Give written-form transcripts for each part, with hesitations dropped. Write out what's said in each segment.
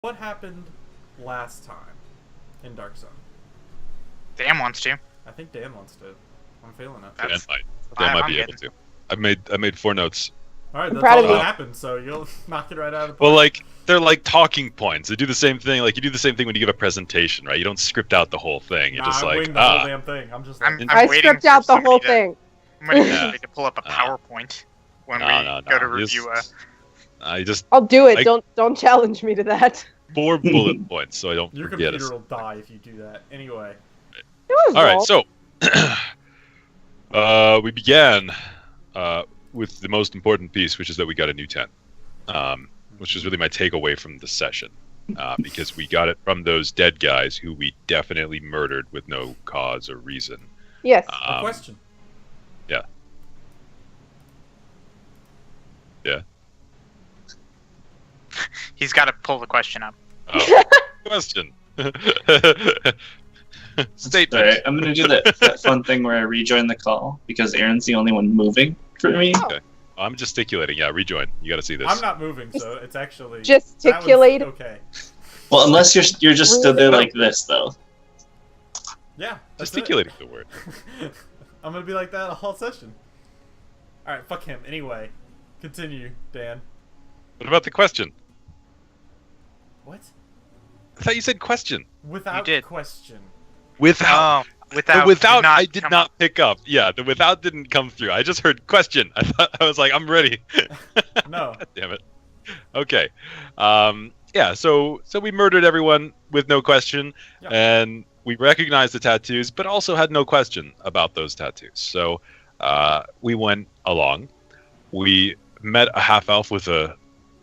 What happened last time in Dark Zone? Dan wants to. I think Dan wants to. I'm feeling it. That's- Dan might I'm be getting. able to. I made 4 notes. All right, I'm that's proud all of that you. happened. So you'll knock it right out of the park. Well, like they're like talking points. They do the same thing. Like you do the same thing when you give a presentation, right? You don't script out the whole thing. You're just I like, winged the whole damn thing. I'm just like, I'm I waiting stripped for out the somebody whole to- thing. I'm waiting for Yeah. somebody to pull up a PowerPoint when we No. go to review I just I'll do it. I- Don't challenge me to that. 4 bullet points, so I don't your forget computer it. will die if you do that. Anyway, It was All right, roll. so we began with the most important piece, which is that we got a new tent, which is really my takeaway from the session, because we got it from those dead guys who we definitely murdered with no cause or reason. Yes. a question. Yeah. He's got to pull the question up. Oh, question. Statement. Alright, I'm gonna do that fun thing where I rejoin the call because Aaron's the only one moving for me. Oh. I'm gesticulating. Yeah, rejoin. You got to see this. I'm not moving, so it's actually that Gesticulate. one's okay. Well, unless you're just stood there like this though. Yeah, that's it. Gesticulating the word. I'm gonna be like that a whole session. All right, fuck him. Anyway, continue, Dan. What about the question? What? I thought you said question. Without did. question. Without. Oh, without. Without, did not I did come not up. pick up. Yeah, the without didn't come through. I just heard question. I was like, I'm ready. No. God damn it. Okay. Yeah. So we murdered everyone with no question, Yeah. and we recognized the tattoos, but also had no question about those tattoos. So we went along. We met a half elf with a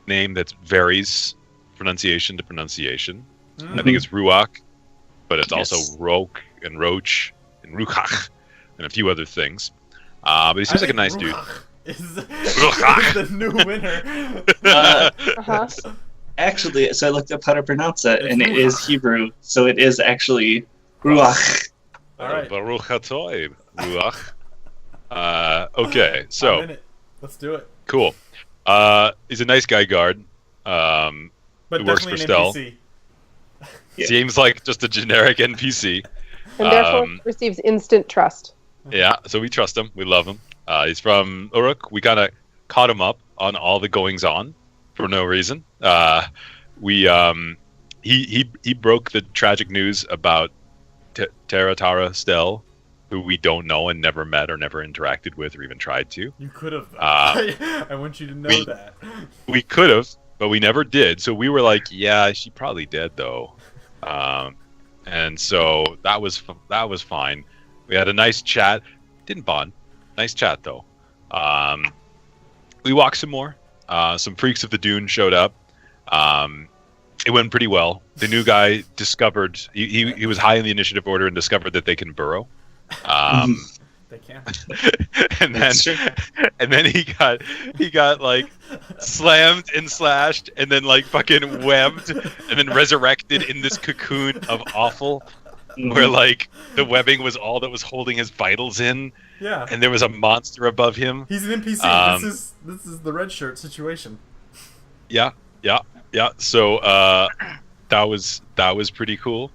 name that varies pronunciation to pronunciation. I think it's Ruach, but it's Yes. also Roke and Roach and Ruchach and a few other things. But he seems like a nice dude. Is Ruach. the new winner. Uh-huh. Actually, so I looked up how to pronounce it, It's and it is Ruach. Hebrew, so it is actually Ruach. All right. Baruch Hatoib, Ruach. Okay, I'm so in it. Let's do it. cool. He's a nice guy guard. But It works definitely for an stealth. NPC. Yeah. Seems like just a generic NPC. And therefore Um, receives instant trust. Yeah, so we trust him. We love him. He's from Uruk. We kind of caught him up on all the goings on for no reason. He broke the tragic news about Taratara Stel, who we don't know and never met or never interacted with or even tried to. You could have. Uh, I want you to know we- that. We could have, but we never did. So we were like, yeah, she probably dead though. And so that was fine. We had a nice chat. Didn't bond. Nice chat though. We walked some more. Some freaks of the dune showed up. It went pretty well. The new guy discovered he was high in the initiative order and discovered that they can burrow. They can. and then That's true. and then he got like slammed and slashed and then like fucking webbed and then resurrected in this cocoon of awful where like the webbing was all that was holding his vitals in Yeah. and there was a monster above him. He's an NPC. Um, this is the red shirt situation. Yeah. So that was pretty cool.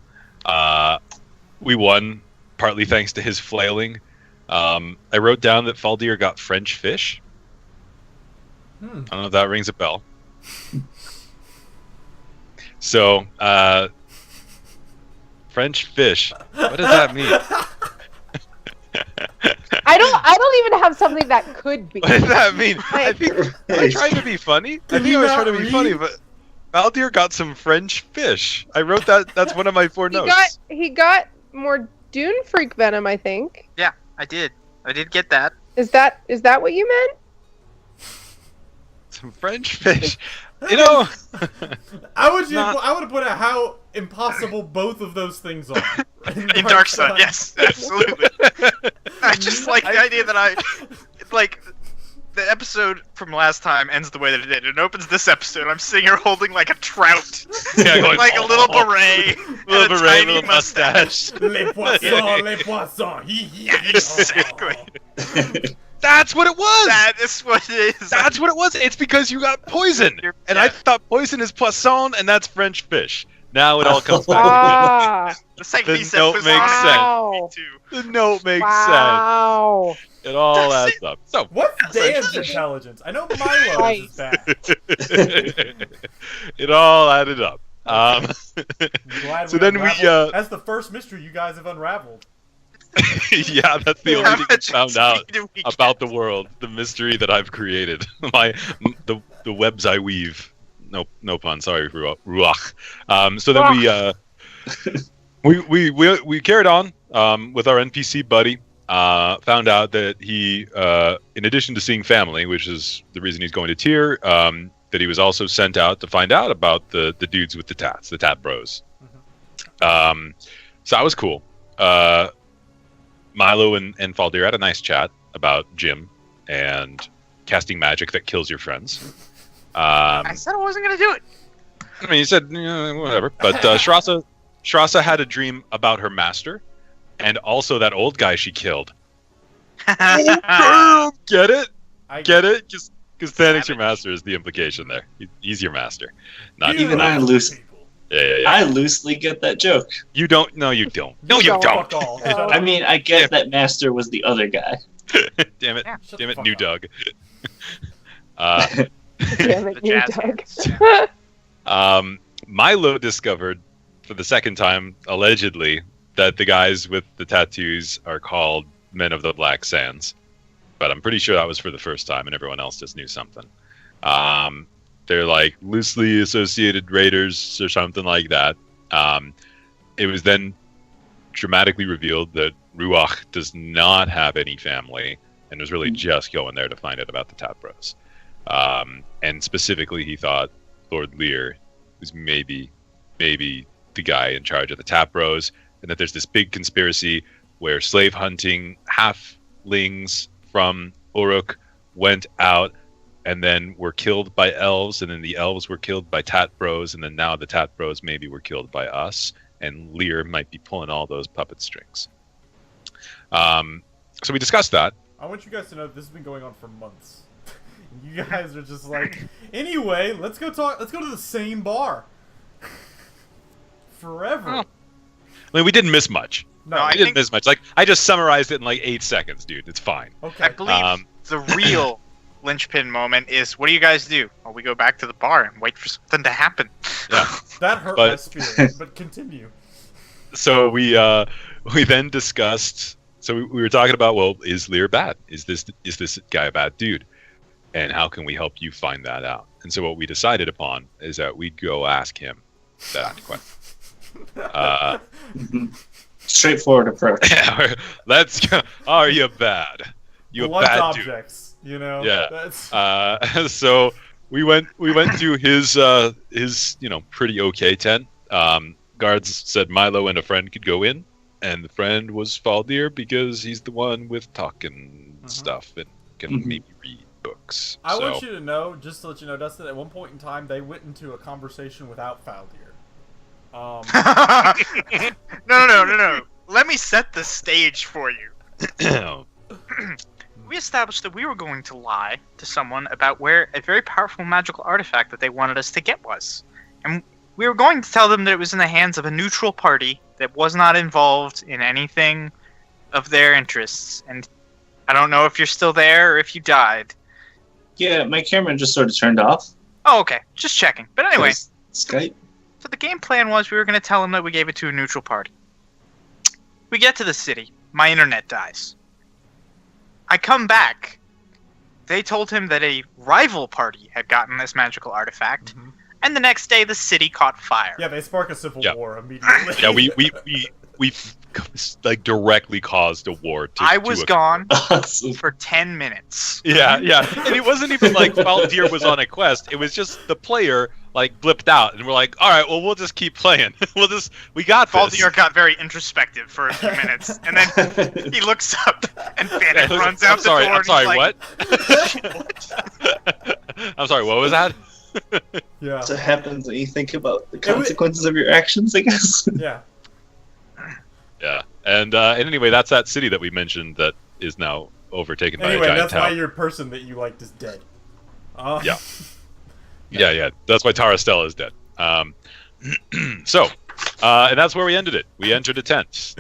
We won partly thanks to his flailing. I wrote down that Faldir got French fish. I don't know if that rings a bell. So, French fish. What does that mean? I don't even have something that could be. What does that mean? I think I trying to be funny. I Did think you I was not trying to be read? funny, but Faldir got some French fish. I wrote that. That's one of my 4 notes. He got more Dune Freak venom, I think. Yeah, I did get that. Is that what you meant? Some French fish. You know. I would Not- have put out how impossible both of those things are. In Dark Sun, yes, absolutely. I just like the idea that the episode from last time ends the way that it did. It opens this episode. I'm sitting here holding like a trout, Yeah, going, like a little beret, Little and a beret, tiny little mustache. Les poissons, les poissons. Hee hee. Yeah, exactly. That's what it was. That is what it is. That's what it was. It's because you got poison, and I thought poison is poisson, and that's French fish. Now it all comes back. Ah, The second The he said note poison, makes sense. me too. The note makes wow. sense. It all adds up. So What's Dan's Essentially. intelligence? I know Milo Right. is bad. it all added up. I'm glad So we then we, unraveled. That's the first mystery you guys have unraveled. yeah, that's the How only thing I much found out XP do we about the world, the mystery that I've created. The webs I weave. No pun. Sorry, Ruach. So then we carried on with our NPC buddy. Found out that he, in addition to seeing family, which is the reason he's going to Tyr, that he was also sent out to find out about the dudes with the tats, the tat bros. So that was cool. Milo and Faldir had a nice chat about Jim and casting magic that kills your friends. I said I wasn't gonna do it. I mean, he said whatever. But Shrasa had a dream about her master, and also that old guy she killed. Get it? Get it? Because Thanic's your master is the implication there. He's your master. Not Even I Yeah. I loosely get that joke. You don't. No, you don't. No, you don't. Fuck all. Shut I up. mean, I get that Master was the other guy. Damn it! Yeah. Shut Damn the it, fuck New up. Doug. Damn it, The you jazz Doug. hands. Milo discovered for the second time, allegedly, that the guys with the tattoos are called Men of the Black Sands. But I'm pretty sure that was for the first time, and everyone else just knew something. They're like loosely associated raiders or something like that. It was then dramatically revealed that Ruach does not have any family and was really just going there to find out about the Tat Bros. And specifically, he thought Lord Lear was maybe the guy in charge of the Tat Bros, and that there's this big conspiracy where slave hunting halflings from Uruk went out and then were killed by elves, and then the elves were killed by Tat Bros, and then now the Tat Bros maybe were killed by us, and Lear might be pulling all those puppet strings. So we discussed that. I want you guys to know this has been going on for months. You guys are just like, anyway, let's go talk. Let's go to the same bar. Forever. Oh. I mean, we didn't miss much. No, No, We I didn't think- miss much. Like, I just summarized it in like 8 seconds, dude. It's fine. okay. I believe the real linchpin moment is, what do you guys do? Well, we go back to the bar and wait for something to happen. Yeah. That hurt But- my spirit. But continue. So we then discussed. So we were talking about, well, is Lear bad? Is this guy a bad dude? And how can we help you find that out? And so what we decided upon is that we'd go ask him that question. Straightforward approach. Let's go. Are you bad? You a Blunt bad dude? objects, you know. Yeah. That's, So we went to his pretty okay tent. Guards said Milo and a friend could go in, and the friend was Faldir because he's the one with talking stuff and can maybe read books. I So- want you to know, just to let you know, Dustin. At one point in time, they went into a conversation without Faldir. No. Let me set the stage for you. We established that we were going to lie to someone about where a very powerful magical artifact that they wanted us to get was. And we were going to tell them that it was in the hands of a neutral party that was not involved in anything of their interests. And I don't know if you're still there or if you died. Yeah, my camera just sort of turned off. Oh, okay. Just checking. But anyway, 'cause Skype. so the game plan was we were going to tell them that we gave it to a neutral party. We get to the city. My internet dies. I come back. They told him that a rival party had gotten this magical artifact, and the next day the city caught fire. Yeah, they spark a civil Yeah. war immediately. Yeah, we like directly caused a war. I was gone Awesome. for 10 minutes. Yeah, and it wasn't even like Faldir was on a quest. It was just the player like blipped out, and we're like, all right, well, we'll just keep playing. We got this. Faldir got very introspective for a few minutes, and then he looks up, and Bannock runs out the door. I'm and sorry, he's like, what? I'm sorry, what was that? Yeah. So it happens when you think about the consequences of your actions, I guess. Yeah. Yeah, and anyway, that's that city that we mentioned that is now overtaken by a Anyway, giant that's why town. your person that you liked is dead. Yeah. Yeah. That's why Tara Stella is dead. So, and that's where we ended it. We entered a tent.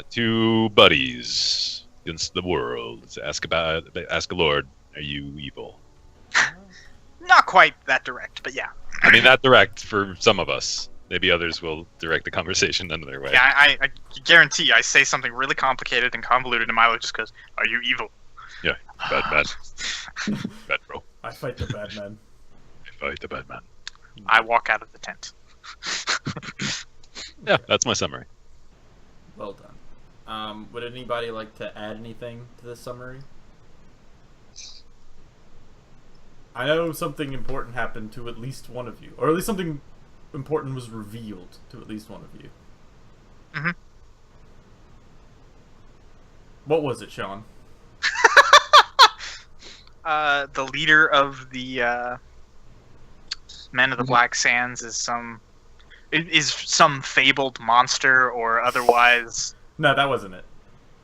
Two buddies against the world. Ask a lord, are you evil? Not quite that direct, but yeah. I mean, not direct for some of us. Maybe others will direct the conversation another way. Yeah, I guarantee I say something really complicated and convoluted, and Milo just goes, "Are you evil?" Yeah, bad man. Bad bro. I fight the bad men. I fight the bad man. I walk out of the tent. Yeah, that's my summary. Well done. Would anybody like to add anything to this summary? I know something important happened to at least one of you, or at least something important was revealed to at least one of you. Mm-hmm. What was it, Sean? The leader of the Men of the Black Sands is some fabled monster or otherwise. No, that wasn't it.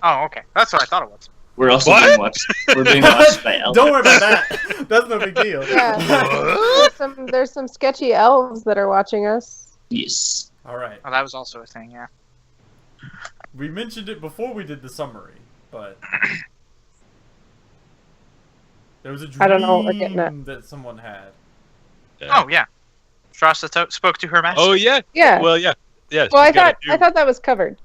Oh, okay. That's what I thought it was. We're also What? being watched. We're being watched by elves. Don't worry about that. That's no big deal. Yeah. There's some sketchy elves that are watching us. Yes. All right. Oh, that was also a thing, yeah. We mentioned it before we did the summary, but there was a dream I don't know what we're getting at. that someone had. Oh, yeah. Strasza spoke to her master. Oh yeah. Yeah. Well, yeah. Yeah. Well, I she's got thought that was covered.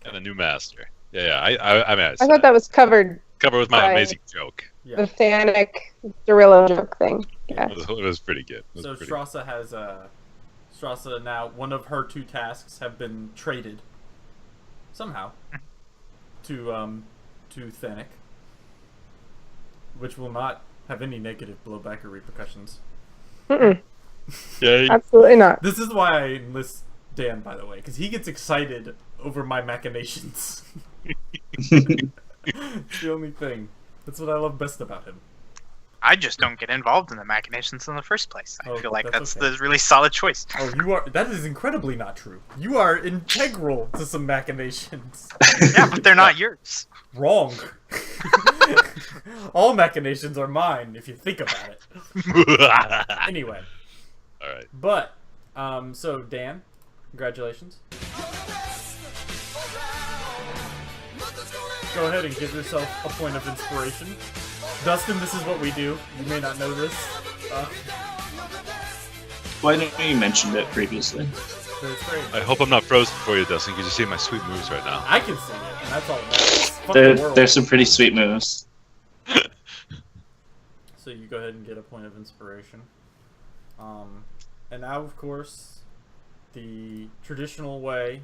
a new master. Yeah. I mean, I thought that was covered. cover with my Right. amazing joke. Yeah. The Thanic Dorillo joke thing. Yeah. It was pretty good. It was So pretty Strasza has Strasza now, one of her two tasks have been traded somehow to Thanic, which will not have any negative blowback or repercussions. Mm-mm. Yay. Absolutely not. This is why I enlist Dan, by the way, because he gets excited over my machinations. It's the only thing. That's what I love best about him. I just don't get involved in the machinations in the first place. I Oh, feel like that's that's okay. the really solid choice. Oh, you are. That is incredibly not true. You are integral to some machinations. Yeah, but they're not yours. Wrong. All machinations are mine if you think about it. Anyway, All right. but so Dan, congratulations. Go ahead and give yourself a point of inspiration. Dustin, this is what we do. You may not know this. Why didn't you mention it previously? But it's great. I hope I'm not frozen for you, Dustin, because you see my sweet moves right now. I can see it, and that's all that matters. Fuck the world. There's some pretty sweet moves. So you go ahead and get a point of inspiration. And now, of course, the traditional way,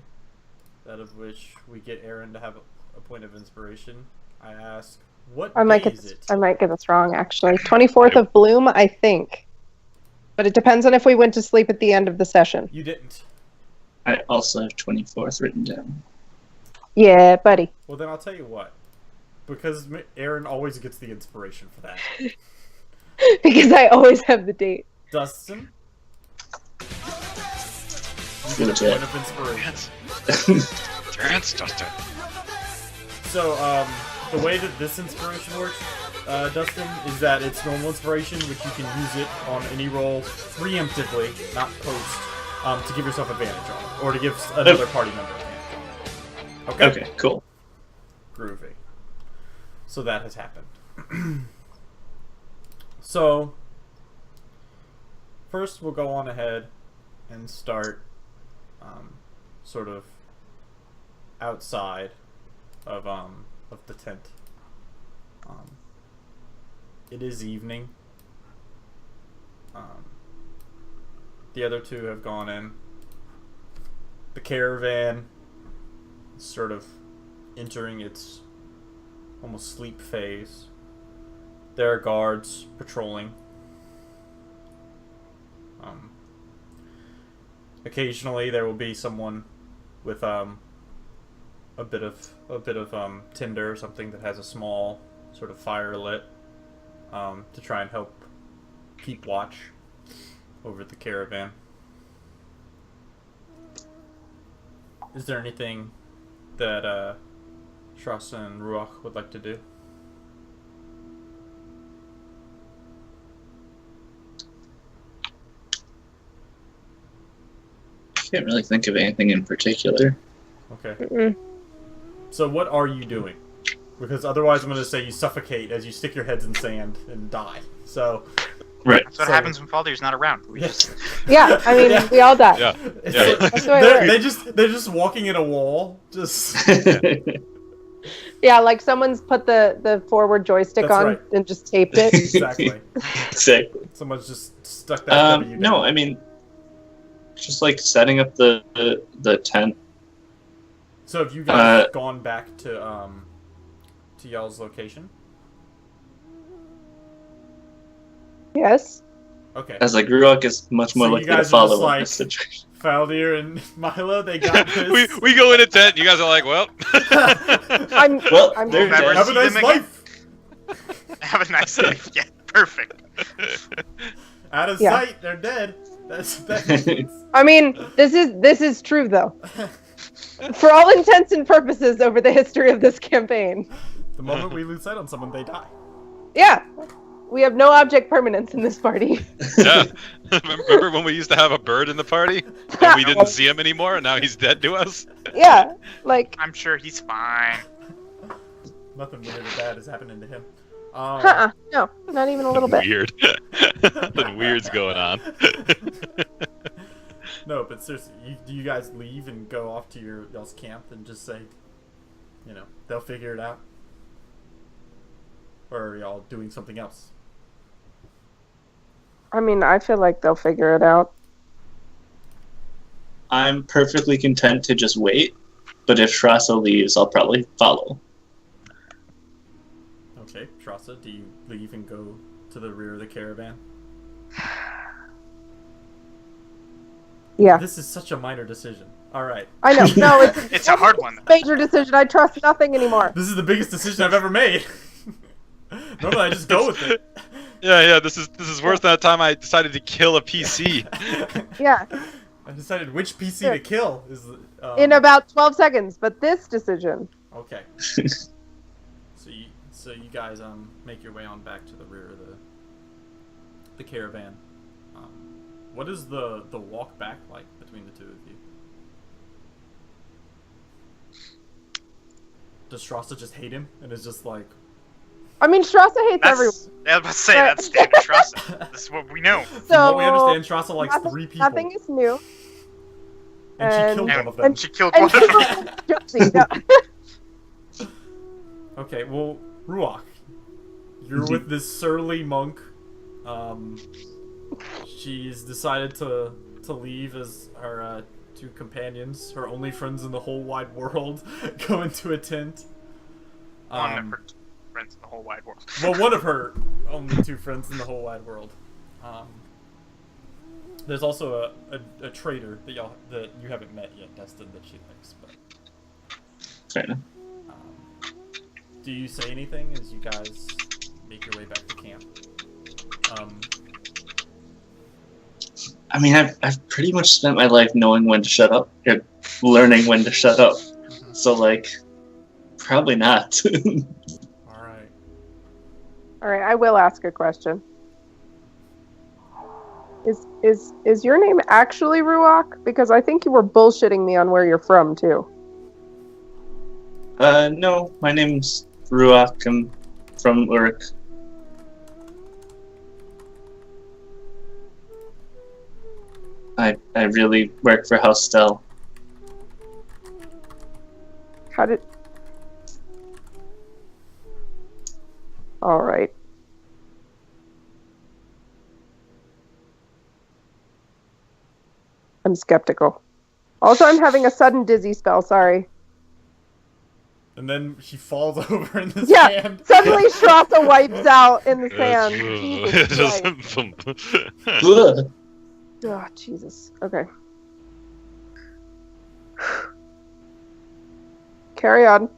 that of which we get Aaron to have a point of inspiration, I ask, what I might day get is it? I might get this wrong actually. 24th of Bloom, I think. But it depends on if we went to sleep at the end of the session. You didn't. I also have 24th written down. Yeah, buddy. Well, then I'll tell you what. Because Aaron always gets the inspiration for that. Because I always have the date. Dustin, you get a Legit. point of inspiration. Dance, Dustin. So, the way that this inspiration works, Dustin, is that it's normal inspiration, which you can use it on any roll preemptively, not post, to give yourself advantage on, or to give another party member advantage on. Okay? Okay, cool. Groovy. So that has happened. So, first we'll go on ahead and start sort of outside of the tent. It is evening. The other two have gone in. The caravan is sort of entering its almost sleep phase. There are guards patrolling. Occasionally there will be someone with a bit of tinder or something that has a small sort of fire lit to try and help keep watch over the caravan. Is there anything that Strasza and Ruach would like to do? can't really think of anything in particular. Okay. Mm-mm. So what are you doing? Because otherwise I'm going to say you suffocate as you stick your heads in sand and die. So... Right. That's what So- happens when Faldir's not around. We Yes. just Yeah, I mean, Yeah. we all die. Yeah. It's Yeah. like- That's the way it they're just walking in a wall. Just... Yeah, like someone's put the forward joystick That's on right. and just taped it. Exactly. Exactly. Someone's just stuck that W No, down. I mean, just like setting up the tent. So have you guys gone back to y'all's location? Yes. Okay. As like Ruok is much more So you likely to guys are follow just in like- this situation. Faldir and Milo, they got this. we go in a tent. You guys are like, well. Well, I'm they're never dead. Have a see nice them again. life. have a nice life. Yeah, perfect. Out of Yeah. sight, they're dead. That's I mean, this is true though. For all intents and purposes over the history of this campaign. the moment we lose sight on someone, they die. Yeah. We have no object permanence in this party. Yeah. Remember when we used to have a bird in the party? And we didn't see him anymore, and now he's dead to us? Yeah. Like, I'm sure he's fine. Nothing weird or bad is happening to him. no, not even a little bit. Weird. Nothing weird's going on. No, but seriously, do you guys leave and go off to y'all's camp and just say, they'll figure it out? Or are y'all doing something else? I mean, I feel like they'll figure it out. I'm perfectly content to just wait, but if Shraso leaves, I'll probably follow. Okay, Trasa, do you leave and go to the rear of the caravan? Yeah. This is such a minor decision. Alright. I know. No, It's a hard one. major decision. I trust nothing anymore. This is the biggest decision I've ever made. Normally I just go with it. Yeah, this is worse than that time I decided to kill a PC. Yeah. I decided which PC to kill. In about 12 seconds, but this decision. Okay. So you guys make your way on back to the rear of the caravan. What is the walk back like between the two of you? Does Strasza just hate him and is just like, I mean, Strasza hates everyone. I was about to say, that's standard trust. This is what we know. from So what we understand, Strasza likes nothing, 3 people, nothing is new. and she and- killed one of them. And she killed And one of them. Josie, no. Okay, well, Ruach, you're with this surly monk. She's decided to leave as her 2 companions, her only friends in the whole wide world, go into a tent. One of her friends in the whole wide world. Well, one of her only 2 friends in the whole wide world. There's also a traitor that you haven't met yet, Destin, that she likes. But Fair enough. do you say anything as you guys make your way back to camp? I mean, I've pretty much spent my life knowing when to shut up, or learning when to shut up. So, like, probably not. All right. All right, I will ask a question. Is your name actually Ruach? Because I think you were bullshitting me on where you're from too. No, my name's Ruach. I'm from Uruk. I really work for House Stell. How did? All right. I'm skeptical. Also, I'm having a sudden dizzy spell. Sorry. And then she falls over in the Yeah, sand. suddenly Strasza wipes out in the sand. Jesus Christ. Ugh. Oh, Jesus. Okay. Carry on.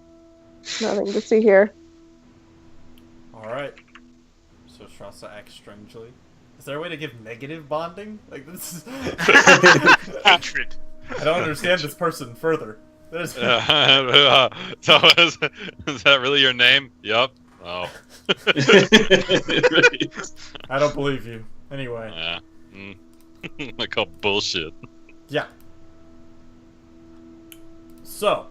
Nothing to see here. All right. So Strasza acts strangely. Is there a way to give negative bonding? Like this is... Hatred. I don't understand this person further. There's... So is that really your name? Yup. Oh. Right. I don't believe you. Anyway, Yeah. I call bullshit. yeah. So,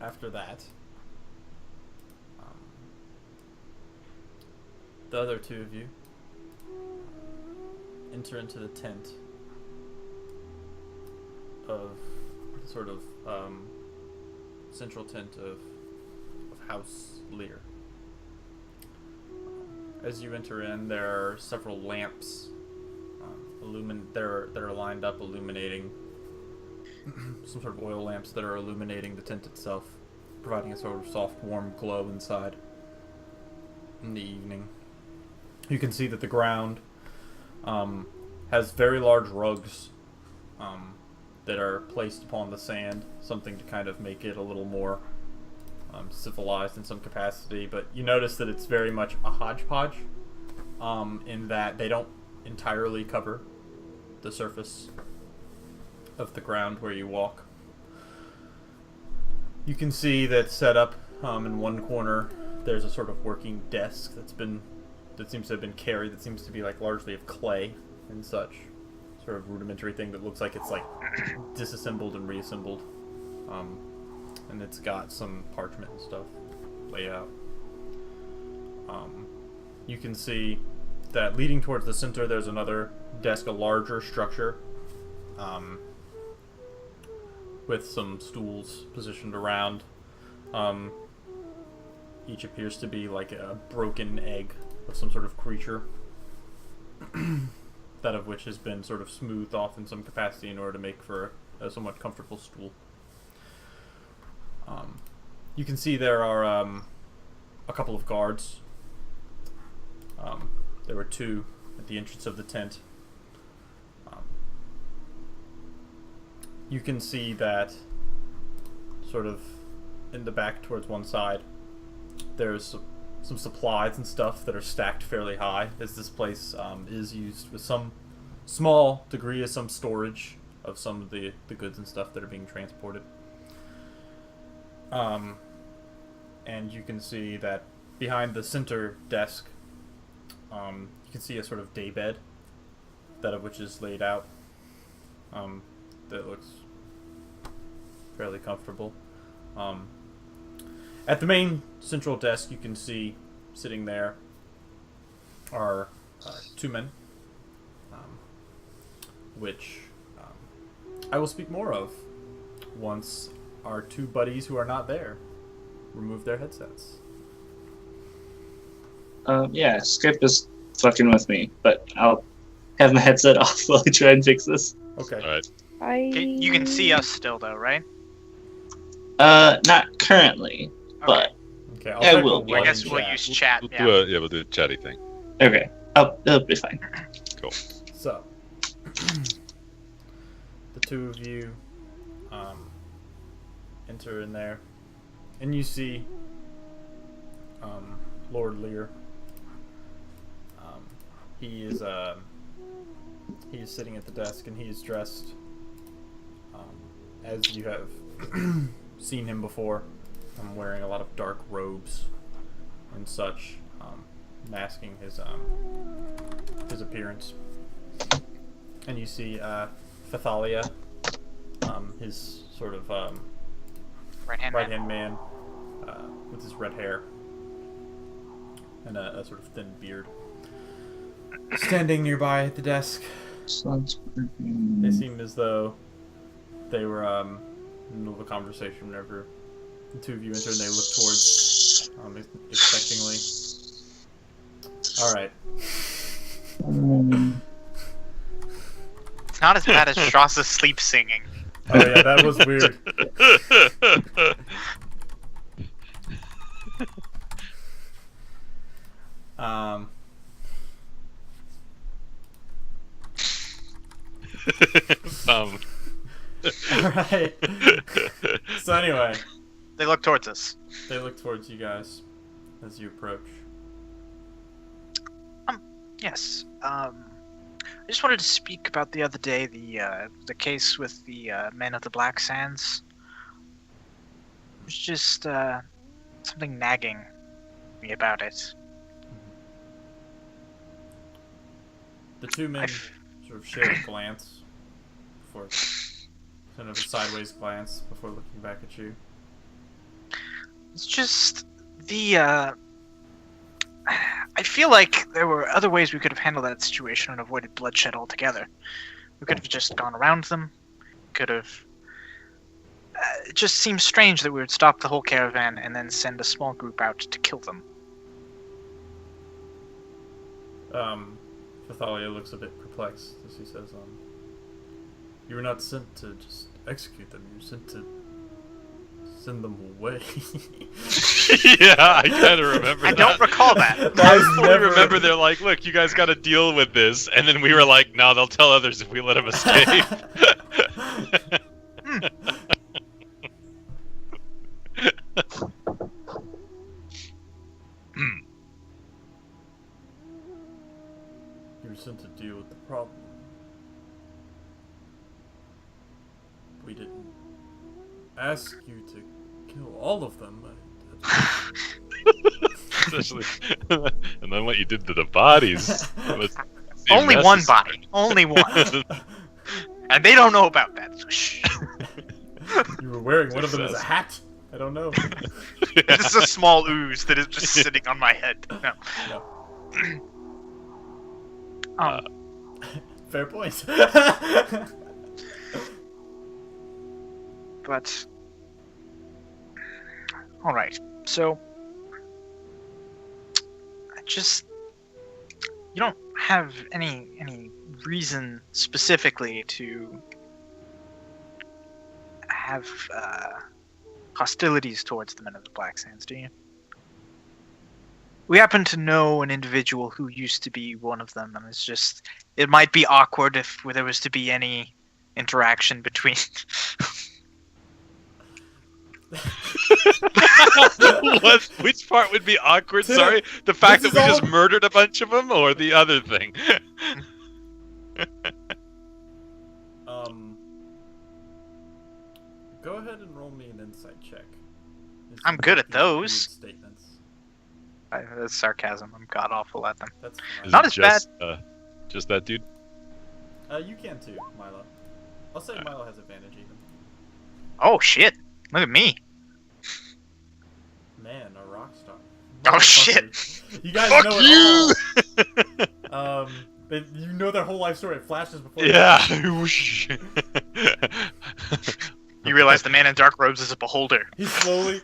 after that, the other two of you enter into the tent of sort of central tent of House Lear. As you enter in, there are several lamps that are lined up, illuminating some sort of oil lamps that are illuminating the tent itself, providing a sort of soft, warm glow inside in the evening. You can see that the ground has very large rugs that are placed upon the sand, something to kind of make it a little more civilized in some capacity. But you notice that it's very much a hodgepodge, in that they don't entirely cover the surface of the ground where you walk. You can see that set up in one corner there's a sort of working desk that seems to have been carried, that seems to be like largely of clay and such. Sort of rudimentary thing that looks like it's like disassembled and reassembled. And it's got some parchment and stuff laid out. You can see that leading towards the center there's another desk, a larger structure, with some stools positioned around. Each appears to be like a broken egg of some sort of creature, that of which has been sort of smoothed off in some capacity in order to make for a somewhat comfortable stool. You can see there are a couple of guards. There were two at the entrance of the tent. You can see that sort of in the back towards one side there's some supplies and stuff that are stacked fairly high, as this place is used with some small degree of some storage of some of the goods and stuff that are being transported. And you can see that behind the center desk, you can see a sort of daybed, that of which is laid out, that looks fairly comfortable. At the main central desk, you can see sitting there are two men, which I will speak more of once our two buddies who are not there remove their headsets. Yeah, Skip is fucking with me, but I'll have my headset off while I try and fix this. Okay. All right. I... You can see us still, though, right? Not currently, but Okay. I type will a be. one I guess in we'll chat. use chat. We'll do a chatty thing. okay. It'll be fine. Cool. So, the two of you enter in there, and you see Lord Lear. He is sitting at the desk, and he is dressed as you have seen him before. Wearing a lot of dark robes and such, masking his appearance. And you see Fathalia, his sort of right-hand man, with his red hair and a sort of thin beard, standing nearby at the desk. They seem as though they were in the middle of a conversation whenever the two of you enter, and they look towards expectingly. Alright. It's not as bad as Strassa's sleep singing. Oh yeah, that was weird. Alright. So anyway, They look towards us. they look towards you guys as you approach. Yes. I just wanted to speak about the other day, the case with the men of the Black Sands. It was just something nagging me about it. The two men sort of share a glance before Kind of a sideways glance before looking back at you. It's just the I feel like there were other ways we could have handled that situation and avoided bloodshed altogether. We could have just gone around them. Could have. It just seems strange that we would stop the whole caravan and then send a small group out to kill them. Thalia looks a bit perplexed as he says, you were not sent to just execute them, you were sent to send them away. Yeah, I kind of remember I that. don't recall that. I fully remember they're like, look, you guys got to deal with this. And then we were like, no, they'll tell others if we let them escape. You were sent to deal with the problem. We didn't ask you to kill all of them. Especially, and then what you did to the bodies. Was Only one necessary. body. Only one. And they don't know about that. So shh. You were wearing one of them as a hat? I don't know. This is a small ooze that is just sitting on my head. No. No. Fair point. But all right. So you don't have any reason specifically to have hostilities towards the Men of the Black Sands, do you? We happen to know an individual who used to be one of them, and it might be awkward if there was to be any interaction between. What? Which part would be awkward? Sorry, the fact that This we is just murdered a bunch of them, or the other thing? Go ahead and roll me an insight check. I'm good at These weird those. Statements. That's sarcasm. I'm god awful at them. That's Is Not it as just, just that dude. You can too, Milo. I'll say Milo has advantage even. Oh shit! Look at me. Man, a rock star. Oh, shit. Motherfucker. You guys Fuck know you! it all. You know their whole life story. It flashes before. Yeah. You realize the man in dark robes is a beholder. He slowly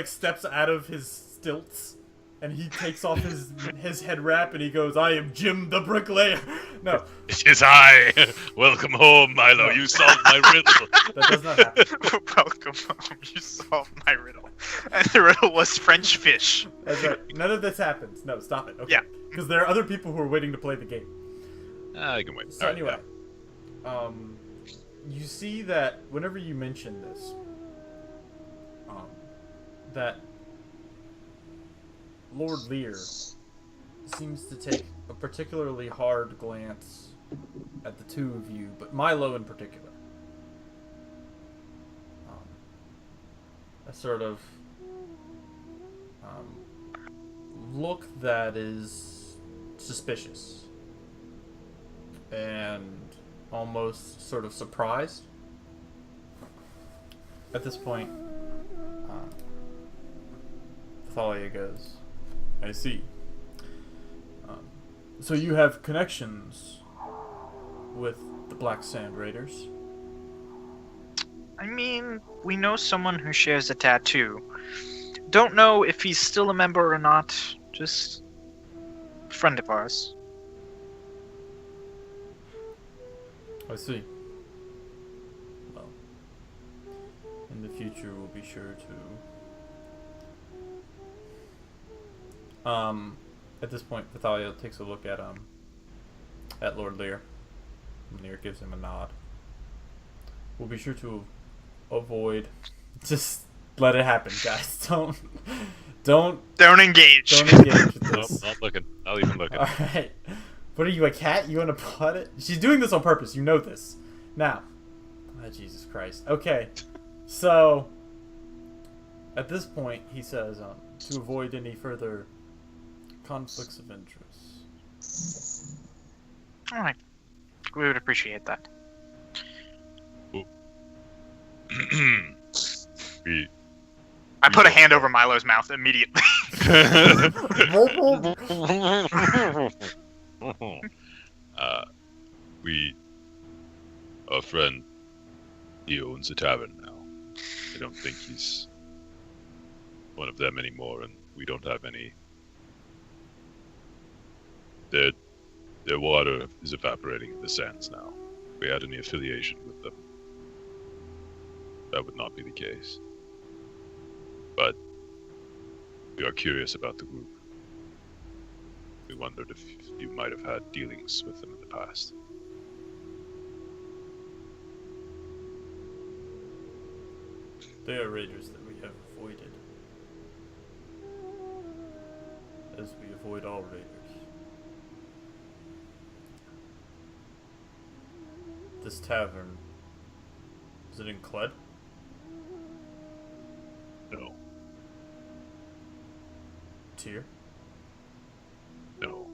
steps out of his stilts, and he takes off his head wrap, and he goes, "I am Jim the Bricklayer." No, It is I. Welcome home, Milo. You solved my riddle. that does not happen. Welcome home. You solved my riddle. And the riddle was French fish. That's right. None of this happens. No, stop it. Okay. Yeah. Because there are other people who are waiting to play the game. I can wait. So All right, anyway, you see that whenever you mention this, that Lord Lear seems to take a particularly hard glance at the two of you, but Milo in particular. A sort of look that is suspicious and almost sort of surprised. At this point, Thalia goes, "I see. So you have connections with the Black Sand Raiders?" I mean, we know someone who shares a tattoo. Don't know if he's still a member or not. Just a friend of ours. I see. Well, in the future we'll be sure to... At this point, Thalia takes a look at Lord Lear. And Lear gives him a nod. We'll be sure to avoid... Just let it happen, guys. Don't engage. engage with Nope, this. not looking. Not even looking. Alright. What are you, a cat? You want to pot it? She's doing this on purpose. You know this. Now. Oh, Jesus Christ. Okay. So, at this point, he says, to avoid any further conflicts of interest. Alright. We would appreciate that. We. I put a hand over Milo's mouth immediately. Our friend, he owns a tavern now. I don't think he's one of them anymore, and we don't have any. Their water is evaporating in the sands now. If we had any affiliation with them, that would not be the case. But we are curious about the group. We wondered if you might have had dealings with them in the past. They are raiders that we have avoided, as we avoid all raiders. This tavern, is it in Kled? No. Tyr? No.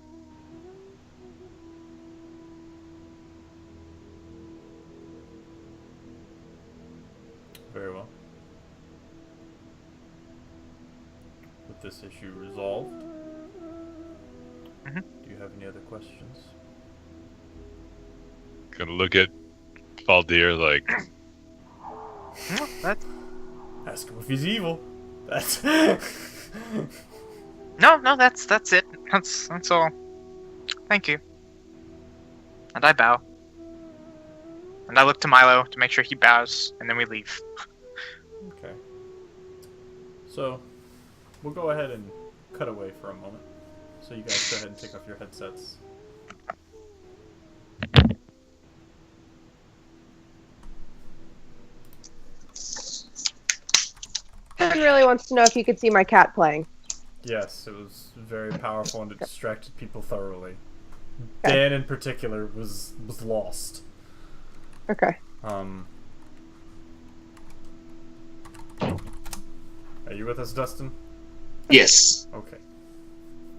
Very well. With this issue resolved, Mhm. do you have any other questions? Gonna look at Faldir like, That's... Ask him if he's evil. That's No, that's it. That's all. Thank you. And I bow. And I look to Milo to make sure he bows, and then we leave. okay. So, we'll go ahead and cut away for a moment. So you guys go ahead and take off your headsets. Someone really wants to know if you could see my cat playing. Yes, it was very powerful and it distracted people thoroughly. Okay. Dan in particular was lost. Okay. Are you with us, Dustin? Yes. Okay.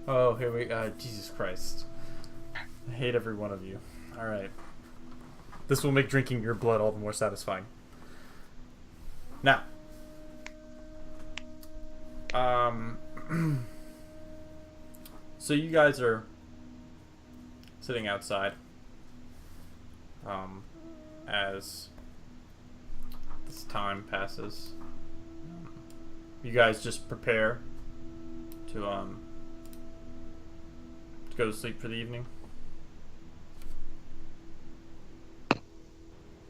Oh, here we Jesus Christ. I hate every one of you. Alright. This will make drinking your blood all the more satisfying. Now. So you guys are sitting outside. As this time passes. You guys just prepare to go to sleep for the evening.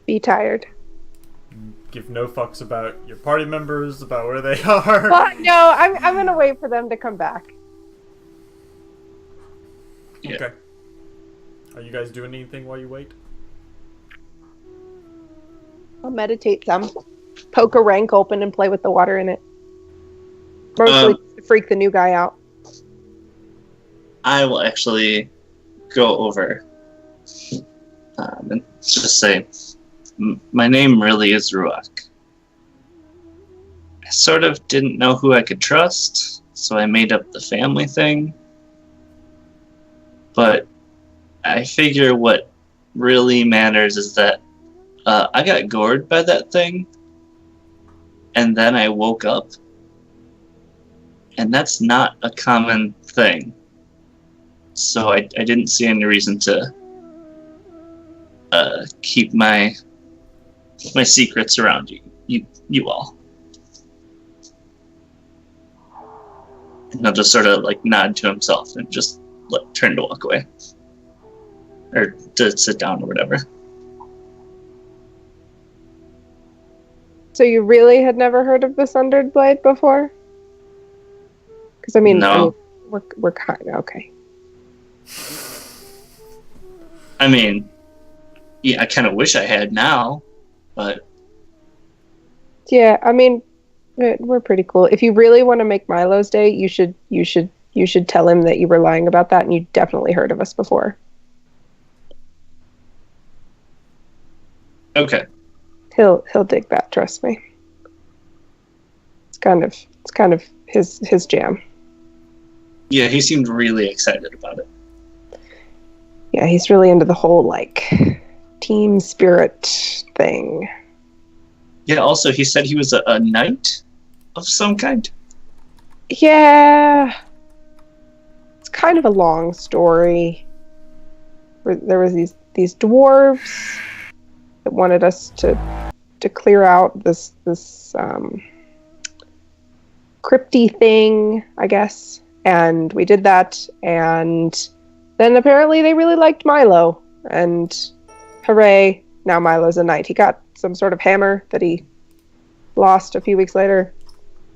Be tired. Give no fucks about your party members, about where they are. Well, no, I'm gonna wait for them to come back. Yeah. Okay. Are you guys doing anything while you wait? I'll meditate some. Poke a rank open and play with the water in it. Mostly to freak the new guy out. I will actually go over and just say, my name really is Ruach. I sort of didn't know who I could trust, so I made up the family thing. But I figure what really matters is that I got gored by that thing, and then I woke up. And that's not a common thing. So I didn't see any reason to keep my secrets around you all. And he'll just sort of like nod to himself and just turn to walk away. Or to sit down or whatever. So you really had never heard of the Sundered Blade before? Because I mean, No. we're kind of okay. I mean, yeah, I kind of wish I had now, but Yeah, I mean, we're pretty cool. If you really want to make Milo's day, you should tell him that you were lying about that, and you definitely heard of us before. okay. He'll dig that. Trust me. It's kind of his jam. Yeah, he seemed really excited about it. Yeah, he's really into the whole like team spirit thing. Yeah, also, he said he was a knight of some kind. Yeah. It's kind of a long story. There was these dwarves that wanted us to clear out this crypty thing, I guess. And we did that, and then apparently they really liked Milo, and hooray, now Milo's a knight. He got some sort of hammer that he lost a few weeks later.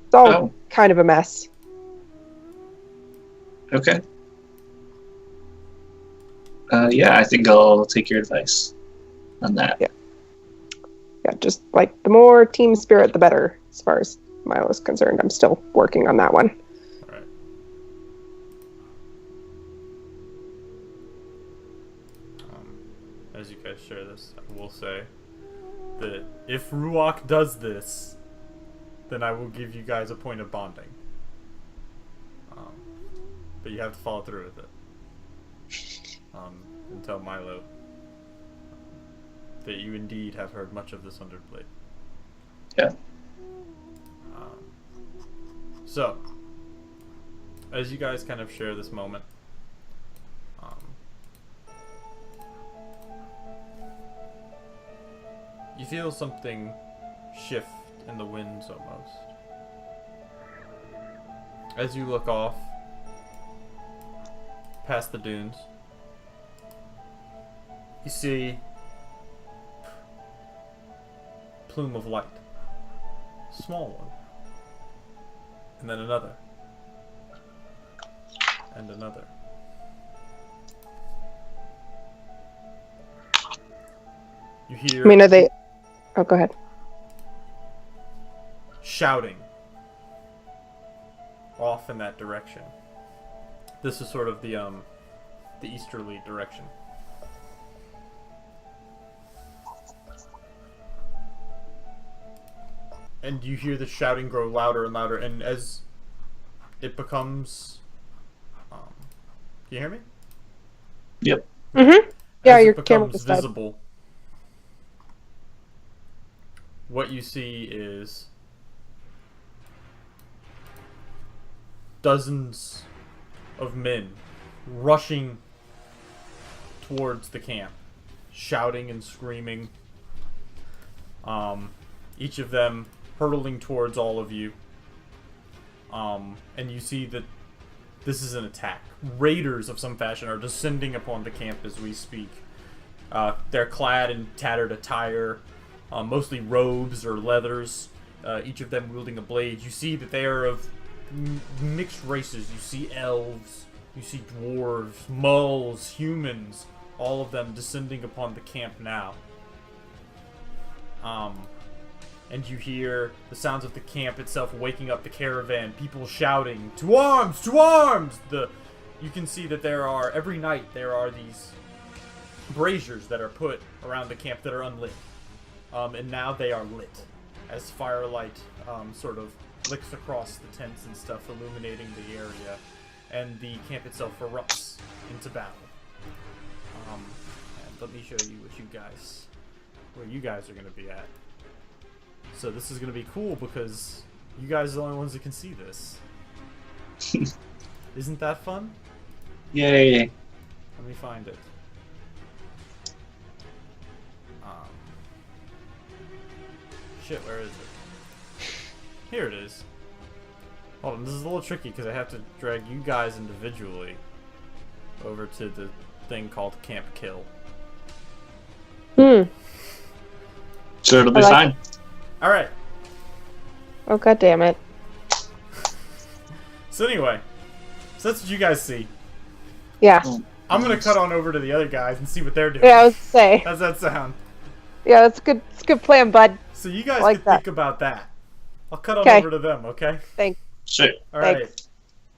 It's all kind of a mess. Okay. Yeah, I think I'll take your advice on that. Yeah. Yeah, just like the more team spirit, the better, as far as Milo's concerned. I'm still working on that one. Alright. As you guys share this, I will say that if Ruach does this, then I will give you guys a point of bonding. But you have to follow through with it. And tell Milo that you indeed have heard much of this Underblade. Yeah. So, as you guys kind of share this moment, you feel something shift in the winds almost. As you look off past the dunes, you see a plume of light. Small one. And then another. And another. You hear... I mean, are they... Oh, go ahead. Shouting off in that direction. This is sort of the easterly direction. And you hear the shouting grow louder and louder, and as it becomes... can you hear me? Yep. Mm-hmm. Yeah, As your it camera becomes was dead. visible, what you see is dozens of men rushing towards the camp, shouting and screaming. Each of them hurtling towards all of you. And you see that this is an attack. Raiders of some fashion are descending upon the camp as we speak. They're clad in tattered attire, mostly robes or leathers, each of them wielding a blade. You see that they are of mixed races. You see elves, you see dwarves, mulls, humans, all of them descending upon the camp now. And you hear the sounds of the camp itself waking up the caravan, people shouting, "To arms! To arms!" You can see that there are, every night, there are these braziers that are put around the camp that are unlit. And now they are lit, as firelight sort of licks across the tents and stuff, illuminating the area, and the camp itself erupts into battle. And let me show you where you guys are going to be at. So this is going to be cool because you guys are the only ones that can see this. Isn't that fun? Yay. Let me find it. Shit, where is it? Here it is. Hold on, this is a little tricky because I have to drag you guys individually over to the thing called Camp Kill. Hmm. Sure, it'll be I like fine. Alright, Oh, god damn it. so anyway, so that's what you guys see. Yeah. I'm gonna cut on over to the other guys and see what they're doing. Yeah, I was to say. How's that sound? Yeah, that's good. It's a good plan, bud. So you guys like can that. think about that. I'll cut on Okay. over to them, okay? Thanks. Sure. Alright. Thanks.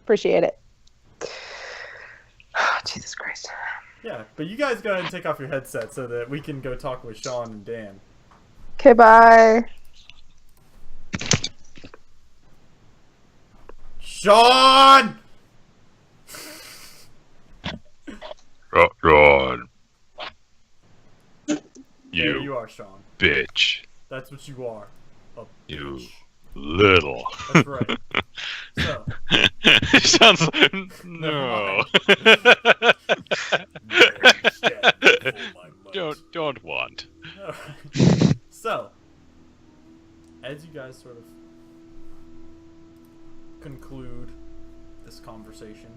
Appreciate it. Jesus Christ. Yeah, but you guys go ahead and take off your headset so that we can go talk with Sean and Dan. Okay, bye. Sean! Ron. There you are, Sean. Bitch. That's what you are. A You bitch. little. That's right. So, It sounds no. don't want. alright. So, as you guys sort of conclude this conversation,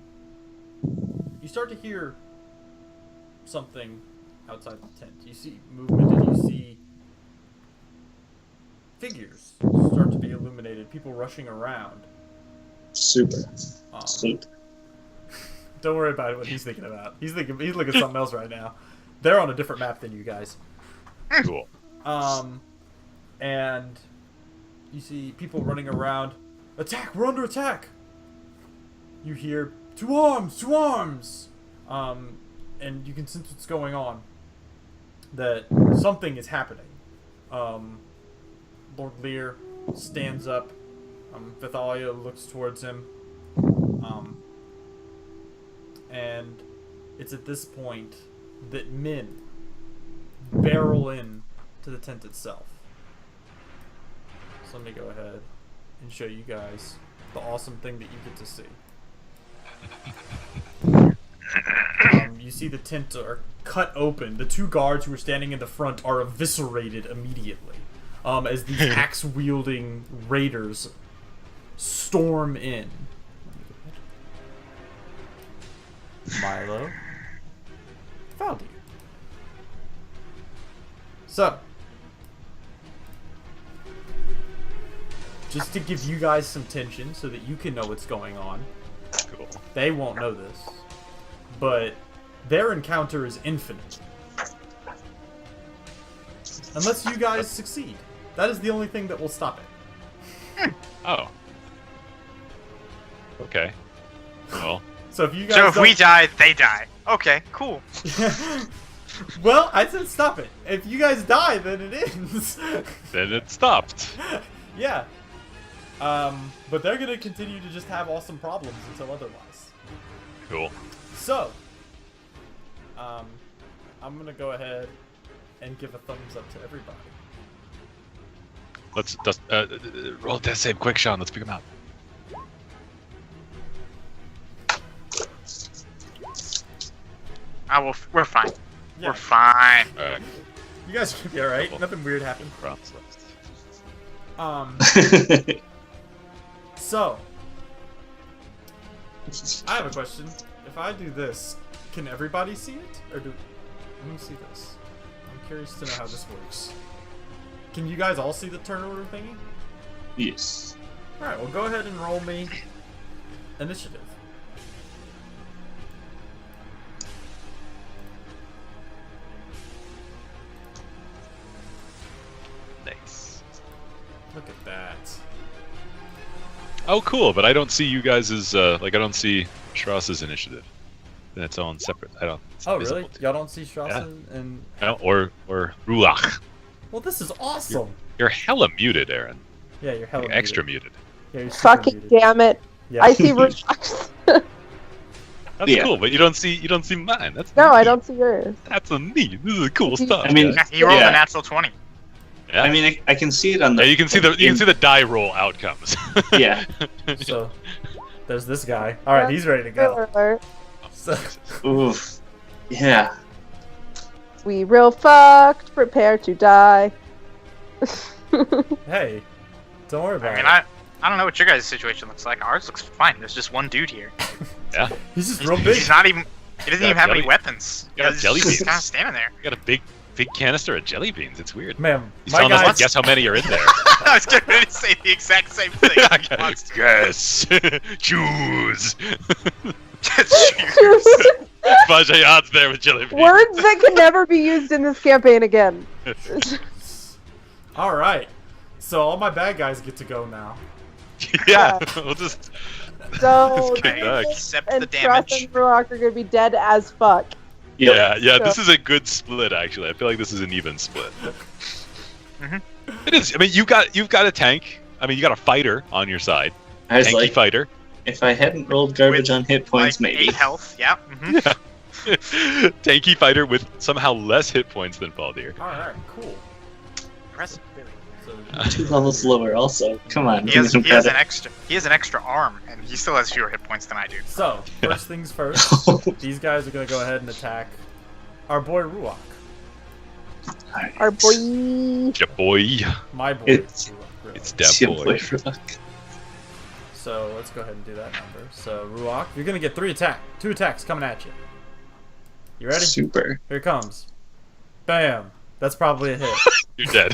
you start to hear something outside the tent. You see movement and you see figures start to be illuminated, people rushing around. Super. Um, Super. Don't worry about what he's thinking about. He's looking at something else right now. They're on a different map than you guys. Cool. And you see people running around. Attack! We're under attack! You hear, to arms! To arms! And you can sense what's going on. That something is happening. Lord Lear stands up. Vithalia looks towards him. And it's at this point that men barrel in to the tent itself. So let me go ahead and show you guys the awesome thing that you get to see. You see the tent are cut open. The two guards who are standing in the front are eviscerated immediately as these axe-wielding raiders storm in. Milo. Found you. So, just to give you guys some tension so that you can know what's going on. Cool. They won't know this, but their encounter is infinite. Unless you guys succeed. That is the only thing that will stop it. Oh. Okay. Well. So if you guys So if don't... we die, they die. Okay, cool. Well, I said stop it. If you guys die, then it ends. Then it stopped. Yeah. But they're gonna continue to just have awesome problems until otherwise. Cool. So, I'm gonna go ahead and give a thumbs up to everybody. Let's just roll a death save quick, Sean. Let's pick him out. We're fine. Yeah, We're fine. Alright. you guys should be alright. Nothing weird happened. Bronze left. So, I have a question. If I do this, can everybody see it? Or do... Let me see this. I'm curious to know how this works. Can you guys all see the turn order thingy? Yes. Alright, well go ahead and roll me initiative. Nice. Look at that. Oh, cool. But I don't see you guys' like I don't see Strauss's initiative. Then it's all separate. I don't. It's Oh invisible really? to Y'all don't see Straussen and... No, or Ruach. Well, this is awesome! You're hella muted, Aaron. Yeah, you're hella You're extra muted. Yeah, you're super Fucking muted. damn it. Yeah. I see Rooks. That's Yeah. cool, but you don't see mine. That's No, neat. I don't see yours. That's a neat. This is cool stuff. I mean, guys. He rolled Yeah. a natural 20. Yeah. I mean, I can see it on the. Yeah, you can see the die roll outcomes. Yeah. So, there's this guy. Alright, he's ready to go. Alert. So, Oof. Yeah. We real fucked. Prepare to die. hey, don't worry about I mean, it. I don't know what your guys' situation looks like. Ours looks fine. There's just one dude here. Yeah. He's just real big. He's not even. He doesn't Got even have jelly- any weapons. got He's jelly just beans. kind of standing there. You got a big canister of jelly beans. It's weird. Man, He's my telling us guys... to guess how many are in there. I was getting ready to say the exact same thing. Guess. Choose. Cheers. Vajayad's there with jelly beans. Words that can never be used in this campaign again. Alright. So all my bad guys get to go now. Yeah. We'll just. So, Let's get back. Accept the and Strauss damage. and Ruach are gonna be dead as fuck. Yeah, yeah. So- This is a good split, actually. I feel like this is an even split. Mhm. It is. I mean, you've got a tank. I mean, you got a fighter on your side. I was Tanky like, fighter. if I hadn't rolled garbage on hit points, Like maybe. 8 health. Yeah. hmm Tanky fighter with somehow less hit points than Baldir. Alright, cool. impressive, really. So 2 levels lower also. Come on, He give me has, some he has an credit. extra arm, and he still has fewer hit points than I do. So, first things first, these guys are gonna go ahead and attack our boy Ruach. Alright. Our boy. Ya boy. My boy It's- Ruach, really. It's It's that your boy. boy Ruak. So let's go ahead and do that number. So Ruach, you're gonna get 2 attacks coming at you. You ready? Super. Here it comes. Bam. That's probably a hit. You're dead.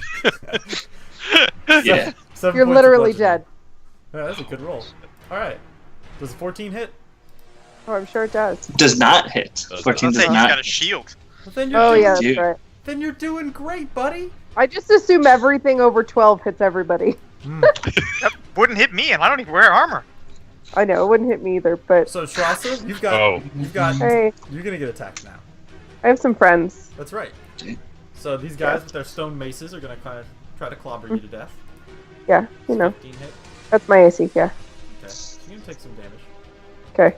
Yeah. 7 You're points of literally bludgeoning. dead. Yeah, that's a good roll. Alright. Does a 14 hit? Oh, I'm sure it does. Does not hit. Does 14 I'll does say he's not. got a shield. Well, then you're Oh doing, yeah, that's Dude. right. Then you're doing great, buddy. I just assume everything over 12 hits everybody. That wouldn't hit me, and I don't even wear armor. I know it wouldn't hit me either, but So Shrasa, you've got Oh. hey, you're gonna get attacked now. I have some friends. That's right. So these guys with their stone maces are gonna kind of try to clobber you to death. Yeah, you know, 15 hit. that's my AC. Yeah. Okay. So you're gonna take some damage. Okay.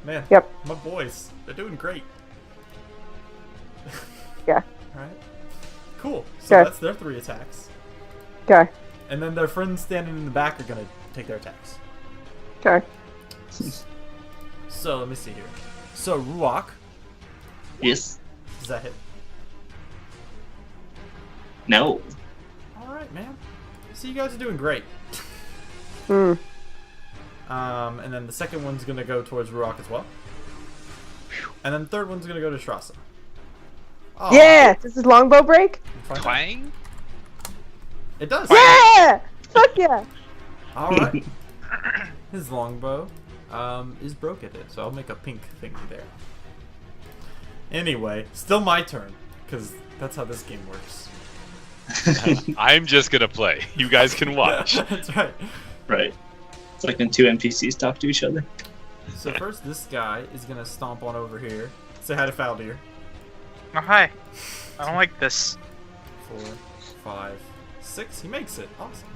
Man. Yep. My boys, they're doing great. Yeah. Alright. Cool. So Okay. that's their 3 attacks. Okay. And then their friends standing in the back are gonna take their attacks. Okay. So let me see here. So Ruach, Yes. does that hit? No. Alright, man. So you guys are doing great. Hmm. And then the second one's gonna go towards Ruach as well. And then the third one's gonna go to Shrasa. Oh, Yeah. This is longbow break. fine. Twang. It does. Yeah. Fuck yeah. Alright. His longbow is broken, so I'll make a pink thing there. Anyway, still my turn, because that's how this game works. I'm just gonna play. You guys can watch. That's right. Right. It's like when 2 NPCs talk to each other. So first, this guy is gonna stomp on over here. Say hi to Faldir. Oh, hi. I don't like this. 4, 5, 6. He makes it. Awesome.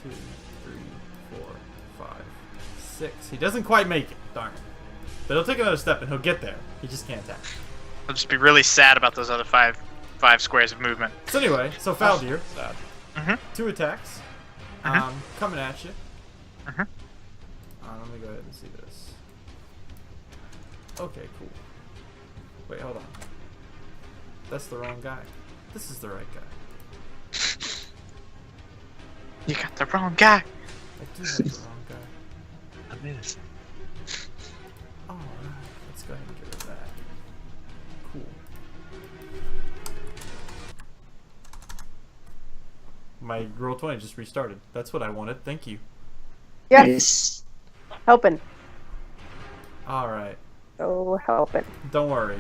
2, 3, 4, 5, 6. He doesn't quite make it. Darn it. But he'll take another step and he'll get there. He just can't attack. I'll just be really sad about those other five squares of movement. So anyway, so Faldir, Sad. 2 attacks. Coming at you. Mhm. Let me go ahead and see this. Okay, cool. Wait, hold on. That's the wrong guy. This is the right guy. You got the wrong guy. I do have the wrong guy. I miss. Alright, let's go ahead and get rid of that. Cool. My Roll20 just restarted. That's what I wanted. Thank you. Yes. Nice. Helping. Alright. Oh, helping. Don't worry.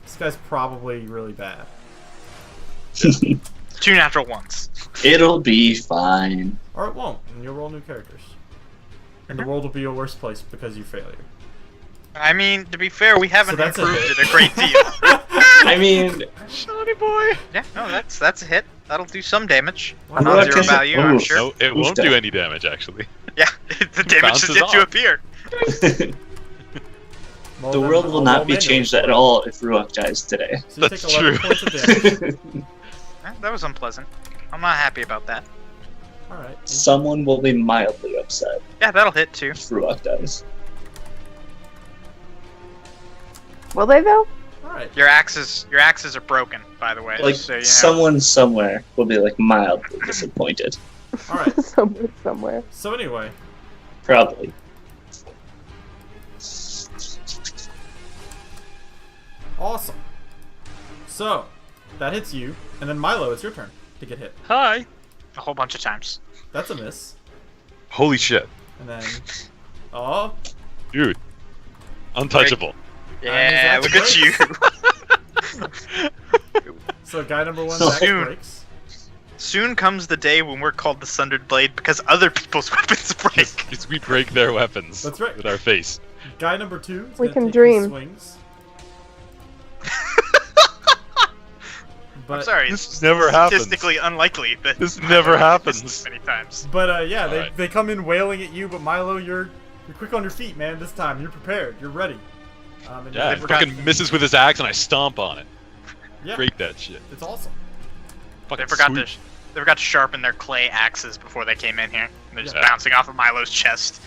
This guy's probably really bad. 2 natural ones. It'll be fine. Or it won't, and you'll roll new characters. And the world will be a worse place because you failure. I mean, to be fair, we haven't that's a improved hit. it a great deal. I mean, Shiny boy. Yeah, no, that's a hit. That'll do some damage. Why I'm not? gonna Non-zero catch it. value, I'm Oof. sure. No, it won't Oof. do any damage actually. Yeah, the damage has bounces yet to off. appear. Well, the then world will I'll not roll be manually changed for at it. all if Ruak dies today. So you That's take 11 true. points of damage. That was unpleasant. I'm not happy about that. Alright. Someone will be mildly upset Yeah, that'll hit too. if Ruak dies. Will they though? Alright. Your axes are broken, by the way. Like, so you know. someone somewhere will be like mildly disappointed. Alright. somewhere. So anyway, Probably. awesome. So, that hits you. And then Milo, it's your turn to get hit. Hi. a whole bunch of times. That's a miss. Holy shit, And then, oh, dude. Untouchable. Yeah, that's look at you. so guy number 1 So back soon. breaks. Soon comes the day when we're called the Sundered Blade because other people's weapons break. Because we break their weapons. That's right. With our face. Guy number 2 is We gonna can take dream. his swings. But, I'm sorry. This never happens. Statistically unlikely that This never happens. this many times. But yeah, they, Alright. they come in wailing at you, but Milo, you're quick on your feet, man. This time, you're prepared. You're ready. And Yeah, you he forgot- fucking misses with his axe and I stomp on it. Yeah, Break that shit. it's awesome. Fucking They forgot sweet. they forgot to sharpen their clay axes before they came in here. They're just Yeah. bouncing off of Milo's chest.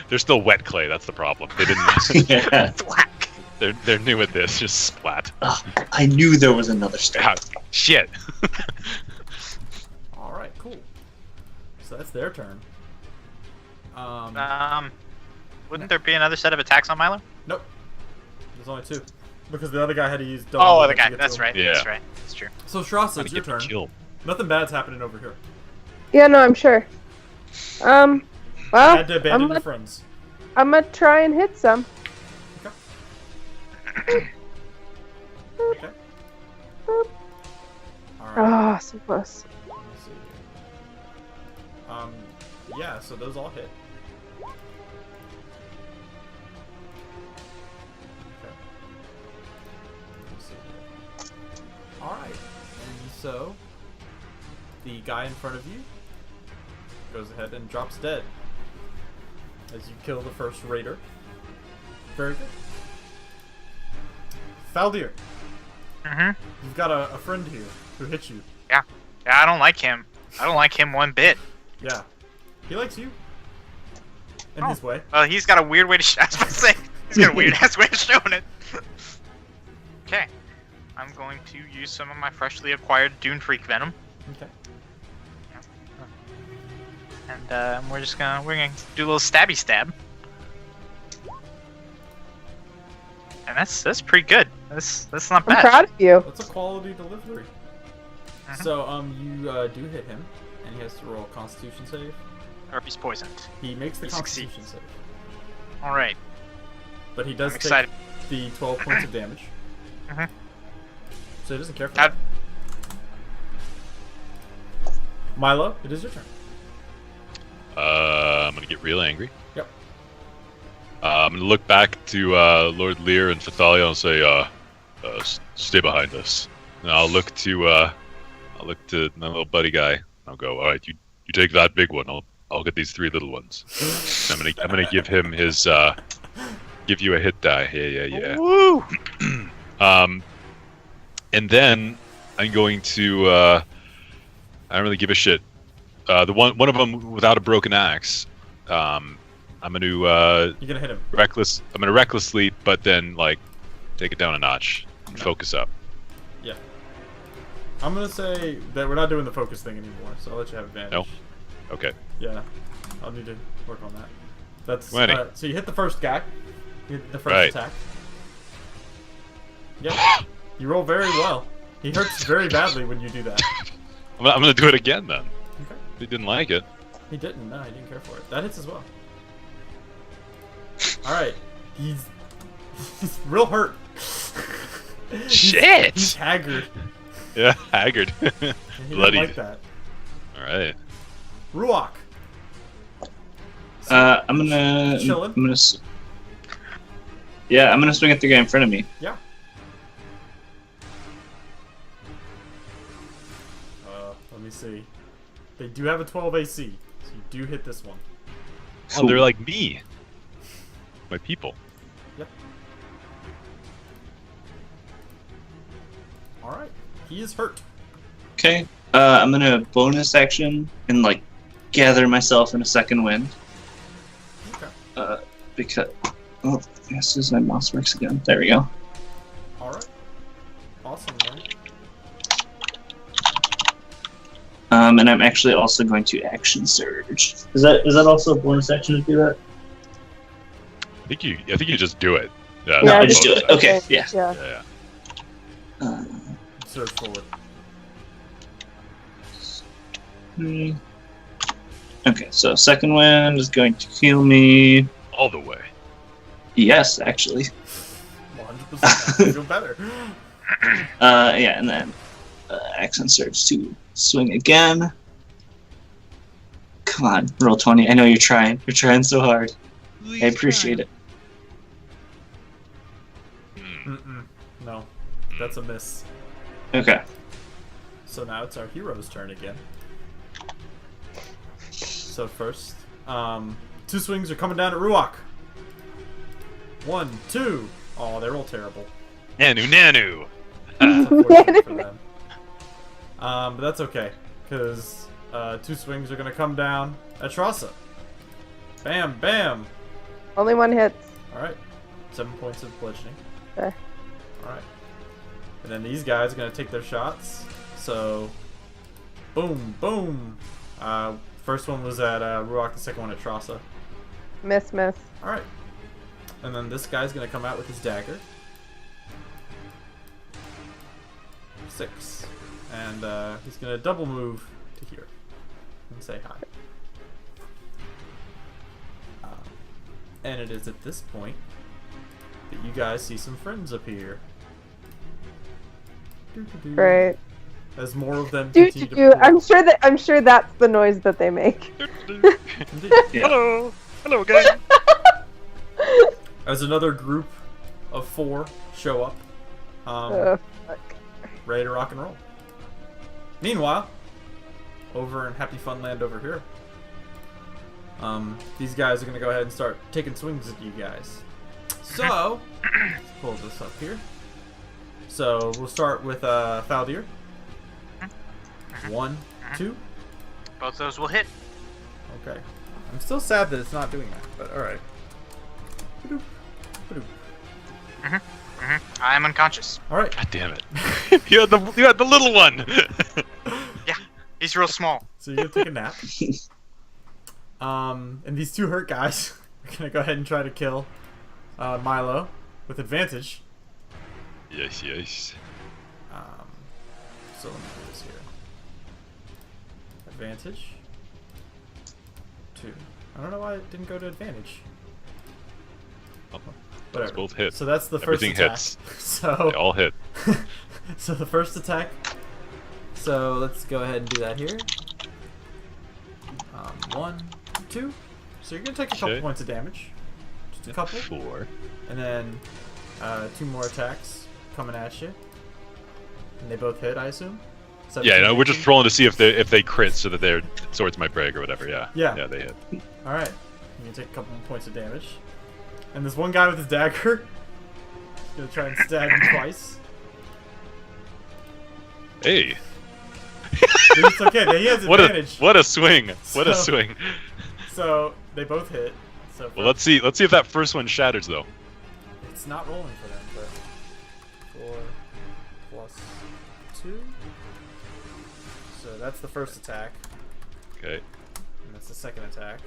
They're still wet clay. That's the problem. They didn't. Yeah. Thwack. they're new at this. Just splat. Oh, I knew there was another step. Ah, shit. All right, cool. So that's their turn. Wouldn't there be another set of attacks on Milo? Nope. There's only 2. Because the other guy had to use double. Oh, the movement guy. to get to That's him. right. Yeah. That's right. That's true. So Strauss, Trying it's to your get turn. killed. Nothing bad's happening over here. Yeah, no, I'm sure. I Well, had to abandon your friends. I'm gonna try and hit some. Okay. Alright. Oh, so close. Let me see here. Yeah, so those all hit. Okay. Let me see here. Alright. And so, the guy in front of you goes ahead and drops dead. As you kill the first raider. Very good. Faldir, Mm-hmm. you've got a friend here who hit you. Yeah, I don't like him. I don't like him one bit. Yeah. He likes you. In Oh. his way. He's got a weird way to I was about to say, he's got a weird ass way of showing it. Okay. I'm going to use some of my freshly acquired Dune Freak Venom. Okay. And we're gonna do a little stabby stab. And that's pretty good. That's not I'm bad. proud of you. That's a quality delivery. Mhm. So, you do hit him, and he has to roll a Constitution save. Or if he's poisoned. He makes the He Constitution succeeds. save. Alright. But he does I'm take excited. the 12 points of damage. Mhm. So he doesn't care for How- that. Milo, it is your turn. I'm gonna get real angry. Yep. I'm gonna look back to Lord Lear and Fathalia and say, stay behind us. And I'll look to my little buddy guy. I'll go, all right, you take that big one. I'll get these 3 little ones. I'm gonna give him his give you a hit die. Yeah. Woo! And then I'm going to I don't really give a shit. The one of them without a broken axe. I'm gonna You're gonna hit him. I'm gonna recklessly, but then like take it down a notch and No. focus up. Yeah. I'm gonna say that we're not doing the focus thing anymore, so I'll let you have advantage. No? Okay. Yeah. I'll need to work on that. That's 20. so you hit the first guy. You hit the first Right. attack. Yep. You roll very well. He hurts very badly when you do that. I'm gonna do it again then. Okay. He didn't like it. He didn't. No, he didn't care for it. That hits as well. All right. He's real hurt. Shit! He's haggard. Yeah, haggard. And he Bloodied. didn't like that. All right. Ruach. I'm gonna. Chillin'? I'm gonna. Yeah, I'm gonna swing at the guy in front of me. Yeah. Let me see. They do have a 12 AC, so you do hit this one. Oh, they're like me. My people. Yep. All right. He is hurt. Okay. I'm gonna bonus action and like gather myself in a second wind. Okay. Because this is my mouse works again. There we go. All right. Awesome, man. And I'm actually also going to action surge. Is that also a bonus action to do that? I think you just do it. Yeah, No, I I just do it. Okay. Yeah. Yeah. Yeah. Surge forward. Okay, so second wind is going to heal me. All the way. Yes, actually. 100%. I feel better. Yeah, and then accent surge to swing again. Come on, roll 20. I know you're trying. You're trying so hard. I appreciate it. Mm-mm. No. That's a miss. Okay. So now it's our hero's turn again. So first, 2 swings are coming down at Ruach. 1, 2. Oh, they roll terrible. Nanu, nanu. It's unfortunate for them. But that's okay, because 2 swings are going to come down at Trasa. Bam, bam. Only one hits. Alright. 7 points of bludgeoning. Okay. Alright. And then these guys are going to take their shots. So, boom, boom. First one was at Ruach, the second one at Trasa. Miss. Alright. And then this guy's going to come out with his dagger. 6. And he's going to double move to here and say hi. And it is at this point that you guys see some friends appear. Doo-doo-doo. Great. As more of them Do continue to do. pour. I'm sure that's the noise that they make. Indeed. Yeah. Hello. Hello, gang. As another group of 4 show up, Fuck. ready to rock and roll. Meanwhile, over in Happy Fun Land over here, these guys are going to go ahead and start taking swings at you guys. So, let's pull this up here. So, we'll start with Faldir. 1, 2. Both those will hit. Okay. I'm still sad that it's not doing that, but alright. I am unconscious. Alright. God damn it. you had the little one. Yeah, he's real small. So you're gonna take a nap. And these 2 hurt guys are gonna go ahead and try to kill Milo with advantage. Yes. So let me do this here. Advantage. 2. I don't know why it didn't go to advantage. Whatever. Both hit. So that's the first Everything attack. hits. So They all hit. so the first attack. So let's go ahead and do that here. 1, 2. So you're gonna take a couple Okay. points of damage. Just a couple. 4. And then 2 more attacks coming at you. And they both hit, I assume? Yeah, no, we're just 17? rolling to see if they crit so that their swords might break or whatever. Yeah. Yeah. Yeah, they hit. Alright. You can take a couple more points of damage. And this one guy with his dagger is gonna try and stab you twice. Hey. But it's okay, he has What advantage. a swing. What a So- swing. So they both hit. So Well, let's see if that first one shatters though. it's not rolling for them, but 4 plus 2. So that's the first attack, Okay. and that's the second attack.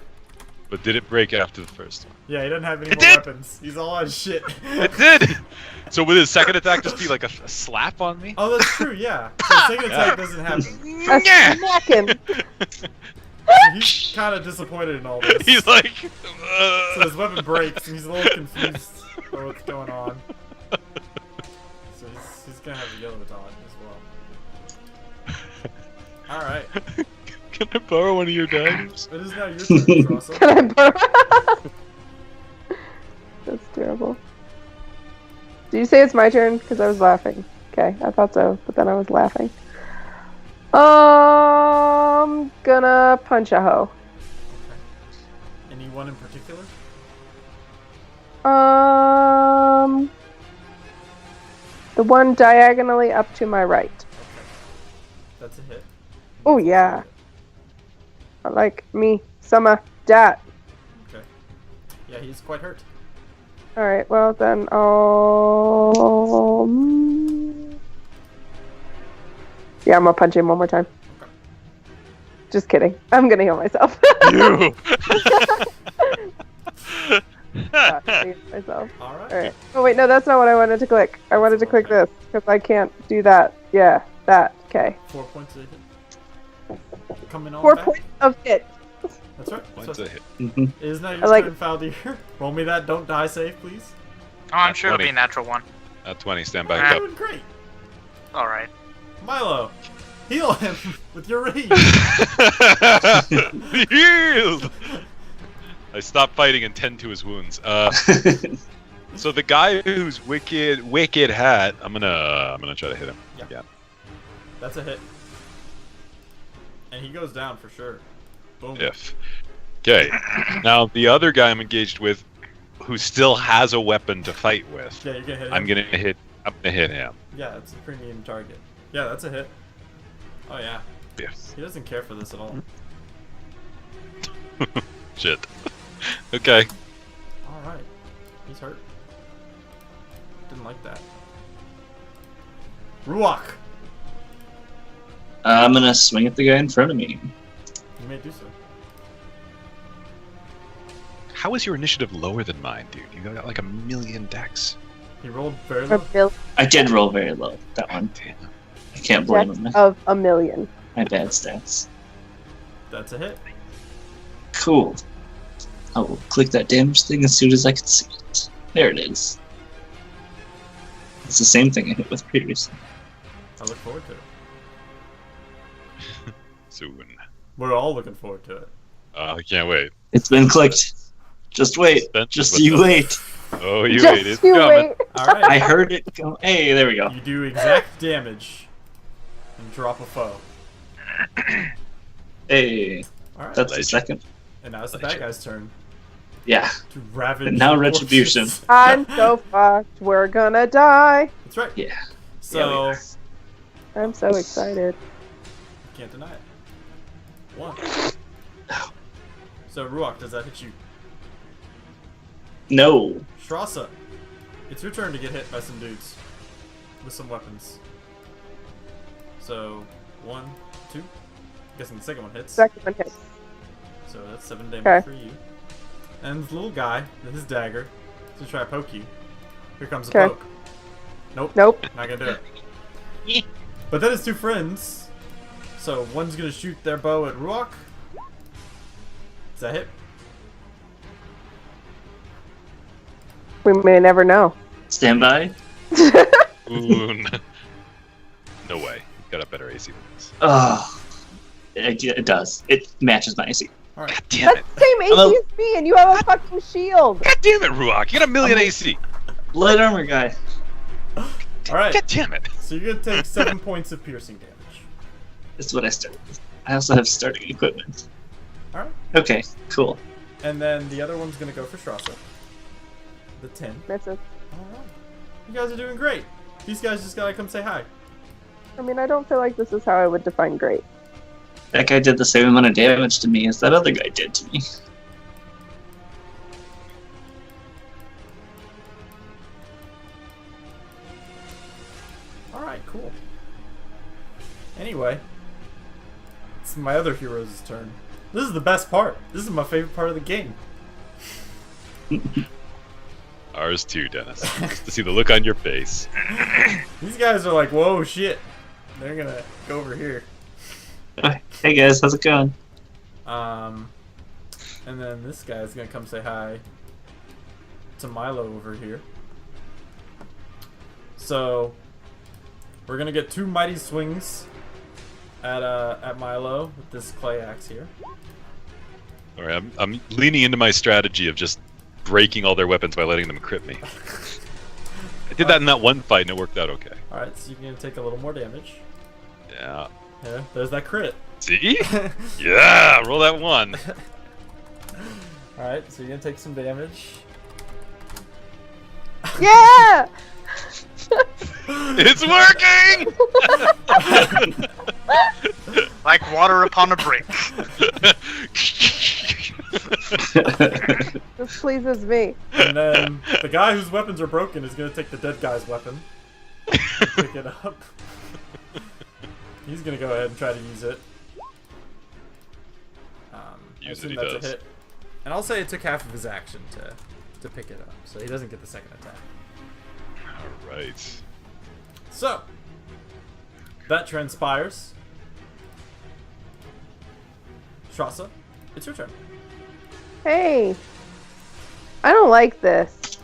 But did it break after the first one? Yeah, he doesn't have any It more did! weapons. He's all out of shit. It did. So would his second attack just be like a slap on me? Oh, that's true. Yeah. So the second attack doesn't happen. A Yeah. smacking. So he's kind of disappointed in all this. He's like. So his weapon breaks, and he's a little confused about what's going on. So he's gonna have a yellow baton as well. All right. Can I borrow one of your daggers? It is now your turn, Russell. Can I borrow? That's terrible. Did you say it's my turn? Because I was laughing. Okay, I thought so, but then I was laughing. Gonna punch a hoe. Anyone in particular? The one diagonally up to my right. Okay. That's a hit. Oh yeah, I like me some of that. Okay. Yeah, he's quite hurt. All right, well then I'll. Yeah, I'm gonna punch him one more time. Okay. Just kidding. I'm gonna heal myself. You. I'm gonna heal myself. All right. All right. Oh wait, no, that's not what I wanted to click. I wanted to click this because I can't do that. Yeah, that. Okay. 4 points of hit. Coming on 4 back. points of hit. That's right. One's a hit. Mhm. It is now I your like- turn, Faldir. Roll me that don't die save, please. Oh, I'm Not sure it'll be 20. a natural one. At 20, stand You're back up. doing great. Alright. Milo, heal him with your rage. Healed! I stop fighting and tend to his wounds. So the guy who's wicked hat, I'm gonna try to hit him. Yeah. Yeah. That's a hit. And he goes down for sure. Boom. If. Okay. Now the other guy I'm engaged with who still has a weapon to fight with, Yeah, you're gonna hit him. I'm gonna hit him. Yeah, it's a premium target. Yeah, that's a hit. Oh yeah. Yes. He doesn't care for this at all. Shit. Okay. Alright. He's hurt. Didn't like that. Ruach! I'm gonna swing at the guy in front of me. You may do so. How is your initiative lower than mine, dude? You got like 1,000,000 dex. He rolled very A low. bill I did roll very low, that one. Damn. I can't blame him. of 1,000,000. My bad stats. That's a hit. Cool. I will click that damage thing as soon as I can see it. There it is. It's the same thing I hit with previously. I look forward to it. Soon. We're all looking forward to it. I can't wait. It's been clicked. Just wait. Suspense Just with you the- wait. Oh, you Just wait. It's you coming. wait. Alright. I heard it go. Hey, there we go. You do exact damage and drop a foe. Hey, Alright. that's the Legend. second. And now it's the bad guy's turn Yeah. to ravage. And now the retribution. corpses. I'm so fucked. We're gonna die. That's right. Yeah. So, Yeah, I'm so excited. can't deny it. 1. So, Ruach, does that hit you? No. Strasza, it's your turn to get hit by some dudes with some weapons. So, 1, 2. Guessing the second one hits. Second one hits. So that's 7 damage Okay. for you. And this little guy with his dagger to try to poke you. Here comes a Okay. poke. Nope. Nope. Not gonna do it. But then his two friends. So one's gonna shoot their bow at Ruach. Does that hit? We may never know. Stand by. Ooh, no way. You've got a better AC than this. Oh. It does. It matches my AC. Alright. God damn That's it. the same AC Hello? as me, and you have a fucking shield. God damn it, Ruach. You got 1,000,000 AC. Light armor guy. Alright. God damn it. So you're gonna take 7 points of piercing damage. That's what I started with. I also have starting equipment. Alright. Okay, cool. And then the other one's gonna go for Strasza. The 10. Misses. Alright. You guys are doing great. These guys just gotta come say hi. I mean, I don't feel like this is how I would define great. That guy did the same amount of damage to me as that other guy did to me. Alright, cool. Anyway, it's my other hero's turn. This is the best part. This is my favorite part of the game. Ours too, Dennis. Just to see the look on your face. These guys are like, whoa, shit. They're gonna go over here. Hey guys, how's it going? And then this guy's gonna come say hi to Milo over here. So, we're gonna get 2 mighty swings at Milo with this clay axe here. All right, I'm leaning into my strategy of just breaking all their weapons by letting them crit me. I did that in that one fight and it worked out okay. Alright, so you're gonna take a little more damage. Yeah. Yeah, there's that crit. See? Yeah, roll that 1. Alright, so you're gonna take some damage. Yeah! It's working! Like water upon a brink. This pleases me. And then the guy whose weapons are broken is gonna take the dead guy's weapon. Pick it up. He's gonna go ahead and try to use it. I Use it, assume he that's does. a hit. And I'll say it took half of his action to pick it up, so he doesn't get the second attack. Alright. So that transpires. Strasza, it's your turn. Hey. I don't like this.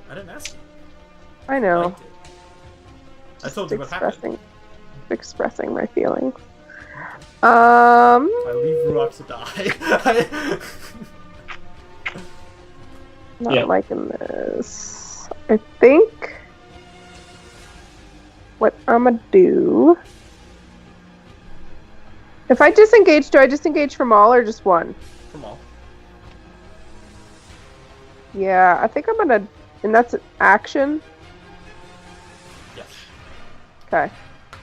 I didn't ask you. I I know. liked it. I told you what happened. Expressing my feelings. I leave Ruach to die. Not Yeah. liking this. I think what I'm gonna do. If I disengage, do I disengage from all or just one? Come on. Yeah, I think I'm gonna. And that's an action. Yes. Okay.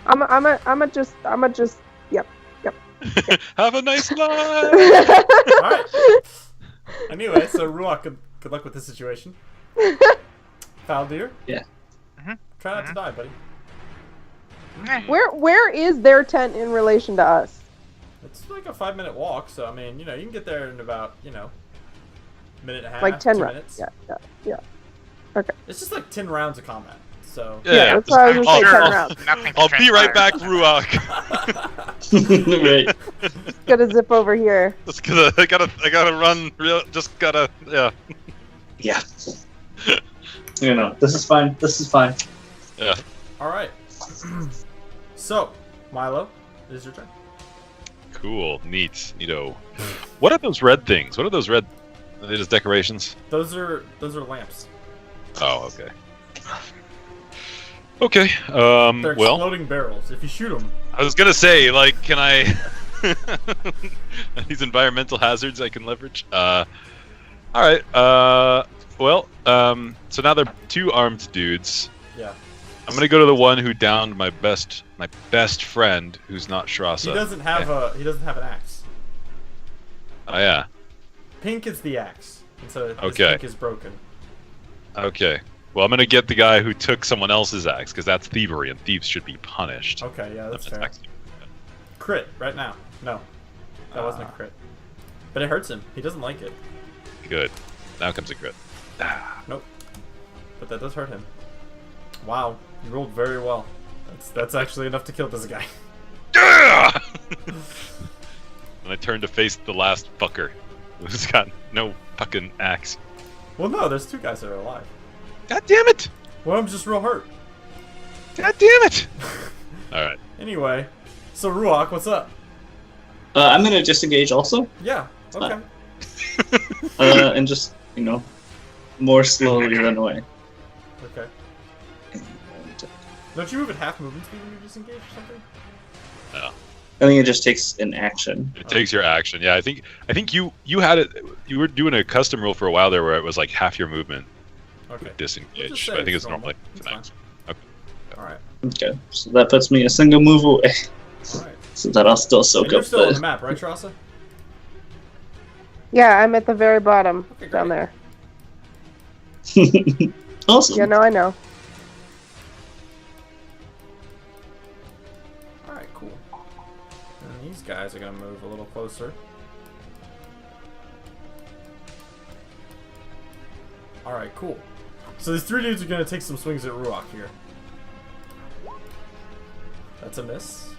I'm just. Yep. Have a nice life. Alright. Anyway, so Ruach, good luck with this situation. Faldir? Yeah. Try not to die, buddy. Where is their tent in relation to us? It's like a 5-minute walk, so I mean, you can get there in about, minute and a half, Like 10 2 rounds. minutes. Yeah. Okay. It's just like 10 rounds of combat. So Yeah, that's why I was gonna say 10 rounds. I'll be right back, Ruach. Right. Gotta zip over here. Just gonna, I gotta run. Yeah. Yeah. This is fine. This is fine. Yeah. All right. So, Milo, it is your turn. Cool. Neato. What are those red things? What are those red? Are they just decorations? Those are lamps. Oh, okay. Okay. They're Well, exploding barrels. If you shoot them, I was gonna say, like, can I? These environmental hazards I can leverage. All right. Well. So now they're 2 armed dudes. yeah. I'm gonna go to the one who downed my best friend, who's not Shrasa. He doesn't have an axe. Oh yeah. Pink is the axe, and so this Okay. pink is broken. Okay. Well, I'm gonna get the guy who took someone else's axe, because that's thievery, and thieves should be punished. Okay, yeah, that's fair. Attacks. Crit right now. No, that wasn't a crit. But it hurts him. He doesn't like it. Good. Now comes a crit. Nope. But that does hurt him. Wow, you rolled very well. That's actually enough to kill this guy. And I turn to face the last fucker, who's got no fucking axe. Well, no, there's 2 guys that are alive. God damn it! One of them's just real hurt. God damn it! All right. Anyway, so Ruach, what's up? I'm gonna disengage also, Yeah. Okay. and just more slowly run away. Okay. And, Don't you move at half movement speed when you disengage or something? No. I think it just takes an action. It takes your action. Yeah, I think you had it. You were doing a custom rule for a while there where it was like half your movement Okay. disengage. We'll just say But I think it's it's normally normal. It's Okay. All right. Okay, so that puts me a single move away, All right. so that I'll still And soak you're up still on the the. map, right, Trasa? Yeah, I'm at the very bottom Okay, down great. there. Awesome. Yeah, no, I know. All right, cool. And these guys are gonna move a little closer. All right, cool. So these 3 dudes are gonna take some swings at Ruach here. That's a miss.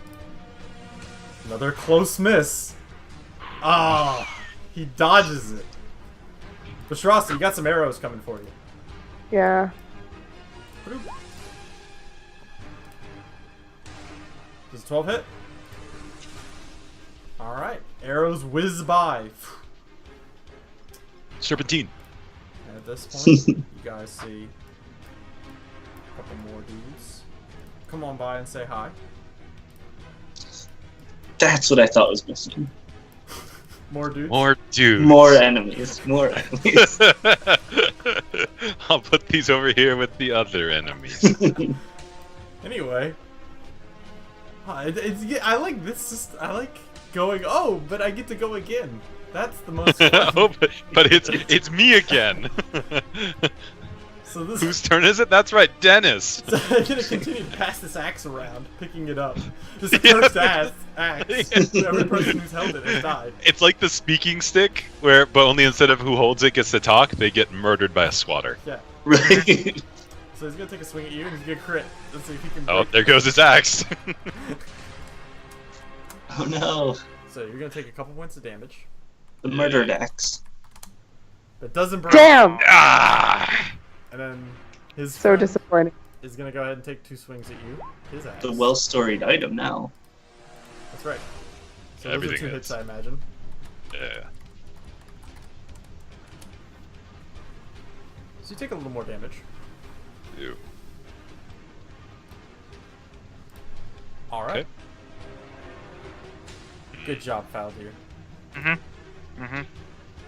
Another close miss. Ah, he dodges it. But Shrasta, you got some arrows coming for you. Yeah. Does 12 hit? Alright. Arrows whiz by. Serpentine. And at this point, you guys see a couple more dudes. Come on by and say hi. That's what I thought was missing. More dudes? More dudes. More enemies. More enemies. I'll put these over here with the other enemies. Anyway. I like this. I like going, oh, but I get to go again. That's the most fun. Oh, but it's me again. So this Whose turn is it? That's right, Dennis. So I'm gonna continue to pass this axe around, picking it up. This cursed axe. Every person who's held it has died. It's like the speaking stick, but only instead of who holds it gets to talk, they get murdered by a swatter. Yeah. Right. So he's gonna take a swing at you and he's gonna crit. Let's see if he can. Oh, break there goes his axe. Oh no. So you're gonna take a couple points of damage. The murdered axe. It doesn't break. Damn! Ah! And then his So friend disappointing. is gonna go ahead and take 2 swings at you. His axe. The well-storied item now. That's right. So those are Everything 2 is. hits, I imagine. Yeah. So you take a little more damage. Ew. All right. Okay. Good job, Faldir. Mm-hmm. Mm-hmm.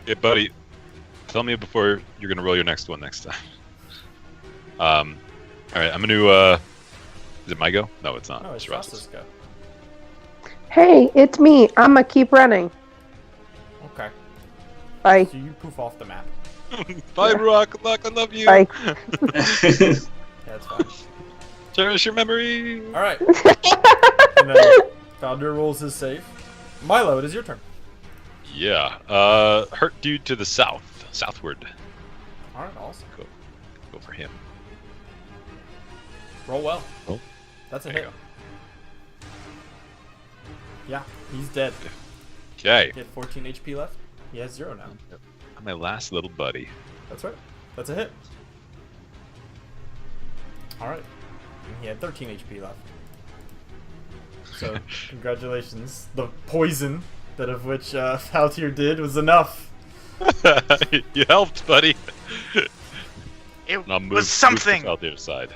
Yeah, buddy. Tell me before you're gonna roll your next one next time. All right, I'm gonna. Is it my go? No, it's not. No, it's Ross's. Ross's go. Hey, it's me. I'ma keep running. Okay. Bye. So you poof off the map. Bye, Ruak. Good luck. I love you. Bye. Yeah, that's fine. Cherish your memory. All right. And then Founder rolls his save. Milo, it is your turn. Yeah. Hurt dude to the southward. All right, awesome. Go for him. Roll well. Oh. That's a There you hit. Yeah, he's dead. Okay. He had 14 HP left. He has 0 now. My last little buddy. That's right. That's a hit. All right. And he had 13 HP left. So, congratulations. The poison that of which Faltier did was enough. You helped, buddy. It And I'll move, was something. Move to the other side.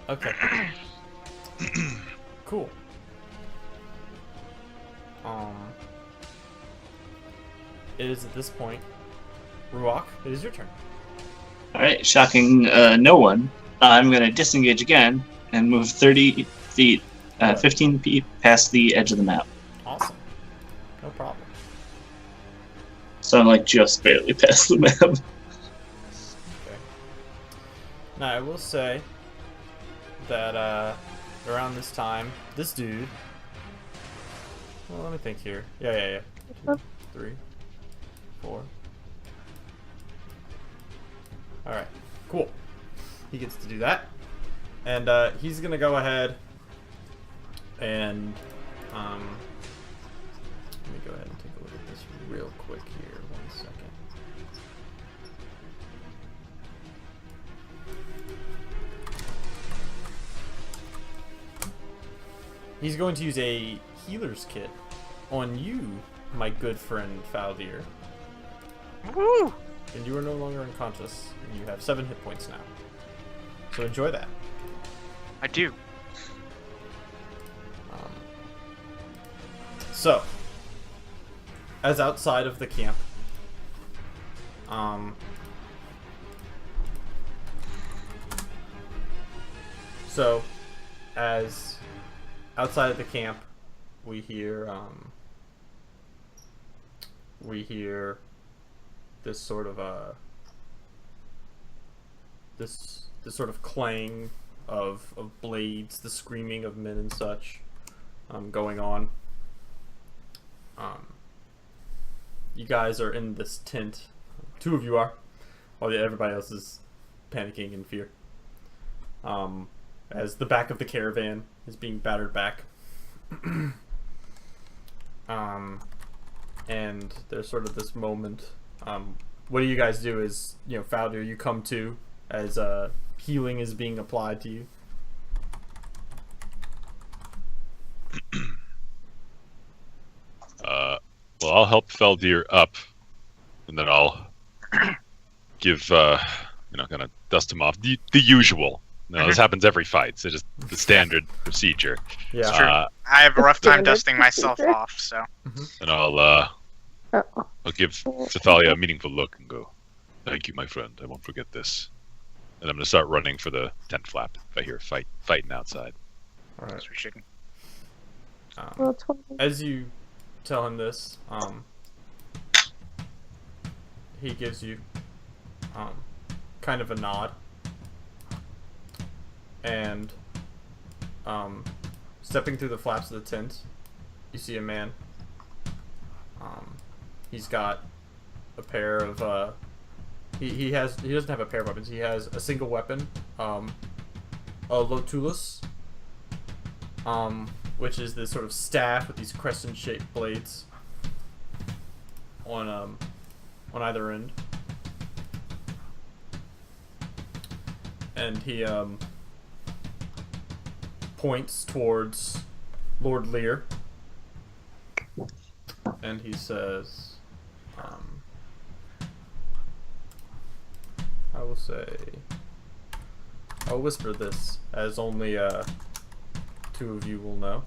Okay. Cool. It is at this point. Ruak, it is your turn. Alright, shocking no one. I'm going to disengage again and move 30 feet, 15 feet past the edge of the map. Awesome. No problem. So I'm like just barely past the map. Okay. Now I will say that around this time, this dude. Well, let me think here. Yeah. 2, 3, 4. All right. Cool. He gets to do that, and he's gonna go ahead and let me go ahead and take a look at this real quick here. 1 second. He's going to use a healer's kit on you, my good friend Faldir. Woo! And you are no longer unconscious, and you have 7 hit points now. So enjoy that. I do. So, as outside of the camp, so as outside of the camp, we hear this sort of this sort of clang of blades, the screaming of men and such, going on. You guys are in this tent. 2 of you are, while everybody else is panicking in fear. As the back of the caravan is being battered back. And there's sort of this moment. What do you guys do? Is Faldir, you come to as healing is being applied to you. Well, I'll help Feldir up, and then I'll give, kind of dust him off. The usual. This happens every fight, so just the standard procedure. Yeah. True. I have a rough time Standard dusting myself procedure. off, so. And I'll Uh-oh. give Thalia a meaningful look and go, "Thank you, my friend. I won't forget this." And I'm gonna start running for the tent flap if I hear fighting outside. All right. That's what you can. Well, 20. As you tell him this, he gives you kind of a nod, and stepping through the flaps of the tent, you see a man. He's got a pair of he doesn't have a pair of weapons. He has a single weapon, a Lotulus, which is this sort of staff with these crescent-shaped blades on either end, and he points towards Lord Lear, and he says, I will say, I'll whisper this as only 2 of you will know.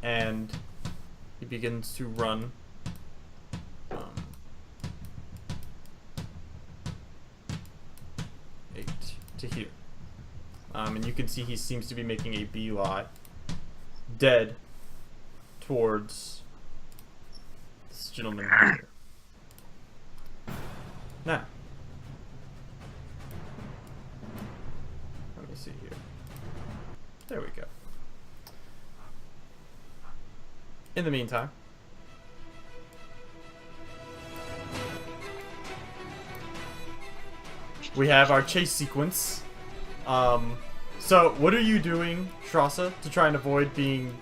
And he begins to run. 8 to here. And you can see he seems to be making a beeline, dead, towards this gentleman here. Now, let me see here. There we go. In the meantime, we have our chase sequence. So what are you doing, Shrasa, to try and avoid being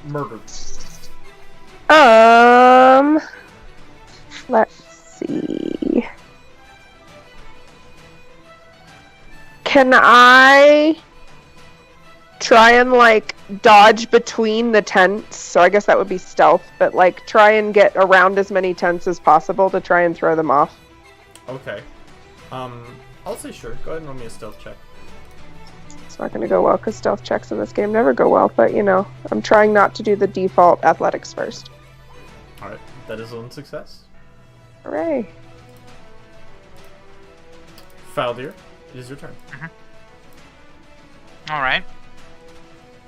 murdered? Let's see. Can I try and like dodge between the tents? So I guess that would be stealth, but like try and get around as many tents as possible to try and throw them off. Okay. I'll say sure. Go ahead and roll me a stealth check. It's not going to go well because stealth checks in this game never go well, but you know, I'm trying not to do the default athletics first. Alright, that is one success. Hooray. Faldir, it is your turn. Alright.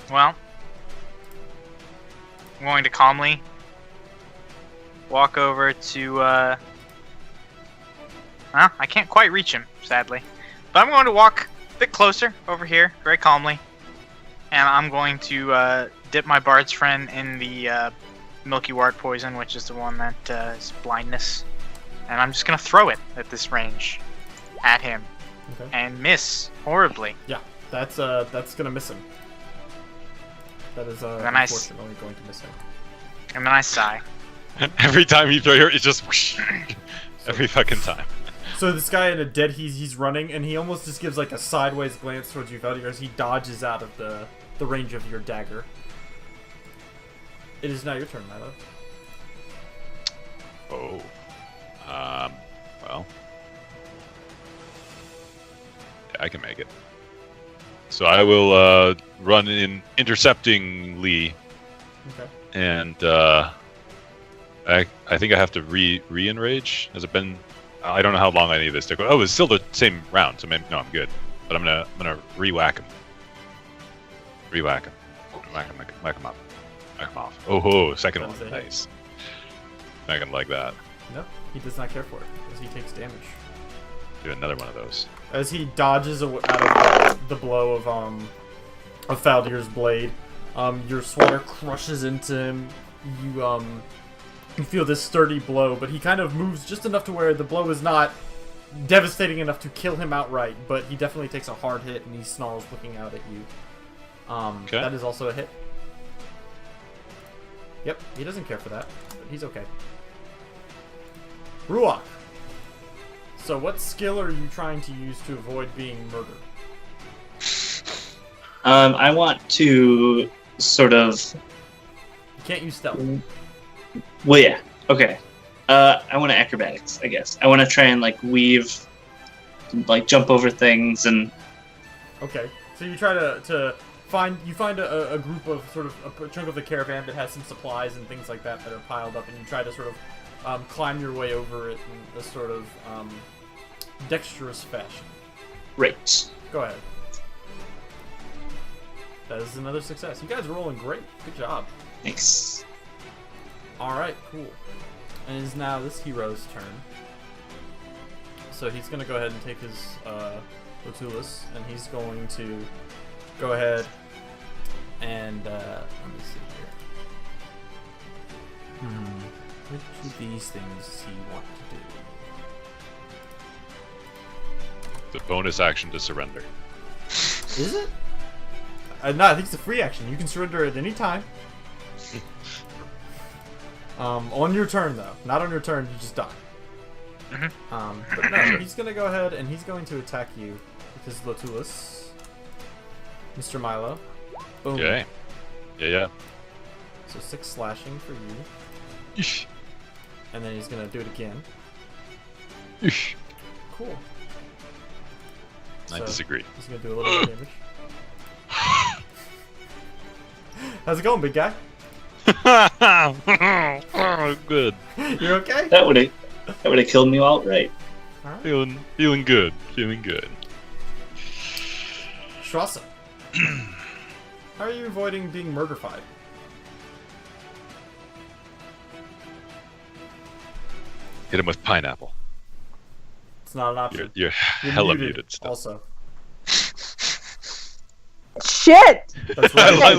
Well, I'm going to calmly walk over to, I can't quite reach him, sadly. But I'm going to walk a bit closer over here, very calmly. And I'm going to dip my bard's friend in the Milky Ward poison, which is the one that is blindness. And I'm just going to throw it at this range at him. Okay. And miss horribly. Yeah, that's gonna miss him. That is Then I unfortunately going to miss him. And then I sigh. Every time you throw your, it's just whoosh. Every fucking time. So this guy in a dead, he's running, and he almost just gives like a sideways glance towards you, Faldir, as he dodges out of the range of your dagger. It is now your turn, Milo. Oh. Well. Yeah, I can make it. So I will run in intercepting Lee, Okay. and I think I have to re-enrage. Has it been? I don't know how long I need this to go. Oh, it's still the same round, so maybe no, I'm good. But I'm gonna re-whack him. Re-whack him. Whack him up. Whack him off. Oh ho! Second Sounds one, like it. nice. Not gonna like that. No, he does not care for it, as he takes damage. Do another one of those. As he dodges out of the blow of Faldir's blade, your swatter crushes into him. You feel this sturdy blow, but he kind of moves just enough to where the blow is not devastating enough to kill him outright, but he definitely takes a hard hit and he snarls looking out at you. Okay. That is also a hit. Yep, he doesn't care for that, but he's okay. Ruach. So what skill are you trying to use to avoid being murdered? I want to sort of. You can't use stealth. Well, yeah. Okay. I want to acrobatics, I guess. I want to try and like weave, like jump over things and. Okay. So you try to find a group of sort of a chunk of the caravan that has some supplies and things like that that are piled up, and you try to sort of climb your way over it in a sort of dexterous fashion. Right. Go ahead. That is another success. You guys are rolling great. Good job. Thanks. Alright, cool. And it is now this hero's turn. So he's going to go ahead and take his Lotulus, and he's going to go ahead and, let me see here. Which of these things does he want to do? The bonus action to surrender. Is it? No, I think it's a free action. You can surrender at any time. On your turn, though. Not on your turn, you just die. But no, he's going to go ahead and he's going to attack you with his Lotulus. Mr. Milo. Boom. Okay. Yeah. So 6 slashing for you. Eesh. And then he's going to do it again. Eesh. Cool. I So, disagree. Just gonna do a little bit of damage. How's it going, big guy? Good. You okay? That would have killed me outright. Alright. Feeling good. Feeling good. Schwassa. How are you avoiding being murderfied? Hit him with pineapple. It's not an option. You're You're hella muted still. Also. Shit! That's I, right.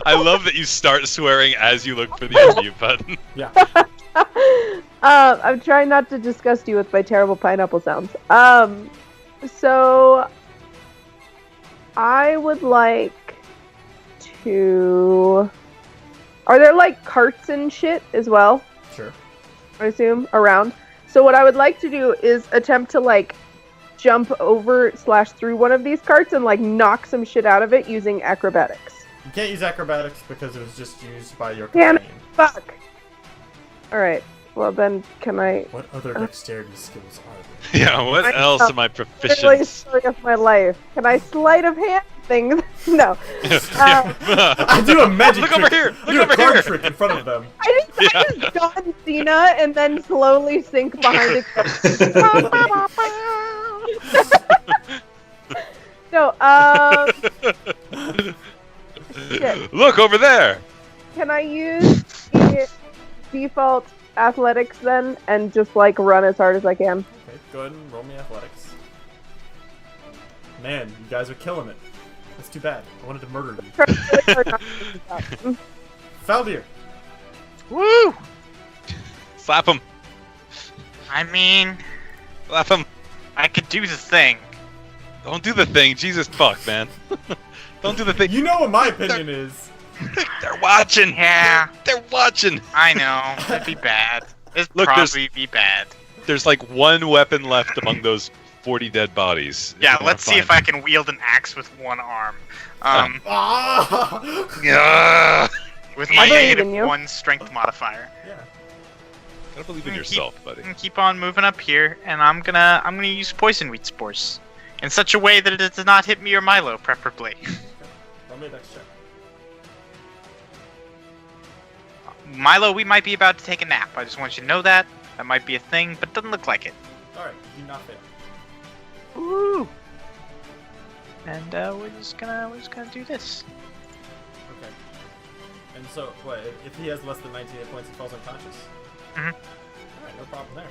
I love that you start swearing as you look for the unmute button. Yeah. I'm trying not to disgust you with my terrible pineapple sounds. So I would like to. Are there like carts and shit as well? Sure. I assume around. So what I would like to do is attempt to like jump over / through one of these carts and like knock some shit out of it using acrobatics. You can't use acrobatics because it was just used by your Damn it. companion. Fuck. All right. Well then, can I? What other dexterity skills are there? Yeah, what I else know. am I Literally proficient? story of my life. Can I sleight of hand things? No. I do a magic Look trick. over here! I Look do a over card here! trick in front of them. I just John Cena and then slowly sink behind it. No. Shit. Look over there! Can I use the default athletics then and just like run as hard as I can? Okay, go ahead and roll me athletics. Man, you guys are killing it. That's too bad. I wanted to murder you. Try really hard not to do that. Faldir. Woo! Slap him! I mean, Slap him! I could do the thing. Don't do the thing, Jesus fuck, man. Don't do the thing. You know what my opinion is. They're watching! Yeah, They're watching! I know. It'd be bad. It'd Look, there's- probably be bad. There's like one weapon left among those 40 dead bodies. Yeah, let's see if I can wield an axe with one arm. Ah! Yeah. With I my believe in you. -1 strength modifier. Yeah. Gotta believe in yourself, buddy. I'm gonna keep on moving up here, and I'm gonna use poison wheat spores in such a way that it does not hit me or Milo, preferably. Roll me a dex check. Milo, we might be about to take a nap. I just want you to know that. That might be a thing, but it doesn't look like it. Alright, you do not fail. Ooh. And we're just gonna do this. Okay. And so, what, if he has less than 19 hit points, he falls unconscious? Mhm. Alright, no problem there.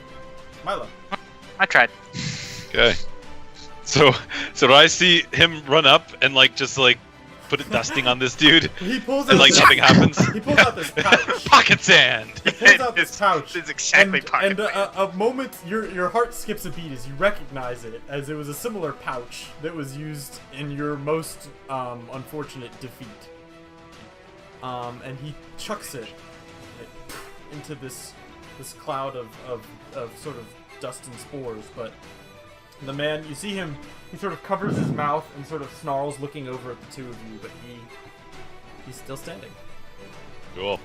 Milo. I tried. Okay. So do I see him run up and like just like put a dusting on this dude He pulls and out like this, nothing happens? He pulls out this pouch. Pocket sand! He pulls out this pouch. It's exactly and, pocket. and a moment, your heart skips a beat as you recognize it, as it was a similar pouch that was used in your most unfortunate defeat. And he chucks it into this cloud of sort of dust and spores. But the man, you see him, he sort of covers his mouth and sort of snarls, looking over at the two of you. But he's still standing. Cool.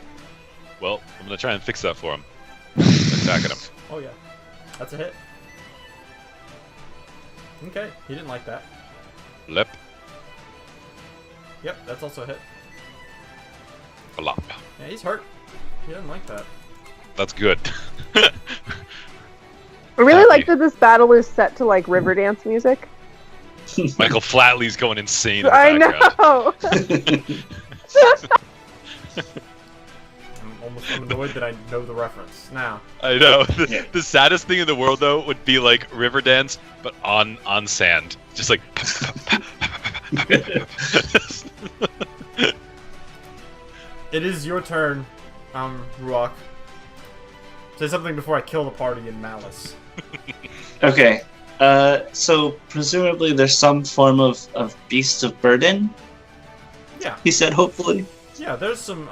Well, I'm gonna try and fix that for him. Attacking him. Oh yeah, that's a hit. Okay, he didn't like that. Lip. Yep, that's also a hit. Flop. Yeah, he's hurt. He didn't like that. That's good. I really Happy. like that this battle is set to like Riverdance music. Michael Flatley's going insane in the I background. know. I'm annoyed that I know the reference. Now, I know. Yeah. The saddest thing in the world, though, would be like Riverdance, but on sand. Just like. it is your turn, Ruach. Say something before I kill the party in malice. Okay. So presumably there's some form of beast of burden. Yeah, He said, hopefully. yeah. There's some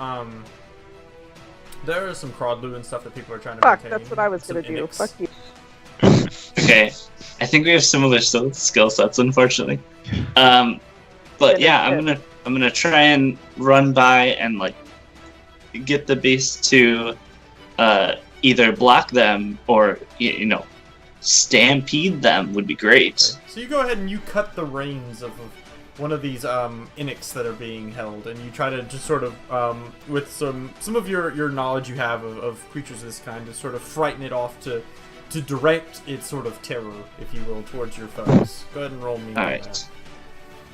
there is some Crawdloo and stuff that people are trying to Fuck, maintain. that's what I was Some gonna do. Inix. Fuck you. Okay. I think we have similar skill sets, unfortunately. But yeah, I'm gonna try and run by and like get the beast to either block them or stampede them would be great. So you go ahead and you cut the reins of one of these Inics that are being held, and you try to just sort of, with some of your knowledge you have of creatures of this kind, to sort of frighten it off to direct its sort of terror, if you will, towards your foes. Go ahead and roll me Alright.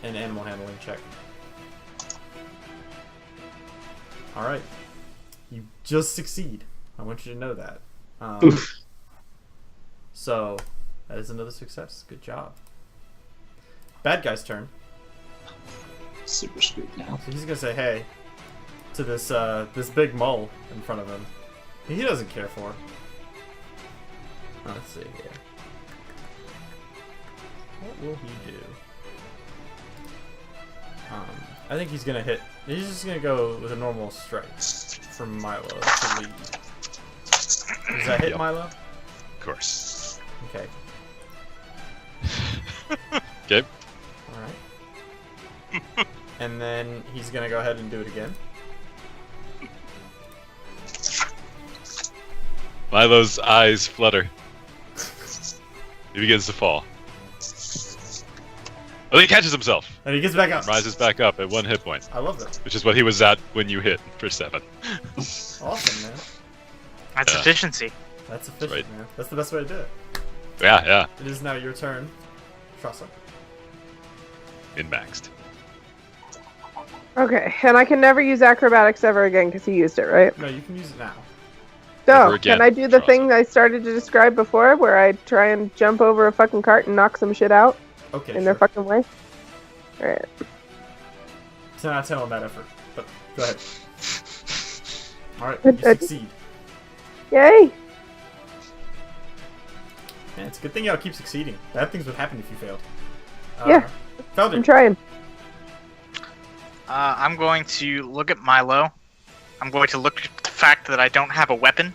an animal handling check. Alright. You just succeed. I want you to know that. Oof. So, that is another success. Good job. Bad guy's turn. Super screwed now. So he's gonna say hey to this big mole in front of him. He doesn't care for. Let's see here. What will he do? I think he's gonna hit. He's just gonna go with a normal strike from Milo to lead. Does that hit Yep. Milo? Of course. Okay. Okay. Alright. And then he's gonna go ahead and do it again. Milo's eyes flutter. He begins to fall. Well, he catches himself. And he gets back up. Rises back up at 1 hit point, I love that. which is what he was at when you hit for 7. Awesome, man. That's Yeah. efficiency. That's efficient, right. man. That's the best way to do it. Yeah, yeah. It is now your turn. Tressa. Min-maxed. Okay, and I can never use acrobatics ever again because he used it, right? No, you can use it now. Never So, again, can I do the Charles. thing I started to describe before where I try and jump over a fucking cart and knock some shit out Okay, in their sure. fucking way? Alright. It's not 10 on that effort, but go ahead. Alright, I- you I- succeed. Yay! Man, it's a good thing y'all keep succeeding. Bad things would happen if you failed. Yeah. Found I'm it. trying. I'm going to look at Milo. I'm going to look at the fact that I don't have a weapon.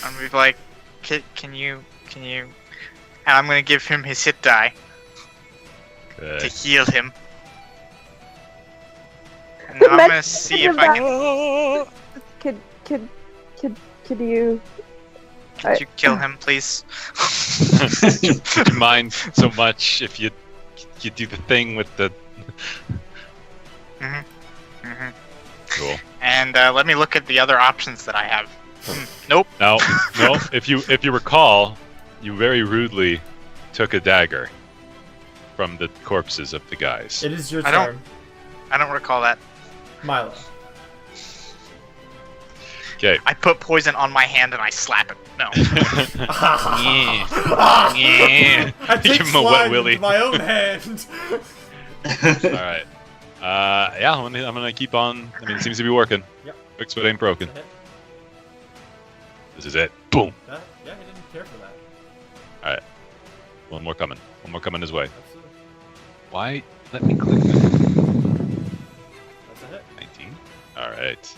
I'm going to be like, can you... And I'm going to give him his hit die to Okay. heal him. And then I'm going to see if I can... Could you... Could you kill him, please? Would you mind so much if you do the thing with the... Cool. And let me look at the other options that I have. Nope. No, if you recall, you very rudely took a dagger from the corpses of the guys. It is your I don't- turn. I don't recall that. Milo. Okay. I put poison on my hand and I slap it. No. Yeah. I take Give him a wet slime willy. into my own hand. All right. Yeah, I'm gonna keep on. I mean, it seems to be working. Yep. Fix what ain't broken. This is it. Boom. Yeah, he didn't care for that. One more coming. One more coming his way. Absolutely. Why? Let me click that. That's a hit. 19. All right.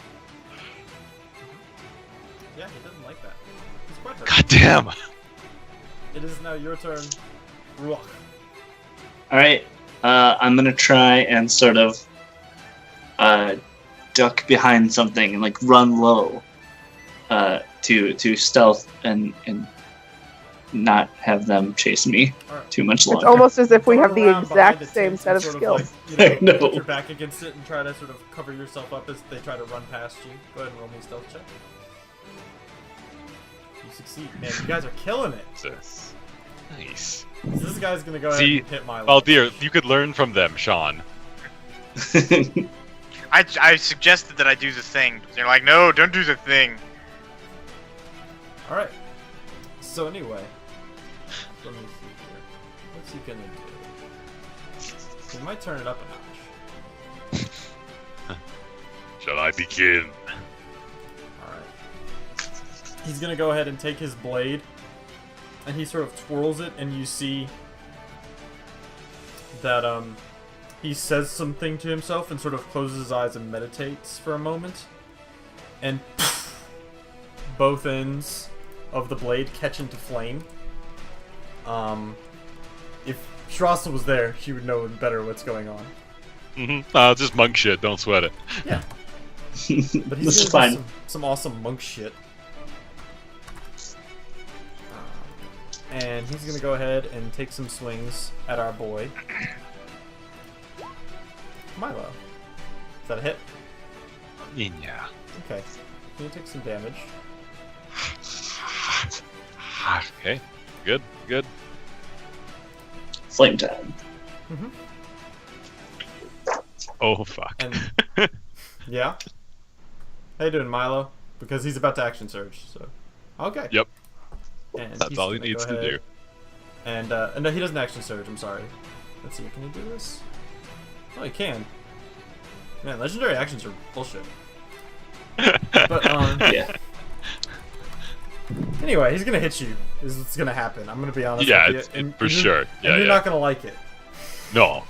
Yeah, he doesn't like that. He's quite hurt. God damn. It is now your turn. Ruach. Alright, I'm gonna try and sort of duck behind something and like run low to stealth and not have them chase me Alright. too much It's longer. almost as if we Run have the around behind exact the same tents set of and sort skills. Like, I know. put your back against it and try to sort of cover yourself up as they try to run past you. Go ahead and roll me a stealth check. You succeed. Man, you guys are killing it. Jesus. Nice. So this guy's gonna go ahead See, and hit Milo. Oh dear, you could learn from them, Sean. I suggested that I do the thing. They're like, no, don't do the thing. Alright. So anyway. Let me see here. What's he gonna do? He might turn it up a notch. Shall I begin? Alright. He's gonna go ahead and take his blade, and he sort of twirls it, and you see that, he says something to himself and sort of closes his eyes and meditates for a moment. And both ends of the blade catch into flame. If Shrossa was there, she would know better what's going on. Mm-hmm. Just monk shit. Don't sweat it. Yeah. But This is he's gonna do fine. some awesome monk shit. and he's gonna go ahead and take some swings at our boy Milo. Is that a hit? Yeah. Okay. Can you take some damage? Okay. Good. Good. Flame time. Mm-hmm. Oh fuck. And yeah. How you doing, Milo? Because he's about to action surge. So. Okay. Yep. And That's he's all he gonna needs go to do. ahead And no, he doesn't action surge. I'm sorry. Let's see. Can he do this? Oh, he can. Man, legendary actions are bullshit. But Yeah. anyway, he's gonna hit you. Is what's gonna happen. I'm gonna be honest Yeah, with you. it's, And for you're- sure. And Yeah, you're yeah. not gonna like it. No.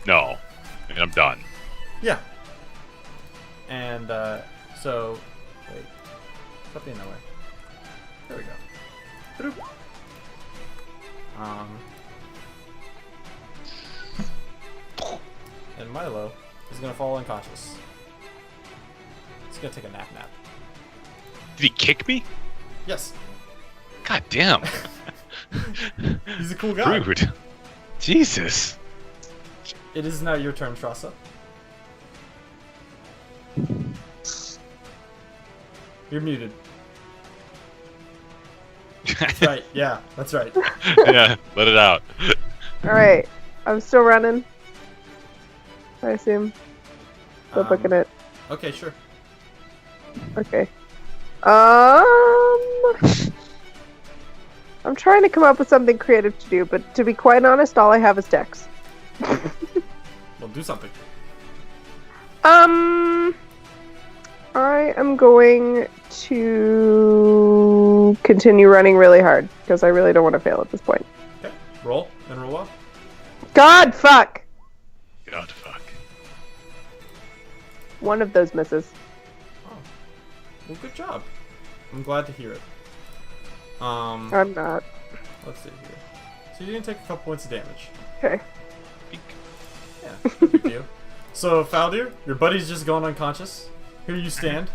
No. I mean, I'm done. Yeah. And so wait. Stop being that way. There we go. Boop. And Milo is gonna fall unconscious. He's gonna take a nap. Did he kick me? Yes. God damn. He's a cool guy. Rude. Jesus. It is now your turn, Tressa. You're muted. That's right. Yeah, that's right. Yeah, let it out. Alright. I'm still running. I assume. Still booking it. Okay, sure. Okay. I'm trying to come up with something creative to do, but to be quite honest, all I have is Dex. Well, do something. I am going to continue running really hard because I really don't want to fail at this point. Okay. Roll and roll well. God, fuck! God, fuck. One of those misses. Oh. Well, good job. I'm glad to hear it. I'm not. Let's see here. So you're gonna take a couple points of damage. Okay. Yeah, no big deal. So, Faldir, your buddy's just gone unconscious. Here you stand.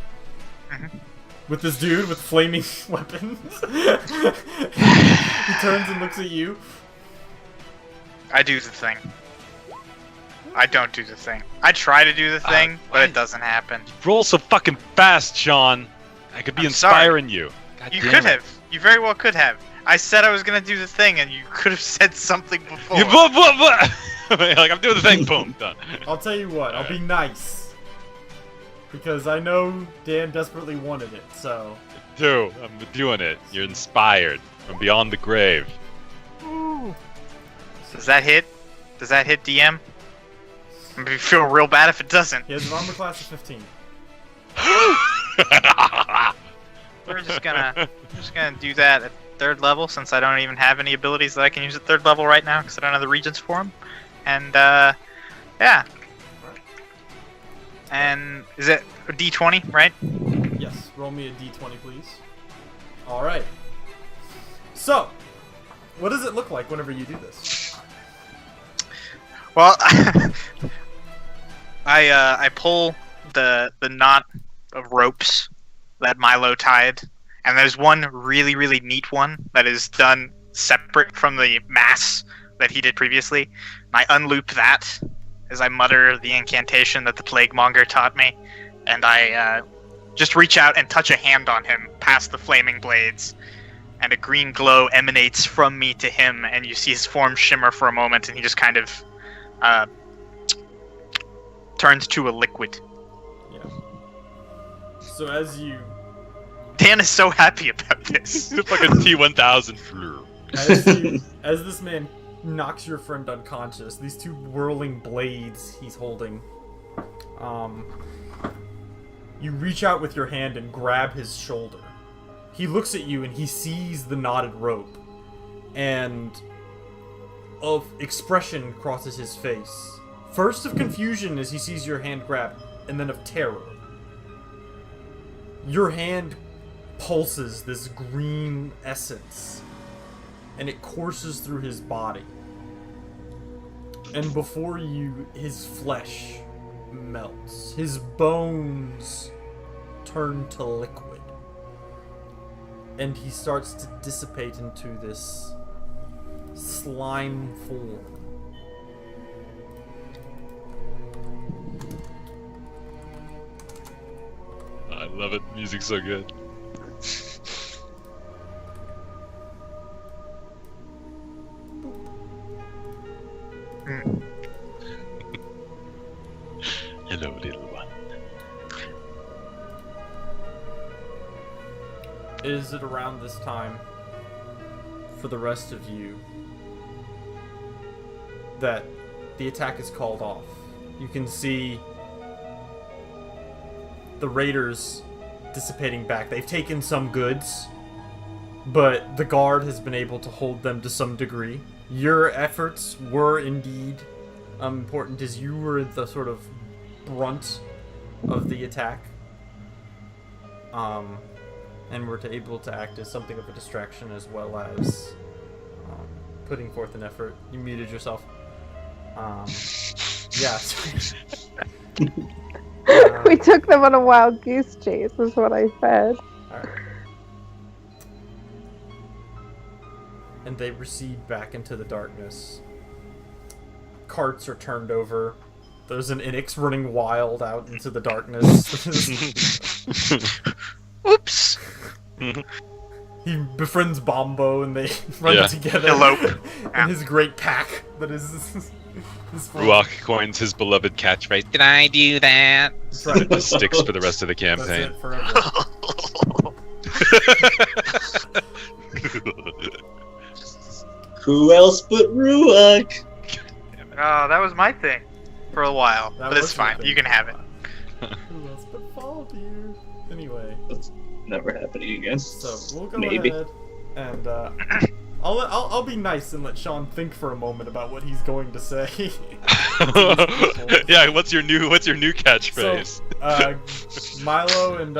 With this dude with flaming weapons. He turns and looks at you. I do the thing. I don't do the thing. I try to do the thing, but it doesn't happen. Roll so fucking fast, Sean. I could be I'm sorry. inspiring you. God You damn could it. have. You very well could have. I said I was gonna do the thing, and you could have said something before. You blah, blah, blah. Like, I'm doing the thing, boom, done. I'll tell you what, I'll be nice. Because I know Dan desperately wanted it, so... I'm doing it. You're inspired from beyond the grave. Does that hit? Does that hit DM? I'm gonna feel real bad if it doesn't. He has an armor class of 15. We're just gonna do that at 3rd level since I don't even have any abilities that I can use at 3rd level right now because I don't have the regions for them. And yeah. And is it a D20, right? Yes, roll me a d20, please. Alright. So, what does it look like whenever you do this? Well, I pull the knot of ropes that Milo tied, and there's one really, really neat one that is done separate from the mass that he did previously. I unloop that as I mutter the incantation that the Plague Monger taught me, and I just reach out and touch a hand on him past the flaming blades, and a green glow emanates from me to him, and you see his form shimmer for a moment, and he just kind of turns to a liquid. Yeah. So as you... Dan is so happy about this. The fucking T-1000 flew. As this man knocks your friend unconscious, these two whirling blades he's holding, you reach out with your hand and grab his shoulder. He looks at you and he sees the knotted rope, and of expression crosses his face. First of confusion as he sees your hand grab, and then of terror. Your hand pulses this green essence, and it courses through his body. And before you, his flesh melts. His bones turn to liquid. And he starts to dissipate into this slime form. I love it. Music's so good. Hello, little one. Is it around this time for the rest of you that the attack is called off? You can see the raiders dissipating back. They've taken some goods, but the guard has been able to hold them to some degree. Your efforts were indeed important, as you were the sort of brunt of the attack, and were able to act as something of a distraction as well as putting forth an effort. You muted yourself. Yeah. We took them on a wild goose chase, is what I said. Alright. And they recede back into the darkness. Carts are turned over. There's an Inix running wild out into the darkness. Oops. He befriends Bombo and they run together. Elope. In his great pack that is his Ruach coins his beloved catchphrase. Did I do that? That's And right. it just sticks for the rest of the That's campaign. it forever. Who else but Ruach? Oh, that was my thing for a while, That but it's was your fine. thing. You can have it. Who else but Falbeer? Anyway. Never happening again. So we'll go Maybe. ahead and I'll be nice and let Sean think for a moment about what he's going to say. Yeah, what's your new catchphrase? Milo and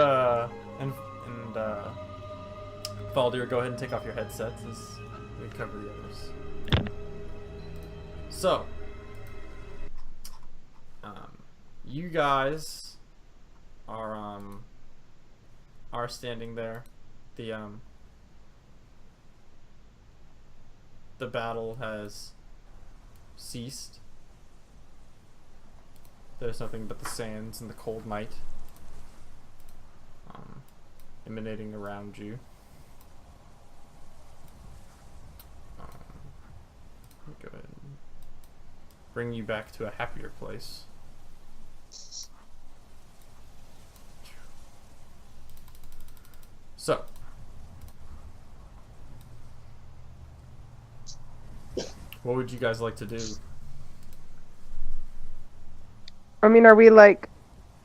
Faldir, go ahead and take off your headsets as we cover the others. So, you guys are standing there. The battle has ceased. There's nothing but the sands and the cold night emanating around you. Let me go ahead and bring you back to a happier place. So, what would you guys like to do? I mean, are we like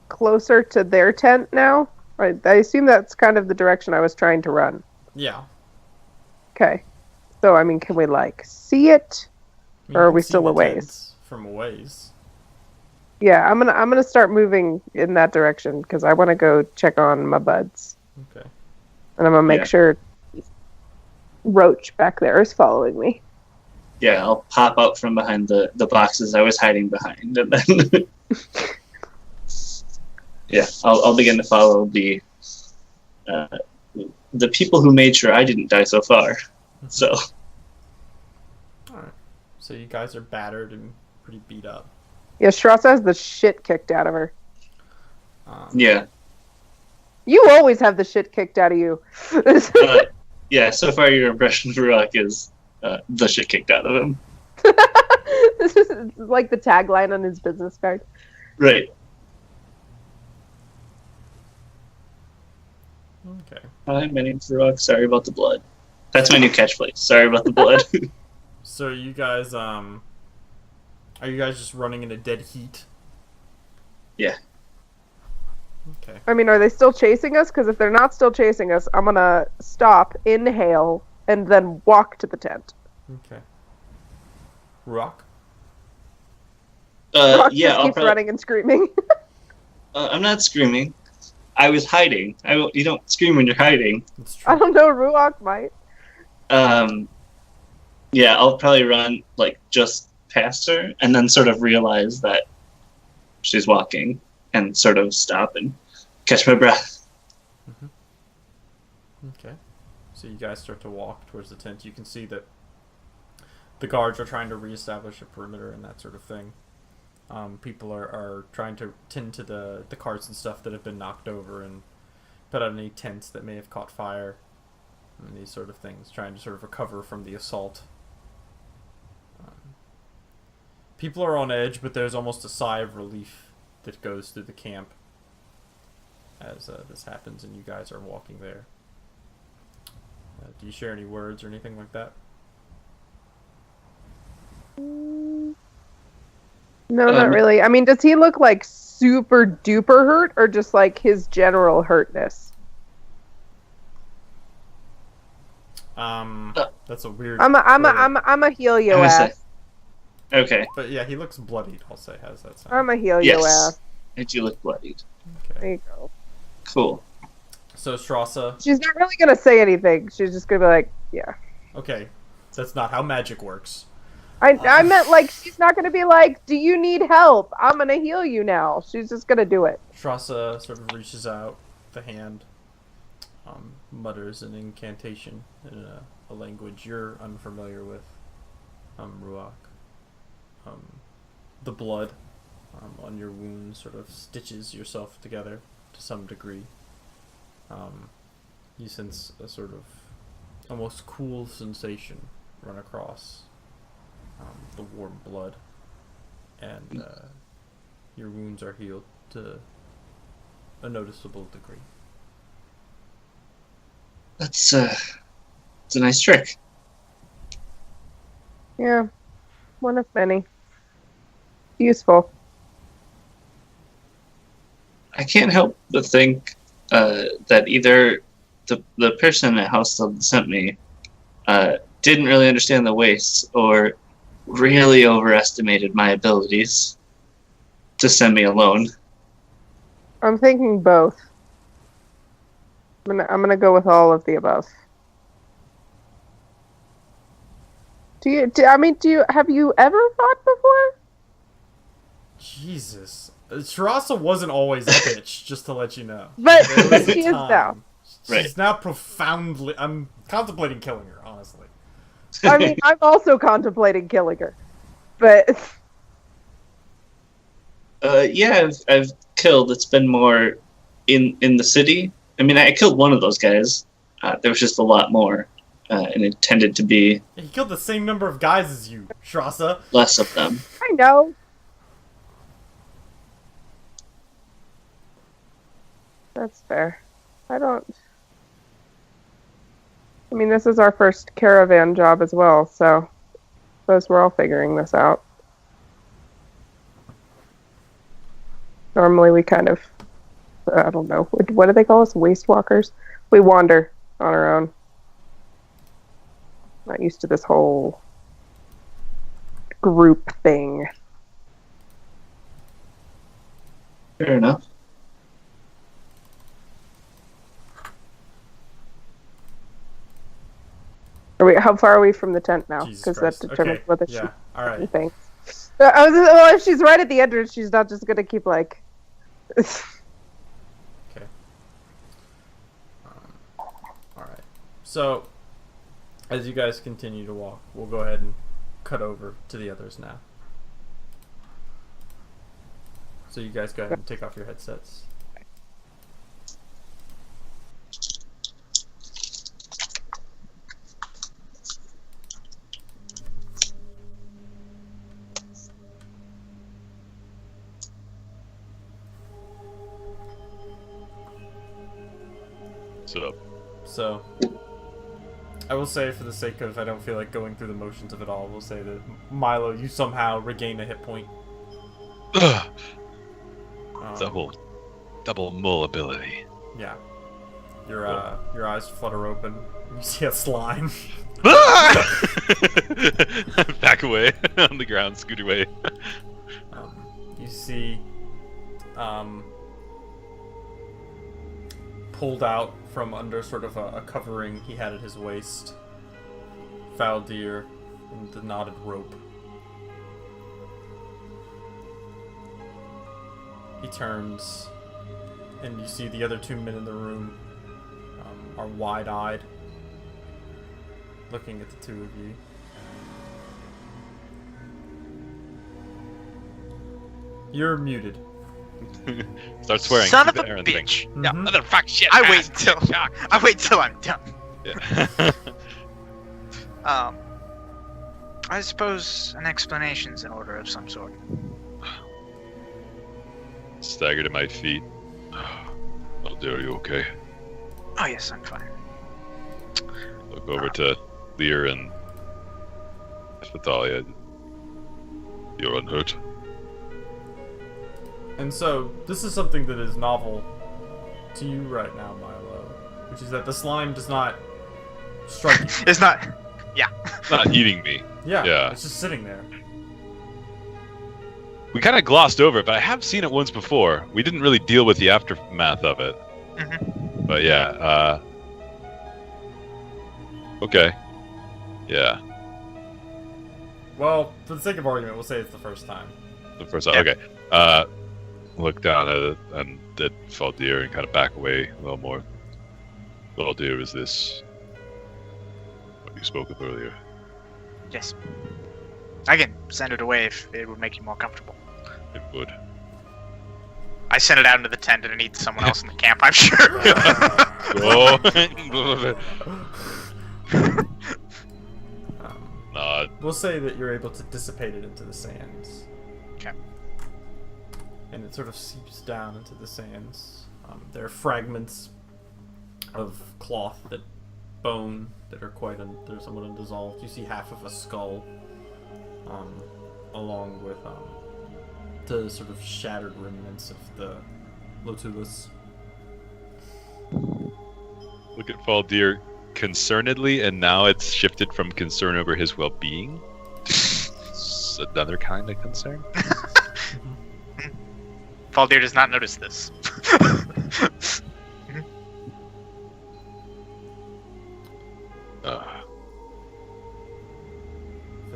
closer to their tent now? I assume that's kind of the direction I was trying to run. Yeah. Okay. So, I mean, can we like see it? You Or are can we see still the a ways? tents from a ways. Yeah, I'm gonna start moving in that direction because I want to go check on my buds, Okay. and I'm gonna make Yeah. sure Roach back there is following me. Yeah, I'll pop out from behind the boxes I was hiding behind, and then yeah, I'll begin to follow the people who made sure I didn't die so far. So Alright. So you guys are battered and pretty beat up. Yeah, Strauss has the shit kicked out of her. yeah, You always have the shit kicked out of you. yeah. So far, your impression of Ruach is the shit kicked out of him. This is like the tagline on his business card. Right. Okay. Hi, my name's Ruach. Sorry about the blood. That's my new catchphrase. Sorry about the blood. So you guys, are you guys just running in a dead heat? Yeah. Okay. I mean, are they still chasing us? Because if they're not still chasing us, I'm gonna stop, inhale, and then walk to the tent. Okay. Rock? Rock Yeah, just I'll keeps probably, running and screaming. I'm not screaming. I was hiding. You don't scream when you're hiding. It's I true. don't know, Ruach might. Yeah, I'll probably run like just past her and then sort of realize that she's walking and sort of stop and catch my breath. Okay. So you guys start to walk towards the tent. You can see that the guards are trying to reestablish a perimeter and that sort of thing. People are trying to tend to the carts and stuff that have been knocked over and put out any tents that may have caught fire and these sort of things, trying to sort of recover from the assault. People are on edge, but there's almost a sigh of relief that goes through the camp as this happens and you guys are walking there. Do you share any words or anything like that? No, not really. I mean, does he look like super duper hurt, or just like his general hurtness? That's a weird. I'm a heal your ass. Okay. But yeah, he looks bloodied. I'll say. How's that sound? I'm a heal your ass. I do look bloodied. Okay. There you go. Cool. So Strassa. She's not really gonna say anything. She's just gonna be like, yeah. Okay, that's not how magic works. I meant like she's not gonna be like, do you need help? I'm gonna heal you now. She's just gonna do it. Strassa sort of reaches out the hand, mutters an incantation in a language you're unfamiliar with, Ruach. The blood on your wound sort of stitches yourself together to some degree. You sense a sort of almost cool sensation run across the warm blood, and your wounds are healed to a noticeable degree. It's a nice trick. Yeah, one of many. Useful. I can't help but think that either the person at House that sent me didn't really understand the wastes, or really overestimated my abilities to send me alone. I'm thinking both. I'm gonna go with all of the above. Have you ever fought before? Jesus. Shirasa wasn't always a bitch, just to let you know. But There was a she is time. now. She's now profoundly... I'm contemplating killing her, honestly. I mean, I'm also contemplating killing her. But Yeah, I've killed. It's been more in the city. I mean, I killed one of those guys. There was just a lot more, and it tended to be He killed the same number of guys as you, Shirasa. less of them. I know. That's fair. I mean, this is our first caravan job as well, so I suppose we're all figuring this out. Normally we kind of, I don't know, what do they call us? Waste walkers? We wander on our own. Not used to this whole group thing. Fair enough. How far are we from the tent now? Jesus Because that Christ. determines Okay, whether yeah, alright. she thinks. Well, if she's right at the entrance, she's not just gonna keep like. Okay. Alright. So, as you guys continue to walk, we'll go ahead and cut over to the others now. So you guys go ahead and take off your headsets. So, I will say, for the sake of I don't feel like going through the motions of it all, we'll say that Milo, you somehow regain a hit point. Double mull ability. Yeah. Your eyes flutter open. And you see a slime. Back away on the ground, scoot away. You see, pulled out from under sort of a covering he had at his waist, Faldir and the knotted rope. He turns, and you see the other two men in the room are wide-eyed, looking at the two of you. You're muted. Start swearing. Son Do of a the Aaron thing. bitch! Mhm. Yeah, motherfucker shit. I wait till I'm done. Yeah. I suppose an explanation's in order of some sort. Stagger to my feet. Oh dear, are you okay? Oh yes, I'm fine. Look over to Lear and Vitalia. You're unhurt. And so, this is something that is novel to you right now, Milo, which is that the slime does not strike you. It's not. It's not eating me. Yeah, Yeah. it's just sitting there. We kind of glossed over it, but I have seen it once before. We didn't really deal with the aftermath of it. Mhm. But yeah, okay. Yeah, Well, for the sake of argument, we'll say it's the first time. the first Yeah. okay. Look down at it and at Faldir and kind of back away a little more. Faldir, is this what you spoke of earlier? Yes. I can send it away if it would make you more comfortable. It would. I sent it out into the tent and it needs someone else in the camp, I'm sure. Oh. Um, Nod. we'll say that you're able to dissipate it into the sands. Okay. And it sort of seeps down into the sands. There are fragments of cloth bone that are they're somewhat undissolved. You see half of a skull, along with the sort of shattered remnants of the Lotulus. Look at Faldir concernedly, and now it's shifted from concern over his well-being to another kind of concern. Faldir does not notice this.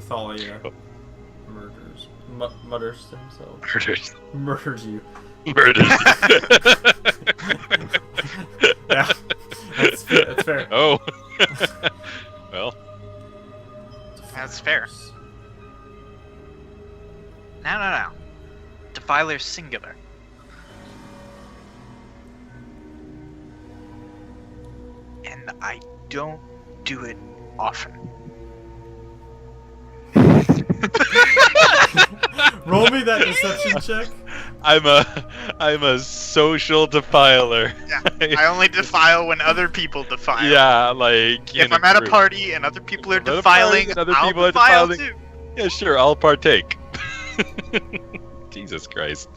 Thalia Oh. mutters to himself. Murders. Murders you. Murders. Yeah, that's fair. Oh. Well, That's fair. No. Defiler singular. And I don't do it often. Roll me that deception check. I'm a social defiler. Yeah, I only defile when other people defile. Yeah, like If in I'm at a group. party and other people are If I'm at a defiling, party and other I'll people are defile defiling- too. Yeah, sure, I'll partake. Jesus Christ.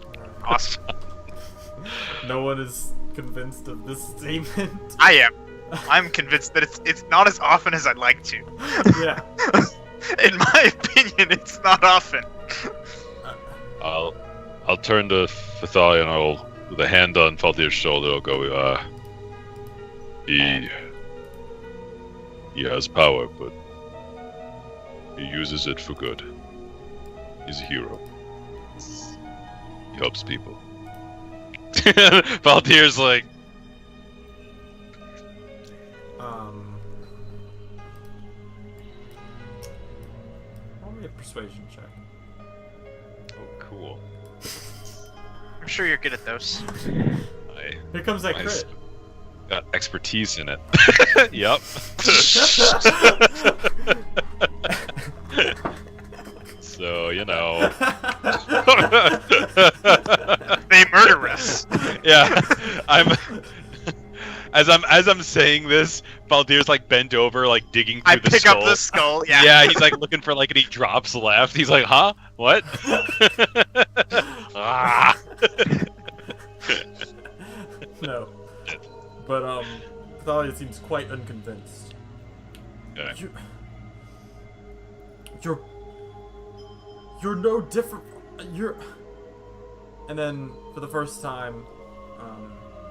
Awesome. No one is convinced of this statement. I am. I'm convinced that it's not as often as I'd like to. Yeah. In my opinion, it's not often. I'll turn to Fathalia and I'll, with a hand on Faldir's shoulder, I'll go, he has power, but he uses it for good. He's a hero. He helps people. Faldir's like, roll me a persuasion check. oh, cool. I'm sure you're good at those. Here comes that Nice. crit. Got expertise in it. Yep. So, you know. They murder us. Yeah. As I'm saying this, Baldir's like bent over, like digging through I the pick skull. up the skull. Yeah. Yeah, he's like looking for like any drops left. He's like, huh? What? Ah. No. But Thalia seems quite unconvinced. Okay. You're no different. And then for the first time,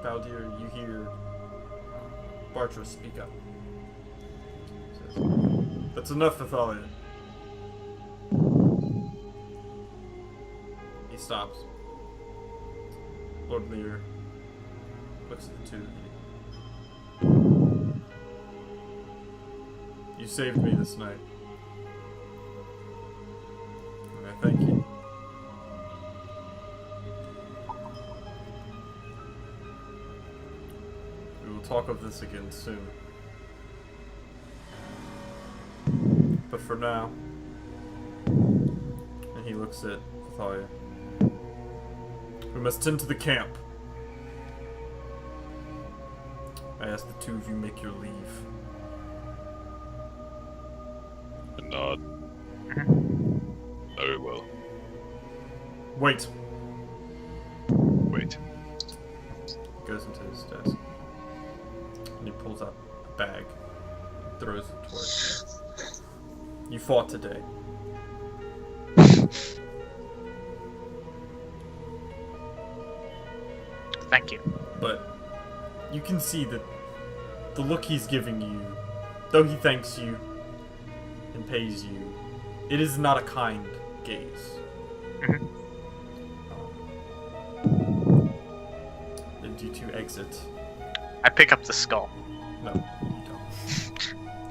Baldir, you hear Bartra speak up. He says, "That's enough for Thalia." He stops. Lord Lear looks at the two of you. You saved me this night. And I thank you. talk of this again soon. But for now, and he looks at Thalia, we must tend to the camp. I ask the two of you make your leave. A nod. Very well. Wait. Wait. He goes into his desk. And he pulls out a bag and throws it towards you. You fought today. Thank you. But you can see that the look he's giving you, though he thanks you and pays you, it is not a kind gaze. And you two exit. I pick up the skull. No, you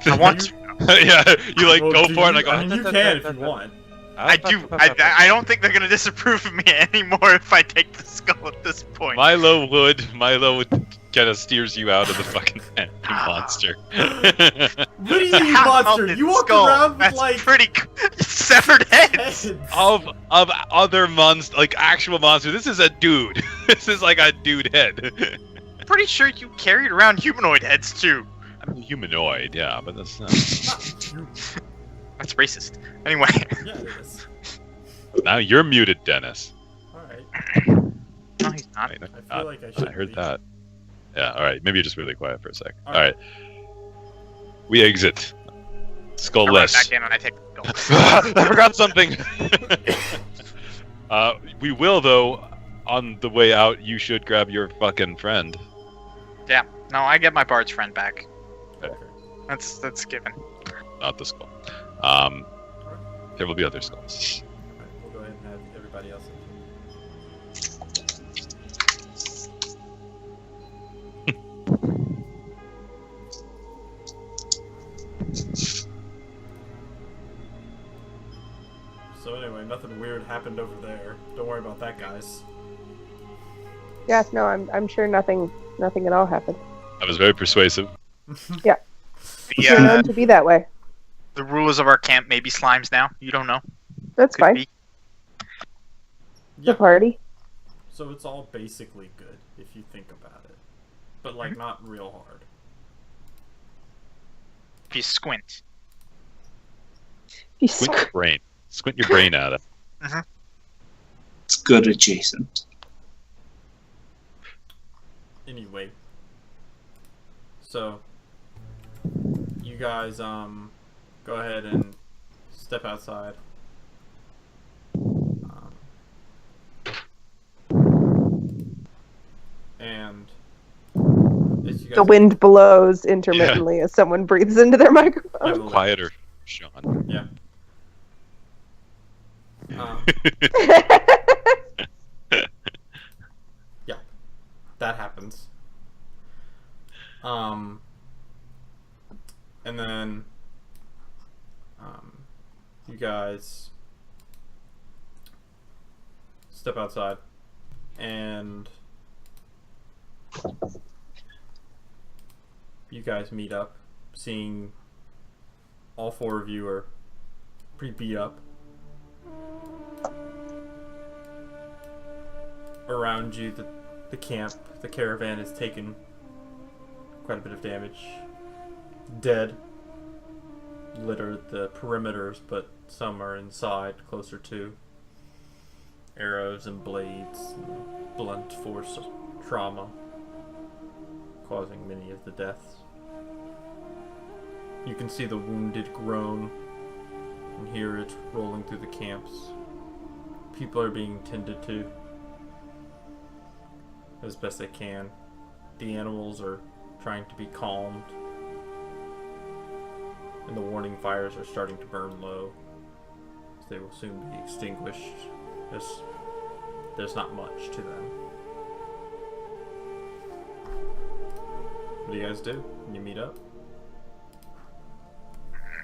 don't. I want to. Yeah, you like Well, go do for it and you- I go. I mean, you can if you want. I do. I don't think they're gonna disapprove of me anymore if I take the skull at this point. Milo would kind of steers you out of the fucking pen, you monster. What do you mean, Half monster? melted You walked skull. around with That's like pretty severed heads. heads. of other monsters, like actual monsters. This is a dude. This is like a dude head. Pretty sure you carried around humanoid heads too. I mean, humanoid, yeah, but that's not. That's racist. Anyway. Yeah, it is. Now you're muted, Dennis. Alright. No, he's not. Wait, no, I feel like I should. I heard that. Yeah, alright. Maybe you're just really quiet for a sec. Alright. Alright. We exit. I run Skullless. back in and I take the skull. I forgot something. We will, though, on the way out, you should grab your fucking friend. Yeah. No, I get my bard's friend back. Okay. That's given. Not the skull. There will be other skulls. Alright, we'll go ahead and have everybody else. So anyway, nothing weird happened over there. Don't worry about that, guys. Yeah, no, I'm sure nothing at all happened. That was very persuasive. You're The, known to be that way. the rulers of our camp may be slimes now. You don't know. That's Could fine. be. The party. So it's all basically good if you think about it, but like not real hard. If you squint. You Squint your brain. Squint your brain at it. It's good adjacent. Anyway, so you guys go ahead and step outside. And as you guys The wind blows intermittently as someone breathes into their I microphone. will- Quieter, Sean. Yeah. Yeah, that happens. And then you guys step outside and you guys meet up, seeing all four of you are pretty beat up. Around you, the camp, the caravan has taken quite a bit of damage. Dead littered the perimeters, but some are inside, closer to. Arrows and blades, and blunt force trauma, causing many of the deaths. You can see the wounded groan and hear it rolling through the camps. People are being tended to as best they can. The animals are trying to be calmed, and the warning fires are starting to burn low, as they will soon be extinguished, as there's not much to them. What do you guys do when you meet up?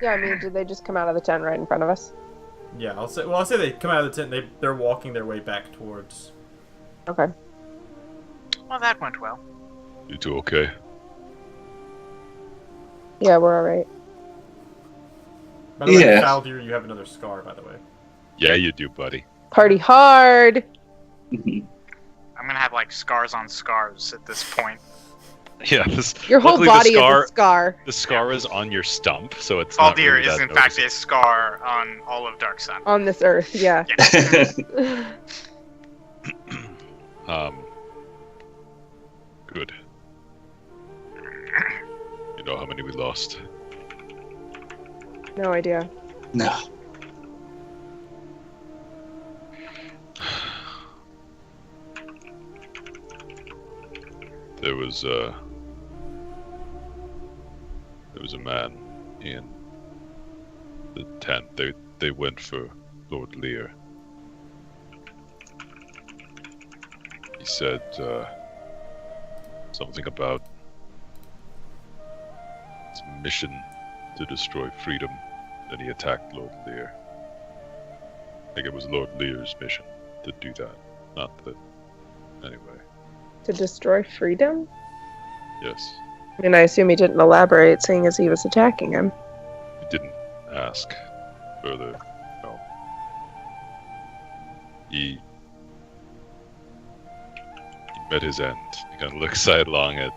Yeah, I mean, did they just come out of the tent right in front of us? Yeah, I'll say they come out of the tent. They're walking their way back towards. Okay. Well, that went well. You two okay? Yeah, we're alright. By the way, Yeah. Faldir, you have another scar, by the way. Yeah, you do, buddy. Party hard! Mhm. I'm gonna have like scars on scars at this point. Yeah, this. Your whole luckily body the scar, is a scar. The scar is on your stump, so it's not Faldir really is that in fact noticeable. a scar on all of Dark Sun. On this earth, yeah. Yeah. Good. You know how many we lost? No idea. No. There was a man in the tent. They went for Lord Lear. He said something about his mission to destroy freedom. Then he attacked Lord Lear. I think it was Lord Lear's mission to do that, not that. Anyway, To destroy freedom? yes. I mean, I assume he didn't elaborate, seeing as he was attacking him. He didn't ask further. No. He met his end. He kind of looks sidelong at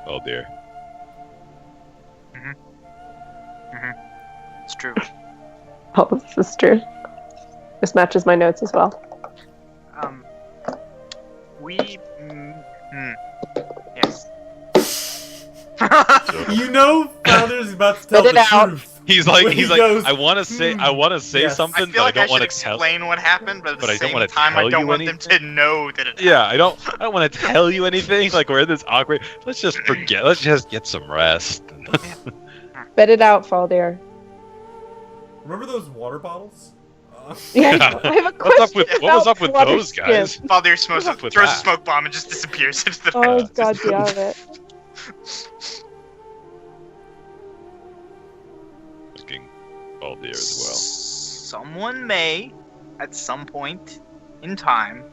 Valdir. It's true. Oh, this is true. This matches my notes as well. Yes. You know Faldir's about to tell Spit the it out. truth. He's like, When he he's like, goes, I want to say yes. something, I but feel I like I don't should want to tell. explain what happened, but at but the I don't same wanna time, I tell don't you want them to know that it Yeah, I don't want to tell you anything. Like we're in this awkward. Let's just forget. Let's just get some rest. Spit it out, Faldir. Remember those water bottles? Yeah, Yeah. I have a What's up question. with what was about up with water those guys? skin. Faldir smokes, What's up with throws a that? smoke bomb and just disappears into the Oh, Yeah. god damn it. Looking Valdir as well. Someone may, at some point in time,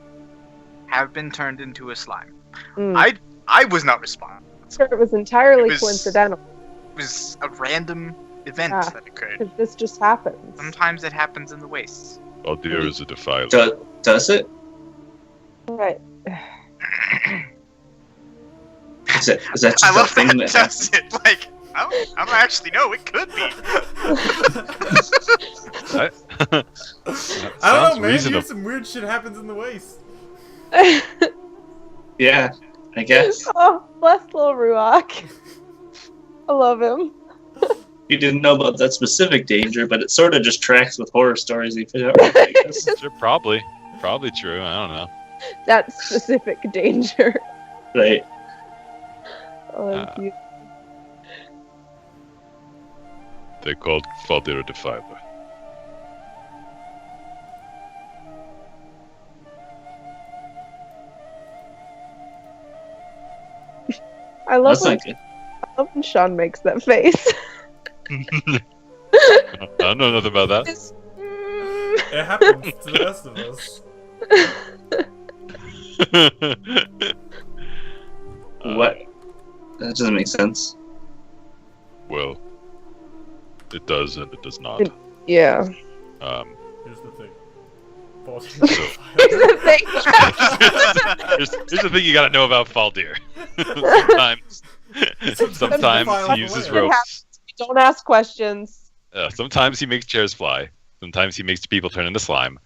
have been turned into a slime. Mm. I was not responsible. It was entirely It was- coincidental, It was a random event Ah. that occurred. because this just happens. Sometimes it happens in the wastes. Valdir is a defiler. Does it? Right. Is that just I a love thing that. that That's it. Like, I don't actually know. It could be. That I sounds don't know, man. reasonable. Some weird shit happens in the waste. Yeah, I guess. Oh, bless little Ruach. I love him. You didn't know about that specific danger, but it sort of just tracks with horror stories you put out, I guess. Sure, probably true. I don't know. That specific danger. Right. Oh, that's cute. They called Valdir a defiler. I love That's when, not good. I love when Sean makes that face. I don't know nothing about that. Just, It happens to the rest of us. What? That doesn't make sense. Well, it does and it does not. yeah. Here's the thing. False So- Here's the thing. here's the thing you gotta know about Faldir. sometimes he uses It ropes. Don't ask questions. Sometimes he makes chairs fly. Sometimes he makes people turn into slime.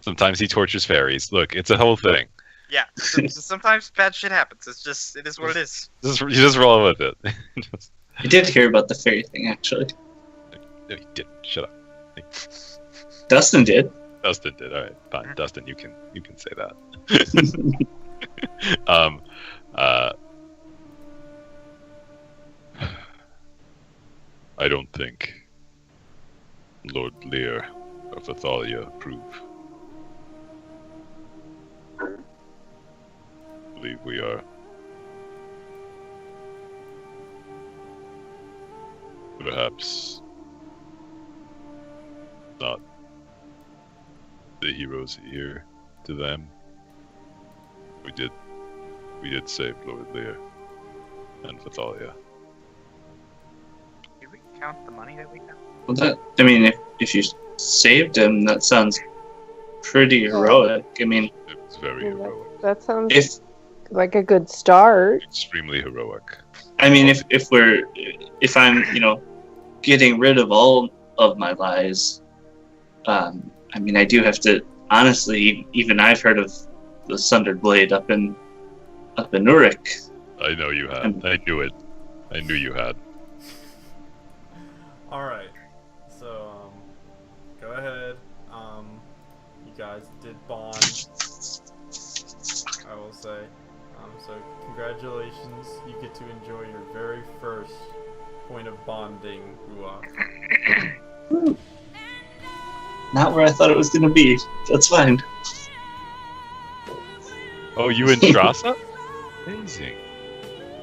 Sometimes he tortures fairies. Look, it's a whole thing. Yeah. Sometimes bad shit happens. It is what it is. You just roll with it. I did hear about the fairy thing, actually. No, you didn't. Shut up. Dustin did. Dustin did. All right, fine. Dustin, you can say that. I don't think Lord Lear of Athalia approve. I believe we are perhaps not the heroes here to them. We did save Lord Lear and Fathalia. count the money that we got? Well, if you saved him, that sounds pretty heroic. I mean, It was very heroic. That sounds if like a good start. Extremely heroic. if I'm, getting rid of all of my lies, I do have to, honestly, even I've heard of the Sundered Blade up in Uruk. I know you had. I knew it. I knew you had. Alright. So, go ahead. You guys did bond, I will say. So congratulations. You get to enjoy your very first point of bonding, Ruach. Not where I thought it was going to be. That's fine. Oh, you and Strassa? Amazing.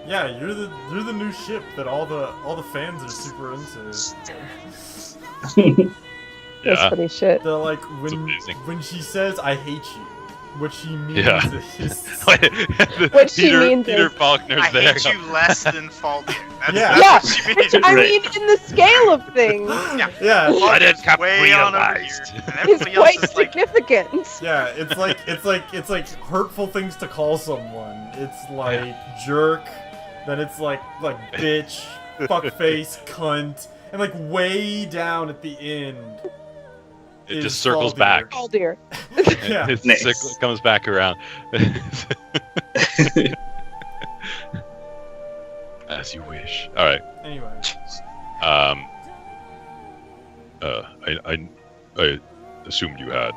Yeah, you're the new ship that all the fans are super into. That's Yeah. funny shit. They're like amazing. when she says "I hate you," what she means Yeah. is What she Peter, means Peter is- Faulkner's I there. hate you less than Faldir. That's, Yeah. that's what she means. I Right. mean, in the scale of things, yeah. I didn't have Way on over here. realized. And it's everybody else quite is like, significant. Yeah, it's like hurtful things to call someone. It's like jerk, then it's like bitch, fuckface, cunt, and like way down at the end. It is just circles Faldir. back. Oh dear. Yeah. It Nice. comes back around. As you wish. All right. Anyway, I assumed you had.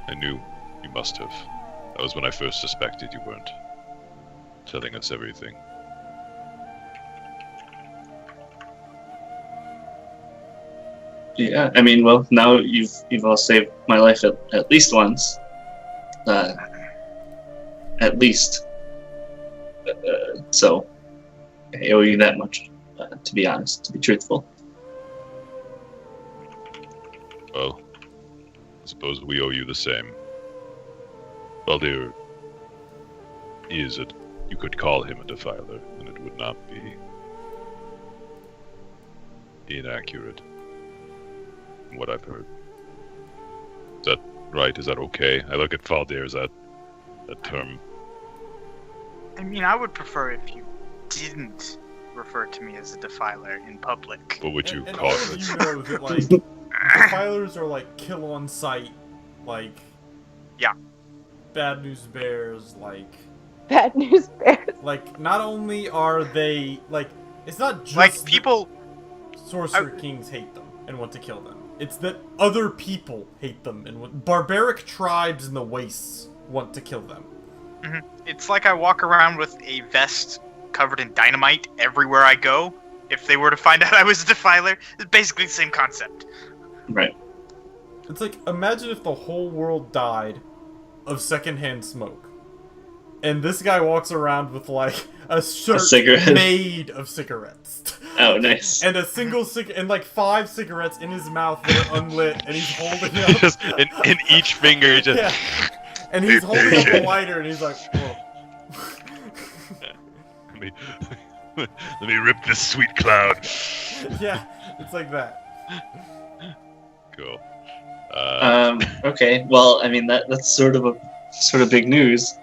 I knew you must have. That was when I first suspected you weren't telling us everything. Yeah, well, now you've all saved my life at least once. At least. So, I owe you that much, to be honest, to be truthful. Well, I suppose we owe you the same. Baldur is it. You could call him a defiler, and it would not be inaccurate. From what I've heard. Is that right? Is that okay? I look at Faldir, is that term? I mean, I would prefer if you didn't refer to me as a defiler in public. What would you and call all of it? you know that like defilers are like kill on sight, like Yeah. Bad News Bears, like Bad news bears. not only are they like it's not just Like, that people... Sorcerer Kings hate them and want to kill them. It's that other people hate them and barbaric tribes in the wastes want to kill them. It's like I walk around with a vest covered in dynamite everywhere I go. If they were to find out I was a defiler, it's basically the same concept. Right. It's like, imagine if the whole world died of secondhand smoke. And this guy walks around with, like, a shirt cigarette. made of cigarettes. Oh, nice. And a single and like 5 cigarettes in his mouth that are unlit, and he's holding it up. Just in each finger, just Yeah. And he's holding up a lighter, and he's like, whoa. let me rip this sweet cloud. Yeah, it's like that. Cool. Okay. Well, that's sort of big news.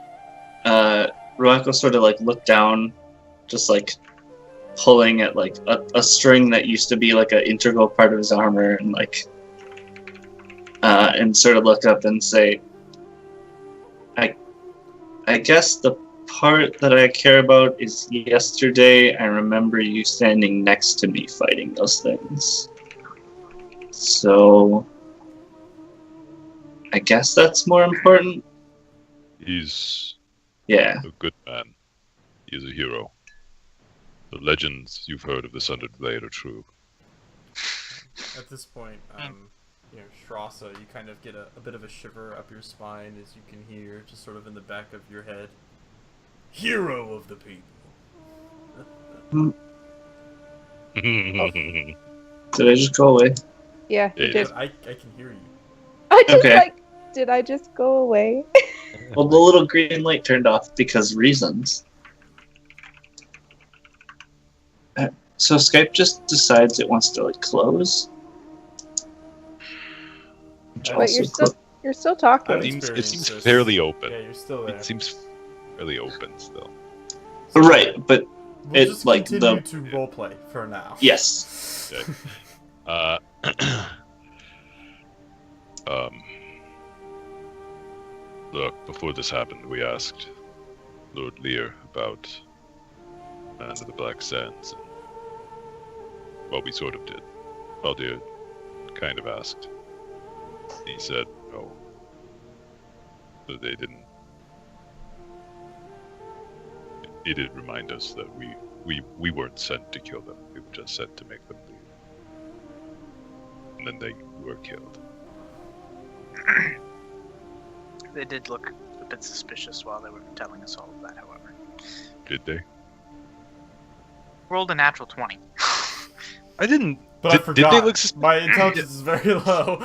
Ruako sort of like looked down, just like pulling at like a string that used to be like an integral part of his armor, and like and sort of look up and say, I guess the part that I care about is yesterday I remember you standing next to me fighting those things. So I guess that's more important. He's Yeah. a good man. He is a hero. The legends you've heard of the Sundered Blade are true. At this point, Strassa, you kind of get a bit of a shiver up your spine as you can hear, just sort of in the back of your head, hero of the people. Did I just go away? Yeah, Yeah, you did. I can hear you. I just Okay. did I just go away? Well, the little green light turned off because reasons. So Skype just decides it wants to like close. Which Wait, also You're still talking. I've It seems experienced this. fairly open. Yeah, you're still there. It seems fairly open still. right, but We'll it, just like, continue the- to roleplay for now. yes. Okay. Uh, look, before this happened, we asked Lord Lear about Man of the Black Sands. And, well, we sort of did. Baldir kind of asked. He said, no. That they didn't. He did remind us that we weren't sent to kill them. We were just sent to make them leave. And then they were killed. They did look a bit suspicious while they were telling us all of that, however. Did they? Rolled a natural 20. I didn't. But I Did forgot. they look My intelligence is very low.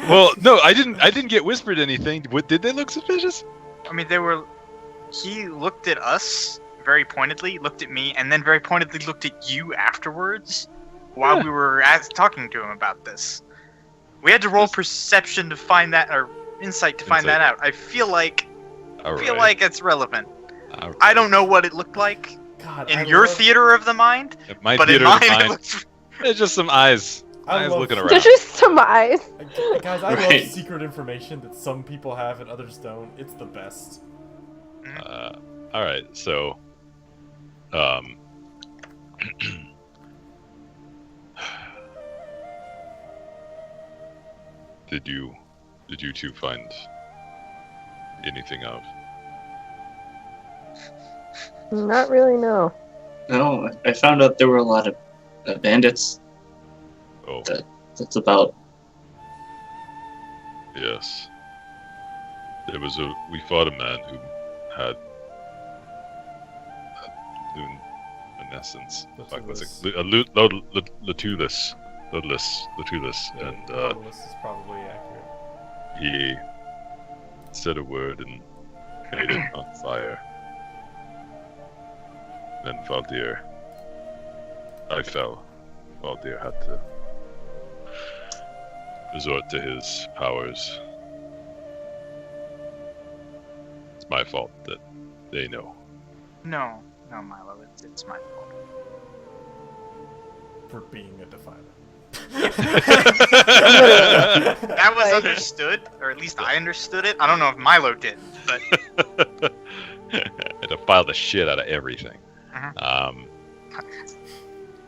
Well, no, I didn't get whispered anything. What, did they look suspicious? I mean, they were. He looked at us very pointedly, looked at me, and then very pointedly looked at you afterwards while Yeah. we were talking to him about this. We had to roll perception to find that, or insight to find Insight. that out. I feel like Alright. it's relevant. Alright. I don't know what it looked like God, in I your love- theater of the mind, My but in theater of mine, mind, it looked. it's just some eyes. I Eyes love- looking They're around. just some eyes. Guys, I Right. love secret information that some people have and others don't. It's the best. Alright, so Did you two find anything out? Not really, no. No, I found out there were a lot of bandits. Oh, That's about. yes. We fought a man who had luminescence. Fuck, what's it? Lutulus, and This is probably accurate. he said a word and made it on fire. Then Valdir, I fell. Valdir had to resort to his powers. It's my fault that they know. No, Milo, it's my fault. For being a defiler. That was understood, or at least I understood it. I don't know if Milo did, but I had to file the shit out of everything. Mhm.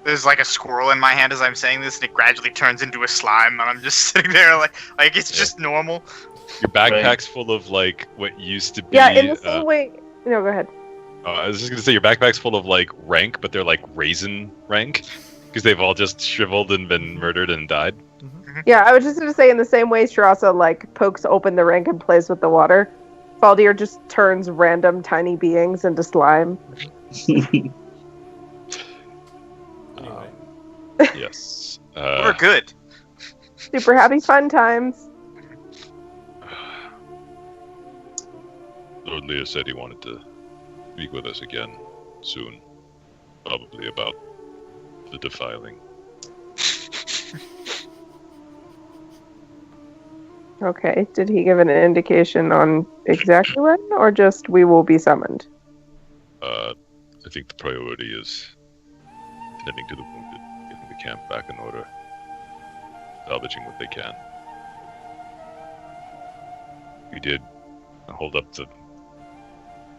there's like a squirrel in my hand as I'm saying this, and it gradually turns into a slime, and I'm just sitting there like it's Yeah. just normal. Your backpack's full of like what used to be. Yeah, in the same way. No, go ahead. I was just gonna say your backpack's full of like rank, but they're like raisin rank because they've all just shriveled and been murdered and died. Yeah, I was just going to say in the same way Shirasa, like, pokes open the rank and plays with the water, Baldir just turns random tiny beings into slime. Anyway. Yes. We're good. Super happy fun times. Lord Lear said he wanted to speak with us again soon, probably about the defiling. Okay, did he give an indication on exactly when, or just we will be summoned? I think the priority is tending to the wounded, getting the camp back in order, salvaging what they can. We did hold up the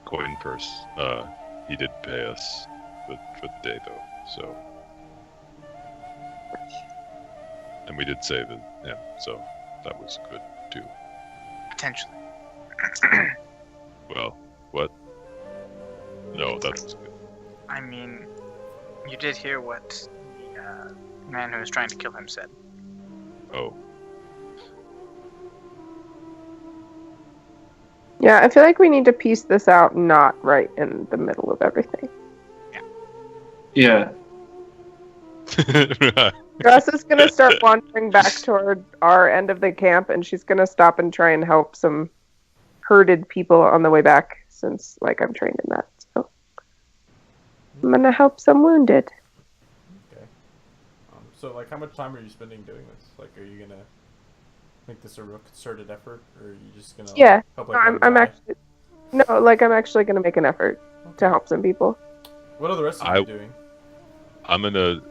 coin purse. He did pay us for the day, though, so. And we did save him, so that was good, too. Potentially. Well, what? No, that was good. I mean, you did hear what the man who was trying to kill him said. Oh, Yeah, I feel like we need to piece this out not right in the middle of everything. Yeah. Grasa's gonna start wandering back toward our end of the camp, and she's gonna stop and try and help some herded people on the way back, since, like, I'm trained in that. So I'm gonna help some wounded. Okay. So, like, how much time are you spending doing this? Like, are you gonna make this a real concerted effort, or are you just gonna Yeah, help no, like I'm one guy? actually I'm actually gonna make an effort to help some people. What are the rest of I- you doing? I'm gonna,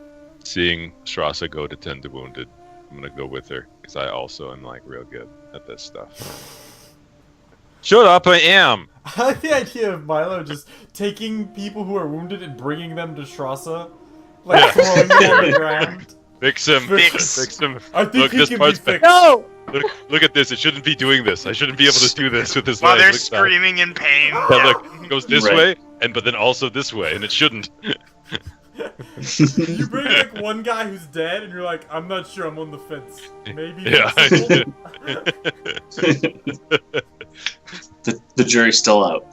seeing Strasza go to tend the wounded, I'm gonna go with her, because I also am, like, real good at this stuff. Shut up, I am! I like the idea of Milo just taking people who are wounded and bringing them to Strasza, like Yeah. throwing them on the ground. Fix him! Fix. Fix him! I think Look, he this can be part's fixed. No! Look at this, it shouldn't be doing this. I shouldn't be able to do this with this While leg. they're Look at that. screaming in pain. Yeah, Yeah. look, it goes this Right. way, but then also this way, and it shouldn't. You bring like one guy who's dead, and you're like, I'm not sure. I'm on the fence. Maybe. Yeah. fixable? The jury's still out.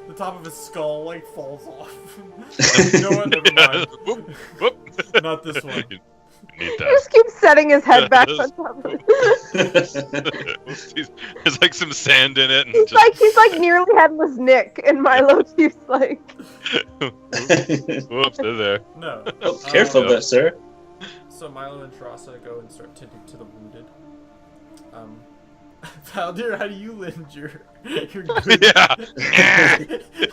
The top of his skull like falls off. You know what? Never mind. Whoop, whoop. Not this one. You need He that. just keeps setting his head back on top of it. There's like some sand in it. And He's like nearly headless Nick, and Milo keeps like. Whoops, they're there. No. Oh, careful there, sir. So Milo and Trasa go and start tending to the wounded. Valdir, how do you lend your good? Yeah.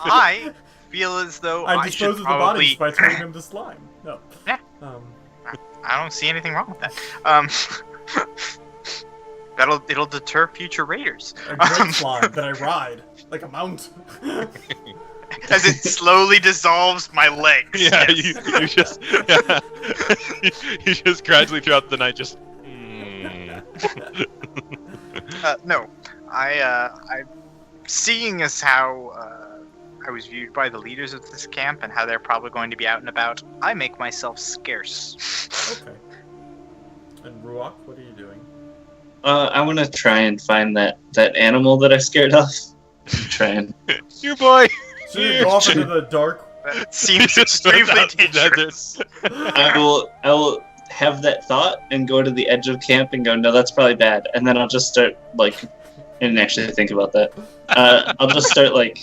I feel as though I I dispose should of the bodies probably. by turning them to slime. No. Yeah. I don't see anything wrong with that. It'll deter future raiders. A great slime that I ride like a mount. As it slowly dissolves my legs. Yeah, Yes. you just yeah. you just gradually throughout the night just. No, I seeing as how I was viewed by the leaders of this camp and how they're probably going to be out and about, I make myself scarce. Okay. And Ruach, what are you doing? I want to try and find that animal that I scared off. Try and Your boy. So you go off into the dark. That seems extremely Out in the dangerous. I will have that thought and go to the edge of camp and go, no, that's probably bad. And then I'll just start like, and actually think about that. I'll just start like,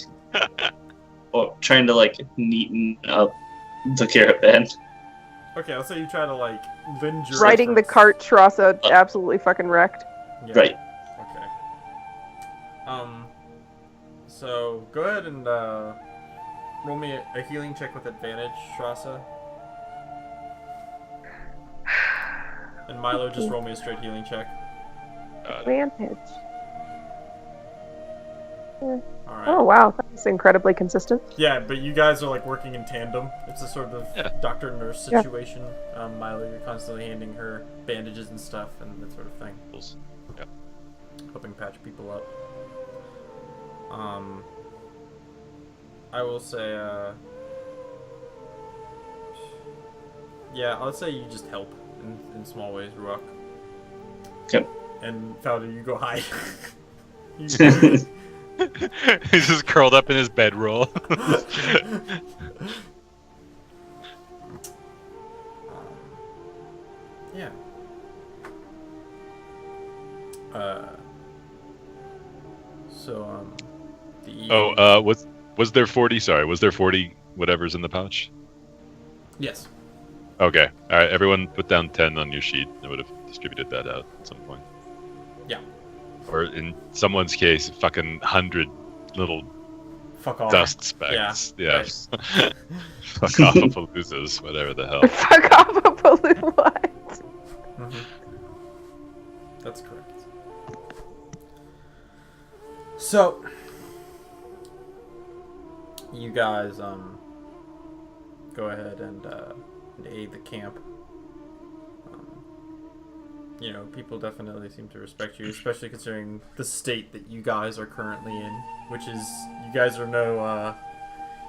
trying to like neaten up the caravan. Okay, let's say you try to like lend your Riding the efforts. cart, Trasa absolutely fucking wrecked. Yeah. Right. Okay. So go ahead and roll me a healing check with advantage, Strasza. And Milo, just roll me a straight healing check. Advantage. Alright. Oh wow, that's incredibly consistent. Yeah, but you guys are like working in tandem. It's a sort of Yeah. doctor-nurse Yeah. situation. Milo, you're constantly handing her bandages and stuff and that sort of thing. Yeah. Helping patch people up. I will say, yeah, I'll say you just help in small ways, Ruach. Okay. And Fowler, you go hide. He's just curled up in his bedroll. Yeah. So, the evening... Was there 40? Sorry, was there 40 whatever's in the pouch? Yes. Okay. All right. Everyone, put down 10 on your sheet. I would have distributed that out at some point. Yeah. Or in someone's case, fucking 100 little Fuck off. dust specks. Yeah. Nice. Fuck off, Palooza's, whatever the hell. Fuck off a balloon, what? That's correct. So, you guys go ahead and aid the camp. You know, people definitely seem to respect you, especially considering the state that you guys are currently in, which is you guys are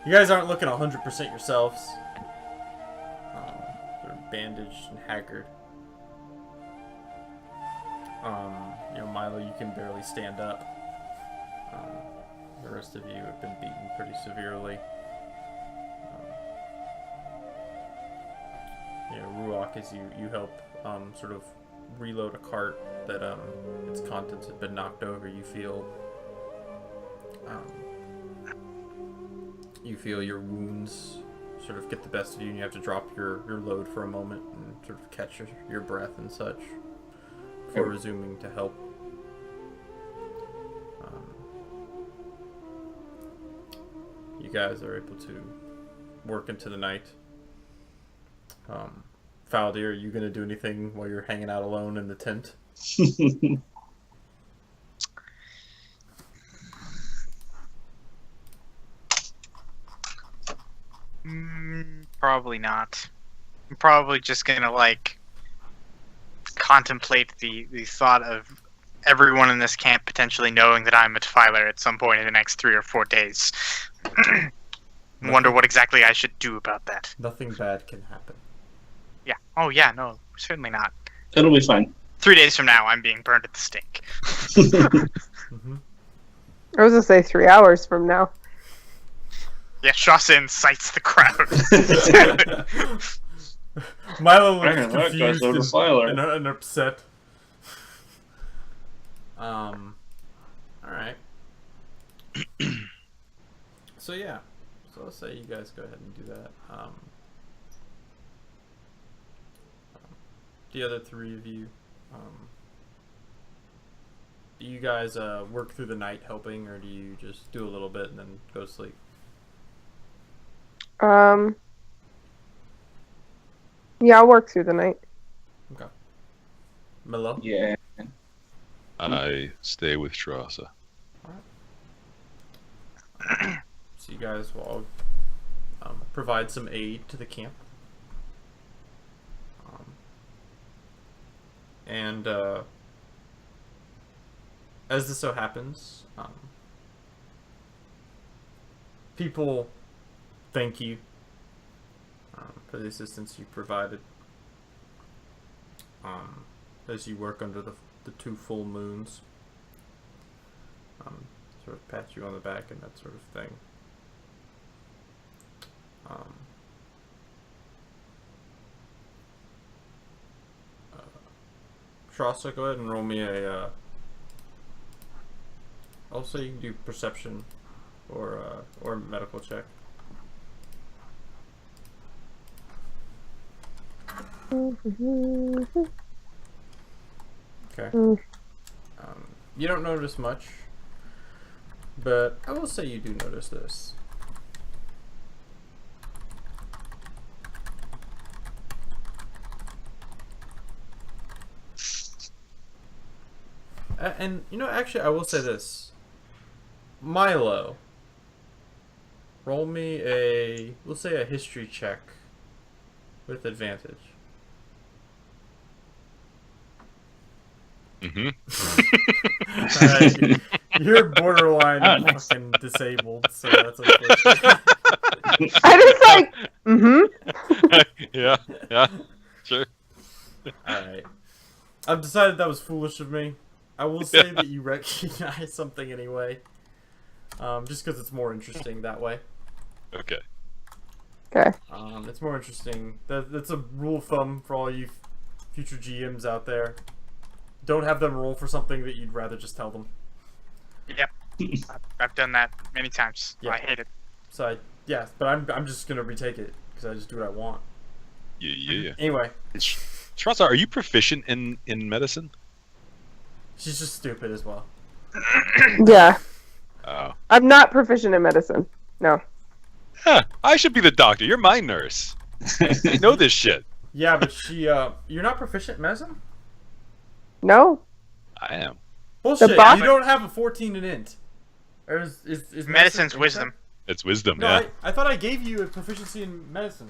you guys aren't looking 100% yourselves. They're bandaged and haggard. You know, Milo, you can barely stand up. The rest of you have been beaten pretty severely. You know, Ruach, as you help sort of reload a cart that its contents have been knocked over, you feel your wounds sort of get the best of you, and you have to drop your load for a moment and sort of catch your breath and such before resuming to help. You guys are able to work into the night. Faldir, are you gonna do anything while you're hanging out alone in the tent? Probably not. I'm probably just gonna like contemplate the thought of everyone in this camp potentially knowing that I'm a Defiler at some point in the next 3 or 4 days. Wonder what exactly I should do about that. Nothing bad can happen. Yeah. Oh yeah, no, certainly not. It'll be fine. 3 days from now, I'm being burned at the stake. Mm-hmm. I was gonna say 3 hours from now. Yeah, Shasa incites the crowd. Milo looks Man, that guy's confused a Defiler. and upset. Alright. So yeah. So let's say you guys go ahead and do that. The other 3 of you, do you guys work through the night helping, or do you just do a little bit and then go to sleep? Yeah, I'll work through the night. Okay. Milo? Yeah. I stay with Trasa. So you guys will all provide some aid to the camp. And as this so happens, people thank you for the assistance you provided as you work under the 2 full moons. Sort of pat you on the back and that sort of thing. Trasa, go ahead and roll me a. Also, you can do perception or medical check. Okay. You don't notice much, but I will say you do notice this. And, you know, actually, I will say this. Milo, roll me we'll say a history check with advantage. Mm-hmm. You're borderline fucking disabled, so that's unfortunate. I just like, mm-hmm. Yeah, sure. Alright. I've decided that was foolish of me. I will say that you recognize something anyway. Just because it's more interesting that way. Okay. Okay. It's more interesting. That's a rule of thumb for all you future GMs out there. Don't have them roll for something that you'd rather just tell them. Yep. I've done that many times. Yeah. I hate it. So but I'm just gonna retake it because I just do what I want. Yeah. Anyway, Trasa, are you proficient in medicine? she's just stupid as well. Yeah. Oh. I'm not proficient in medicine. No. Huh, I should be the doctor. You're my nurse. I know this shit. Yeah, but you're not proficient in medicine? No. I am. Bullshit. box- You don't have a 14 in int. Or is Medicine's medicine wisdom. It's wisdom, No, yeah. I thought I gave you a proficiency in medicine.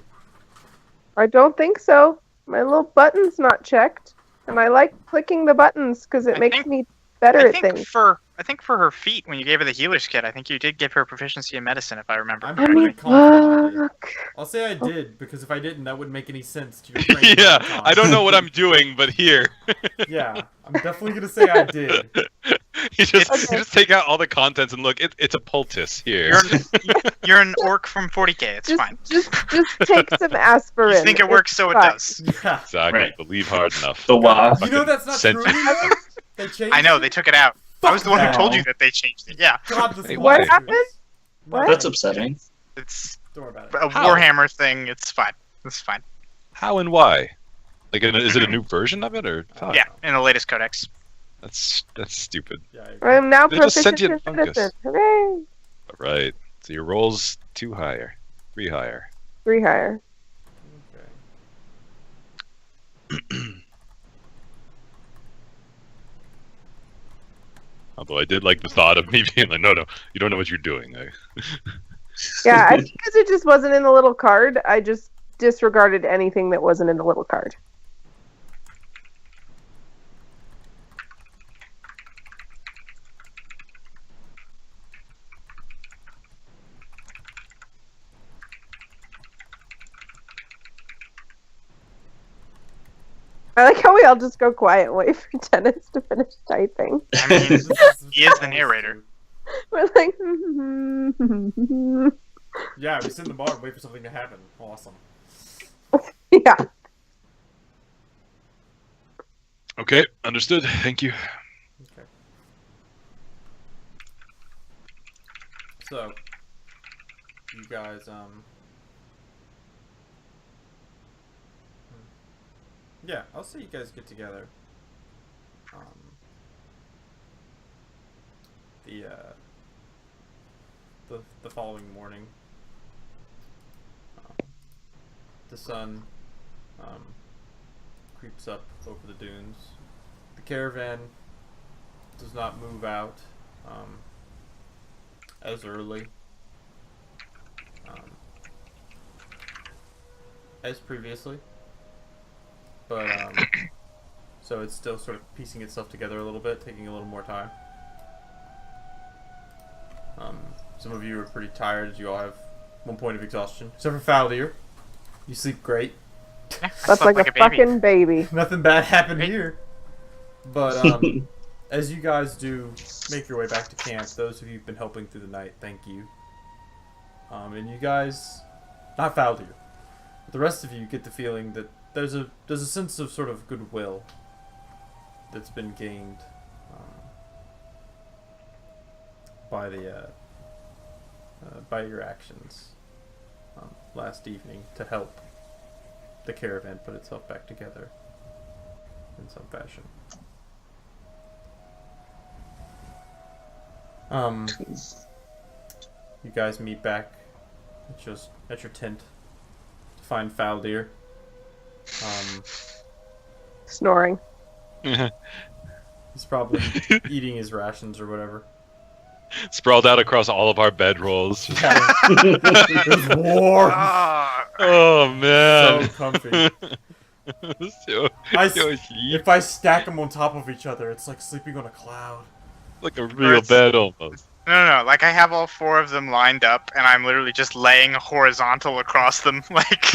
I don't think so. My little button's not checked. And I like clicking the buttons because it I makes think- me better I at think things. I think for her feet, when you gave her the healer's kit, I think you did give her proficiency in medicine, if I remember I'm correctly. pretty confident I did. Fuck. I'll say I did, because if I didn't, that wouldn't make any sense to your brain. Yeah, I don't know what I'm doing, but here. Yeah, I'm definitely gonna say I did. you just Okay. you just take out all the contents and look. It's a poultice here. You're an orc from 40k. It's fine. Just take some aspirin. You think it works, so it fine. does. Yeah. Exactly. Right. Believe hard enough. The wasp. You know that's not Sent true you. anymore? They changed I know it? they took it out. I was the one who told you that they changed it. Yeah, God, this Hey, is why? What happened? What? That's upsetting. it's Don't worry about it. A How? Warhammer thing. It's fine. It's fine. How and why? Like, is it a new version of it, or? Fuck, Yeah, in the latest codex. That's stupid. Yeah, I'm now They're just proficient sentient in fungus. medicine. Hooray! All right. So your roll's 2 higher, 3 higher. 3 higher. okay. Although I did like the thought of me being like, no, you don't know what you're doing. Yeah, I think because it just wasn't in the little card, I just disregarded anything that wasn't in the little card. I like how we all just go quiet and wait for Dennis to finish typing. I mean, This he is the narrator. We're like, Yeah, we sit in the bar and wait for something to happen. Awesome. yeah. Okay, understood. Thank you. Okay. So, you guys, yeah, I'll see you guys get together. The following morning. The sun, creeps up over the dunes. The caravan does not move out as early as previously, but so it's still sort of piecing itself together a little bit, taking a little more time. Some of you are pretty tired, as you all have 1 point of exhaustion, except for Faldir. You sleep great. That's like a baby. fucking baby. Nothing bad happened here. But as you guys do make your way back to camp, those of you who've been helping through the night, thank you. And you guys, not Faldir, but the rest of you get the feeling that there's a sense of sort of goodwill that's been gained by the by your actions last evening to help the caravan put itself back together in some fashion. You guys meet back at your tent to find Faldir. Snoring. He's probably eating his rations or whatever. Sprawled out across all of our bedrolls. It's warm. Ah, Oh So man. comfy. so, I so s- sleep. If I stack them on top of each other, it's like sleeping on a cloud. Like a real bed almost. no. Like I have all 4 of them lined up, and I'm literally just laying horizontal across them. Like,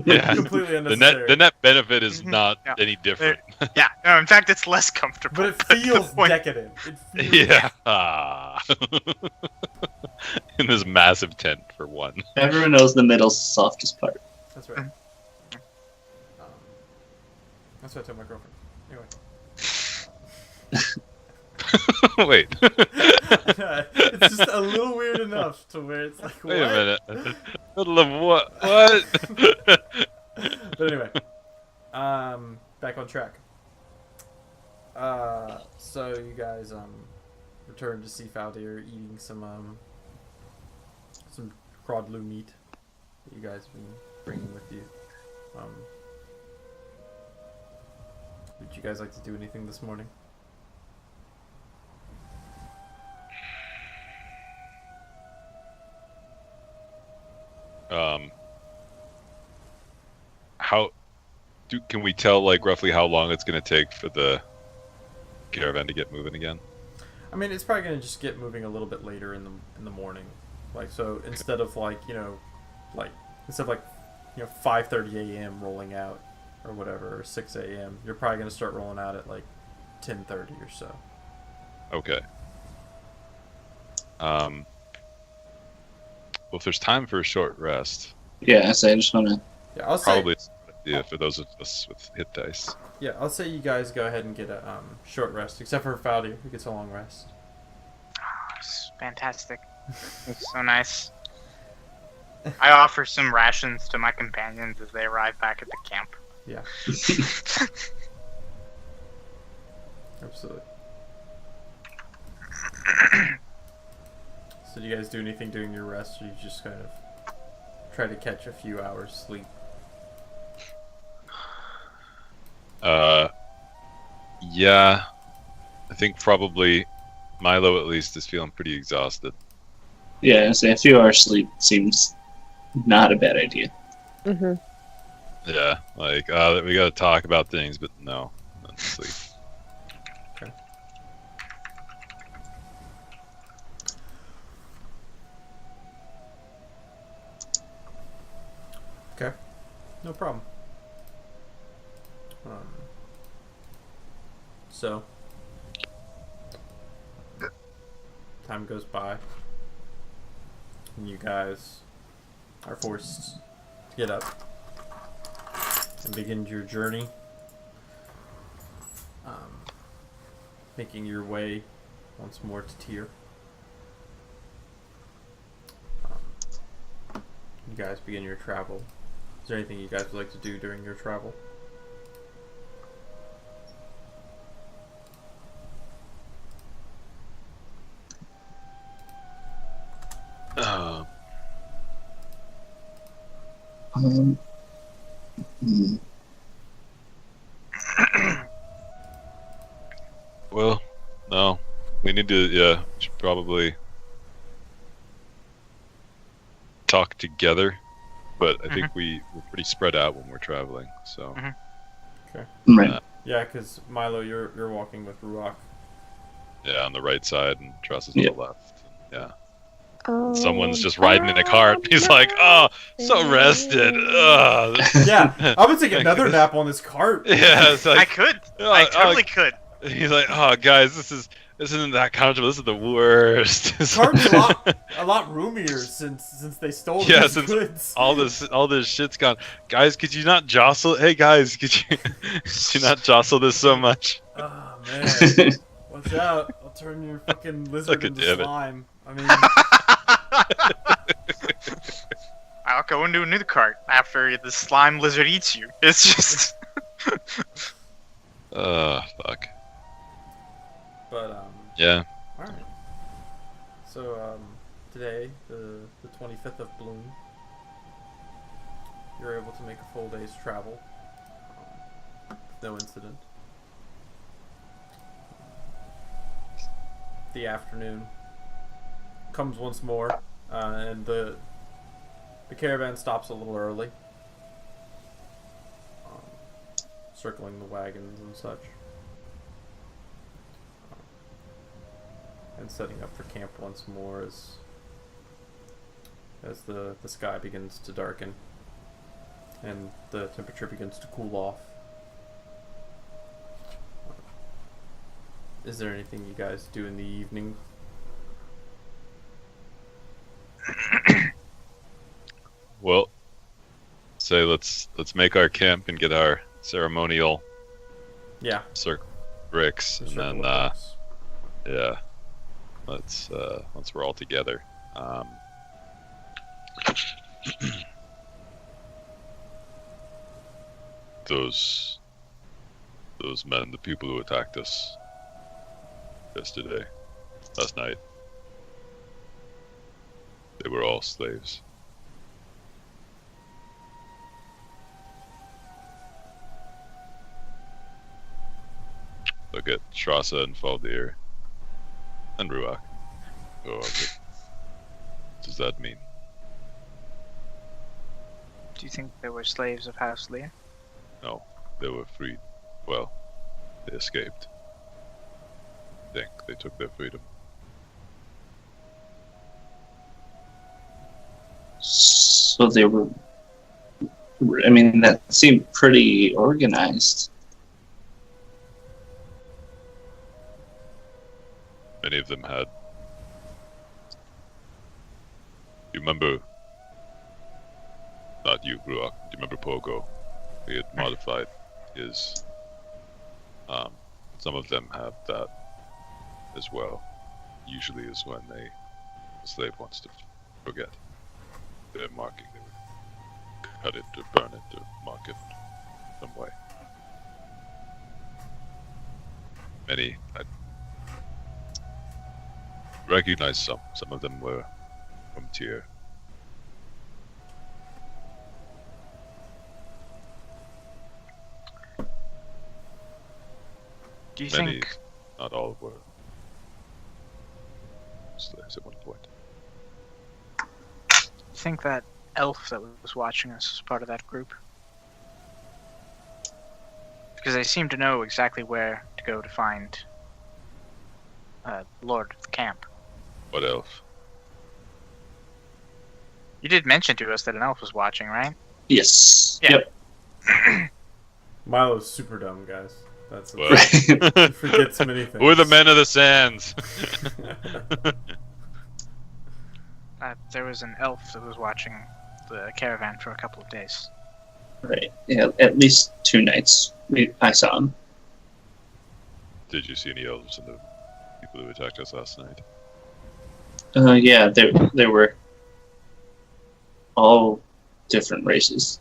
Yeah. Completely The unnecessary. net benefit is Mhm. not Yeah. any different. yeah. No, in fact, it's less comfortable. But it the feels point- decadent. It feels Yeah. Ah. In this massive tent for one. Everyone knows the middle's the softest part. That's right. That's what I told my girlfriend. Anyway. Wait. It's just a little weird enough to where it's like, Wait what? a minute. Middle of what? What? But anyway, back on track. So you guys returned to see Faldir eating some crawdloo meat that you guys have been bringing with you. Would you guys like to do anything this morning? How can we tell like roughly how long it's gonna take for the caravan to get moving again? I mean, it's probably gonna just get moving a little bit later in the morning. Like, so instead of like 5:30 a.m. rolling out or whatever, or 6 a.m., you're probably gonna start rolling out at like 10:30 or so. Okay. Well, if there's time for a short rest, Yeah, so I just want to. Yeah, I'll say. probably it's a good idea for those of us with hit dice. Yeah, I'll say you guys go ahead and get a short rest, except for Faldir, who gets a long rest. It's fantastic. It's so nice. I offer some rations to my companions as they arrive back at the camp. Yeah. Absolutely. So do you guys do anything during your rest, or you just kind of try to catch a few hours sleep? Yeah. I think probably Milo at least is feeling pretty exhausted. Yeah, so a few hours sleep seems not a bad idea. Mm-hmm. Yeah, like we gotta talk about things, but no, not sleep. Okay. No problem. So, time goes by, and you guys are forced to get up and begin your journey, making your way once more to Tyr. You guys begin your travel. Is there anything you guys would like to do during your travel? Hmm. Well, no, we need to. Yeah, we should probably talk together. But I think we're pretty spread out when we're traveling. So Right. Yeah, because Milo, you're walking with Ruach. yeah, on the right side and Truss is on Yeah. the left. Yeah. Oh, Someone's just riding in a cart. He's like, "Oh, so rested." Ugh. Yeah, I'm gonna take another nap on this cart. Yeah, it's I like, could. oh, I totally could. he's like, "Oh, guys, this isn't that comfortable. This is the worst." Cart's a lot roomier since they stole Yeah, these since goods. all this shit's gone. Guys, could you not jostle? Hey, guys, could you not jostle this so much? Oh man, watch out! I'll turn your fucking lizard Fucking into damn it. slime. I mean, I'll go into a new cart after the slime lizard eats you. It's just. Fuck. but Yeah. all right. So today, the 25th of Bloom, you're able to make a full day's travel, with no incident. The afternoon comes once more, and the caravan stops a little early, circling the wagons and such, and setting up for camp once more as the sky begins to darken and the temperature begins to cool off. Is there anything you guys do in the evening? Well, say let's make our camp and get our ceremonial Yeah. bricks, and circle then of books. yeah, let's once we're all together. Those men, the people who attacked us last night, they were all slaves. Look at Strasa and Faldir and Ruach. Oh, what does that mean? Do you think they were slaves of House Lear? No, they were freed. Well, they escaped. I think they took their freedom. So they were. I mean, that seemed pretty organized. Many of them had. You remember? Not you, Ruach. Do you remember Pogo? He had modified his. Some of them have that as well. Usually is when the slave wants to forget. They're marking. They would cut it or burn it or mark it some way. Many. I recognize some. Some of them were from Tyr. Do you Many, think? not all, were slaves at one point. Think that elf that was watching us was part of that group? Because they seem to know exactly where to go to find Lord of the Camp. What elf? You did mention to us that an elf was watching, right? Yes. Yeah. Yep. Milo's super dumb, guys. That's the Well, thing. He forgets many things. we're the men of the sands. There was an elf that was watching the caravan for a couple of days. Right. Yeah. At least 2 nights. I saw him. Did you see any elves in the people who attacked us last night? Yeah. There were all different races.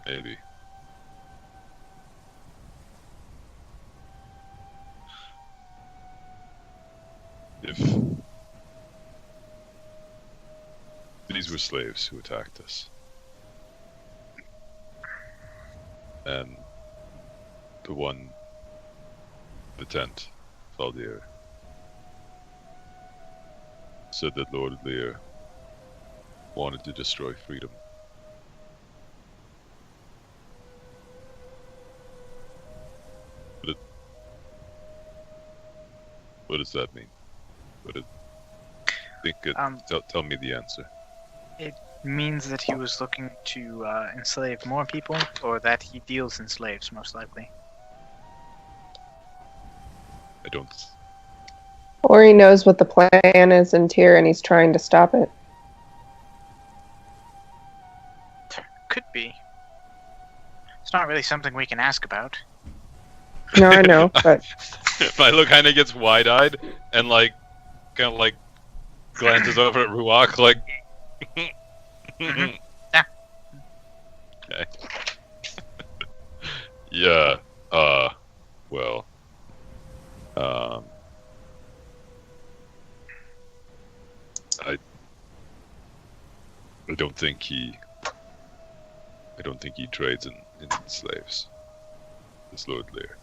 Maybe. If these were slaves who attacked us, and the one, the tent, Faldir, said that Lord Lear wanted to destroy freedom. What does that mean? Tell me the answer. It means that he was looking to enslave more people, or that he deals in slaves, most likely. I don't. Or he knows what the plan is in Tyr and he's trying to stop it. Could be. It's not really something we can ask about. No, I know, but Milo kind of gets wide-eyed and kind of glances over at Ruach like. Mhm. Yeah. Okay. Yeah. Well. I don't think he. I don't think he trades in slaves. This Lord Lear.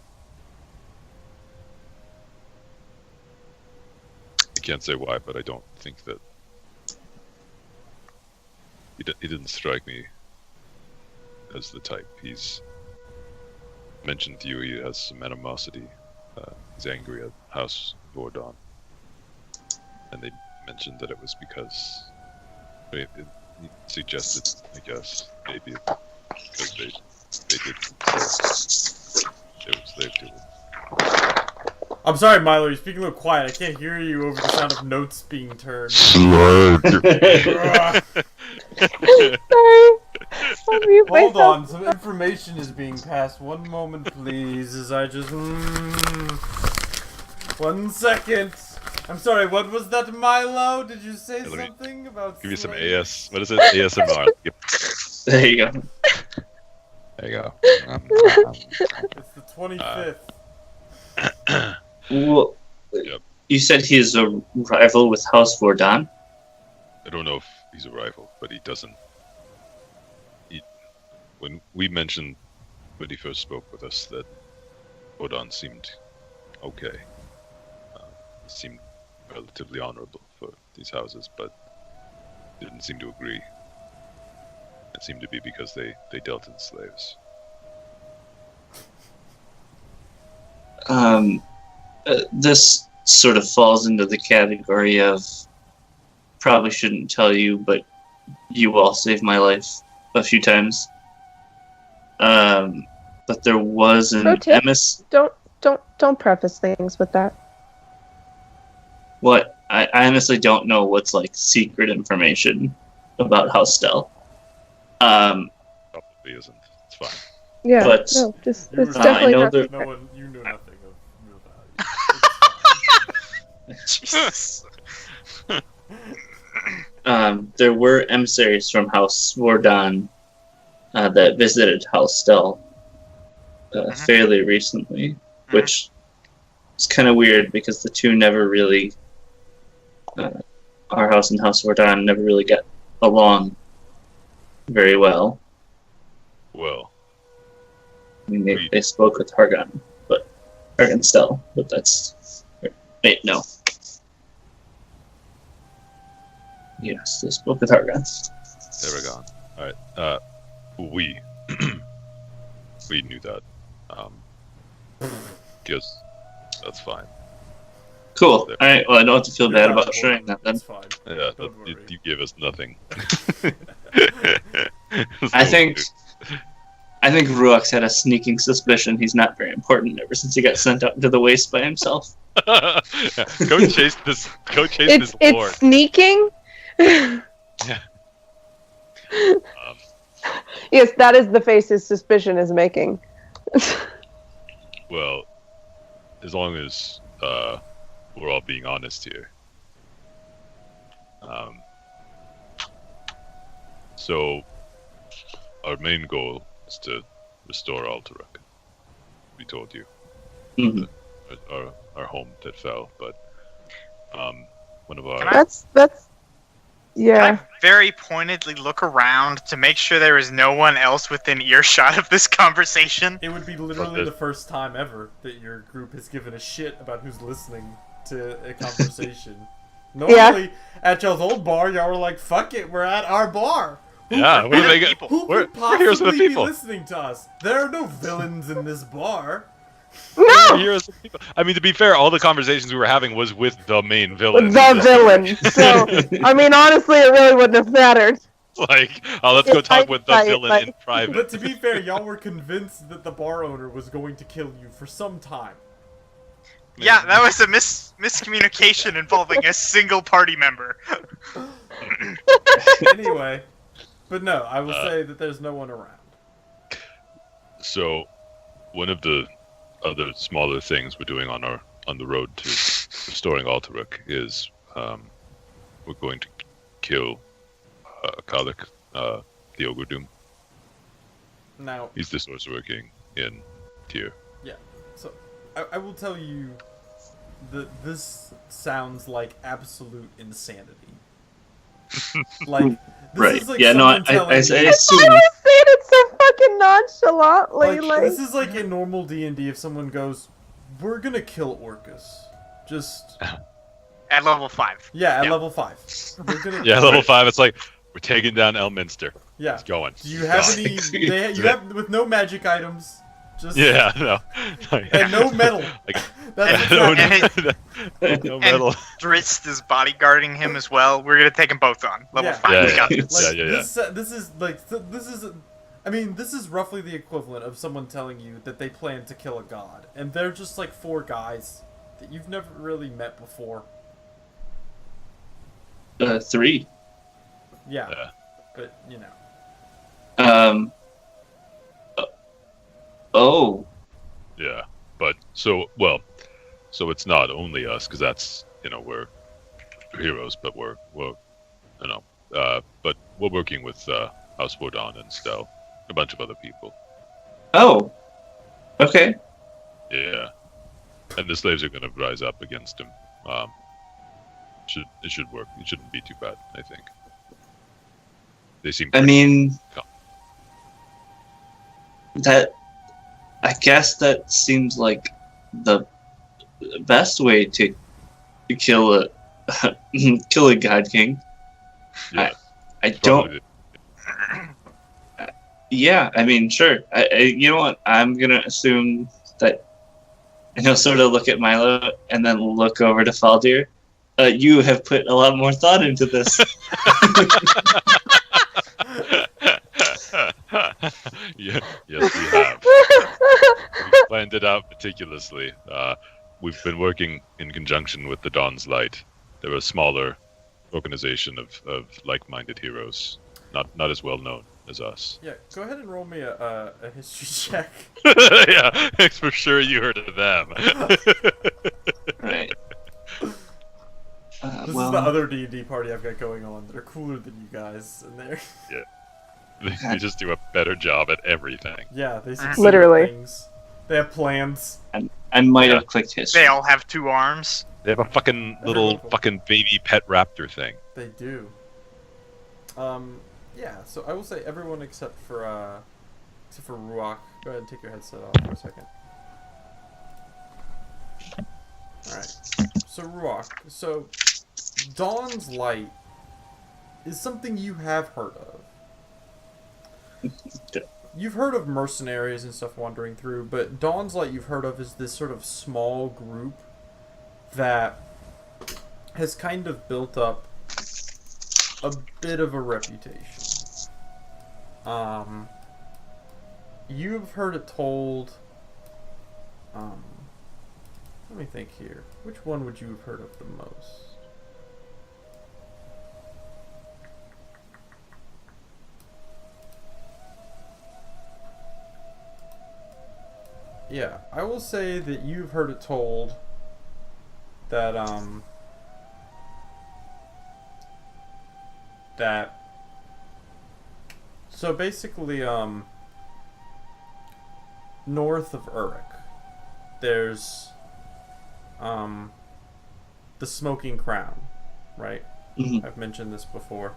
I can't say why, but I don't think that he didn't strike me as the type. He's mentioned to you he has some animosity. He's angry at House Vordon, and they mentioned that it was because he suggested, I guess, maybe because they did they were slave to him. I'm sorry, Milo, you're speaking a little quiet. I can't hear you over the sound of notes being turned. Slug. sorry. I'll mute Hold myself. on, some information is being passed. One moment, please, as I just... 1 second. I'm sorry, what was that, Milo? Did you say Yeah, let me something about Give you some slaves? What is it? ASMR. There you go. There you go. It's the 25th. Well, Yep. You said he is a rival with House Vordon? I don't know if he's a rival, but he doesn't. When we mentioned when he first spoke with us that Vordon seemed okay. He seemed relatively honorable for these houses, but didn't seem to agree. It seemed to be because they dealt in slaves. This sort of falls into the category of probably shouldn't tell you, but you all saved my life a few times. But there was an Pro tip. MS. Don't preface things with that. What I honestly don't know what's like secret information about House Stell. Probably isn't. It's fine. Yeah, But- no, just You it's were- definitely I know not. there- No one, you knew nothing of real value. Jesus. there were emissaries from House Vordon that visited House Stell fairly recently, which is kind of weird because the two never really, our house and House Vordon never really got along very well. Well, I mean, they spoke with Hargon, Hargon Stell, but that's... Wait, no. Yes, they spoke with Hargon. Aragon. Alright, we we knew that. Guess that's fine. Cool. Alright, well, I don't have to feel You're bad not about sharing that then. That's fine. Yeah, Don't you worry. gave us nothing. I think Ruak's had a sneaking suspicion he's not very important ever since he got sent out into the waste by himself. Yeah, go chase this. Go chase this lord. It's sneaking. Yes, that is the face his suspicion is making. Well, as long as we're all being honest here. So, our main goal is to restore Alterac. We told you. Mhm. Our home that fell, but one of our... Can I- That's yeah. Can I very pointedly look around to make sure there is no one else within earshot of this conversation? It would be literally this- the first time ever that your group has given a shit about who's listening to a conversation. Normally, at y'all's old bar, y'all were like, fuck it, we're at our bar. Yeah, what do they get? people? Who We're could heroes of the possibly be people. listening to us? There are no villains in this bar. We're No, heroes of the people. I mean, to be fair, all the conversations we were having was with the main villain. the villain. So I mean, honestly, it really wouldn't have mattered. Like, oh, let's go talk with the Right, villain right. in private. But to be fair, y'all were convinced that the bar owner was going to kill you for some time. Yeah, that was a miscommunication involving a single party member. Anyway, but no, I will say that there's no one around. So, one of the other smaller things we're doing on the road to restoring Alterac is we're going to kill Kalik, the Ogre Doom. Now, He's the sorcerer king in Tyr. so I will tell you that this sounds like absolute insanity. Like, this Right. is like Yeah, no, someone telling I you- assume. I was saying it so fucking nonchalantly, Like, this is like in normal D&D if someone goes, we're gonna kill Orcus. Just, At level 5. yeah, at Yeah. level 5. We're gonna Yeah, level 5. It's like we're taking down Elminster. Yeah. It's going. Do you have Going. any, you have, with no magic items, just, Yeah, no. and no metal. Like, That's no, exactly- no metal. Drizzt is bodyguarding him as well. We're gonna take them both on. Level Yeah. 5. Yeah, We got yeah. this. Like, Yeah. This is like this is, I mean, this is roughly the equivalent of someone telling you that they plan to kill a god, and they're just like 4 guys that you've never really met before. 3. Yeah, Yeah. but you know, Oh. Yeah, but so it's not only us because that's we're heroes, but we're but we're working with House Vordon and Stell, a bunch of other people. Oh. Okay. Yeah, and the slaves are going to rise up against him. It should work. It shouldn't be too bad, I think. They seem. I mean, I guess that seems like the best way to kill a kill a god king. Yeah, I it's don't. probably Yeah, I mean, sure. You know what? I'm gonna assume that, and he'll sort of look at Milo and then look over to Faldir. You have put a lot more thought into this. Yeah, yes, we have. We planned it out meticulously. We've been working in conjunction with the Dawn's Light. They're a smaller organization of like-minded heroes, not as well known as us. yeah. Go ahead and roll me a history check. Yeah, it's for sure you heard of them. Right. This is the other D&D party I've got going on that are cooler than you guys, and they're They just do a better job at everything. yeah, they succeed Literally. at things. They have plans. I might Yeah. have clicked history. They all have 2 arms. They have a fucking little fucking baby pet raptor thing. They do. Yeah. So I will say everyone except for Ruach. Go ahead and take your headset off for a second. All right. So Ruach. So Dawn's Light is something you have heard of. You've heard of mercenaries and stuff wandering through, but Dawn's Light you've heard of is this sort of small group that has kind of built up a bit of a reputation. You've heard it told. Let me think here. Which one would you have heard of the most? Yeah, I will say that you've heard it told that so basically north of Uruk there's the Smoking Crown, right? Mhm. I've mentioned this before.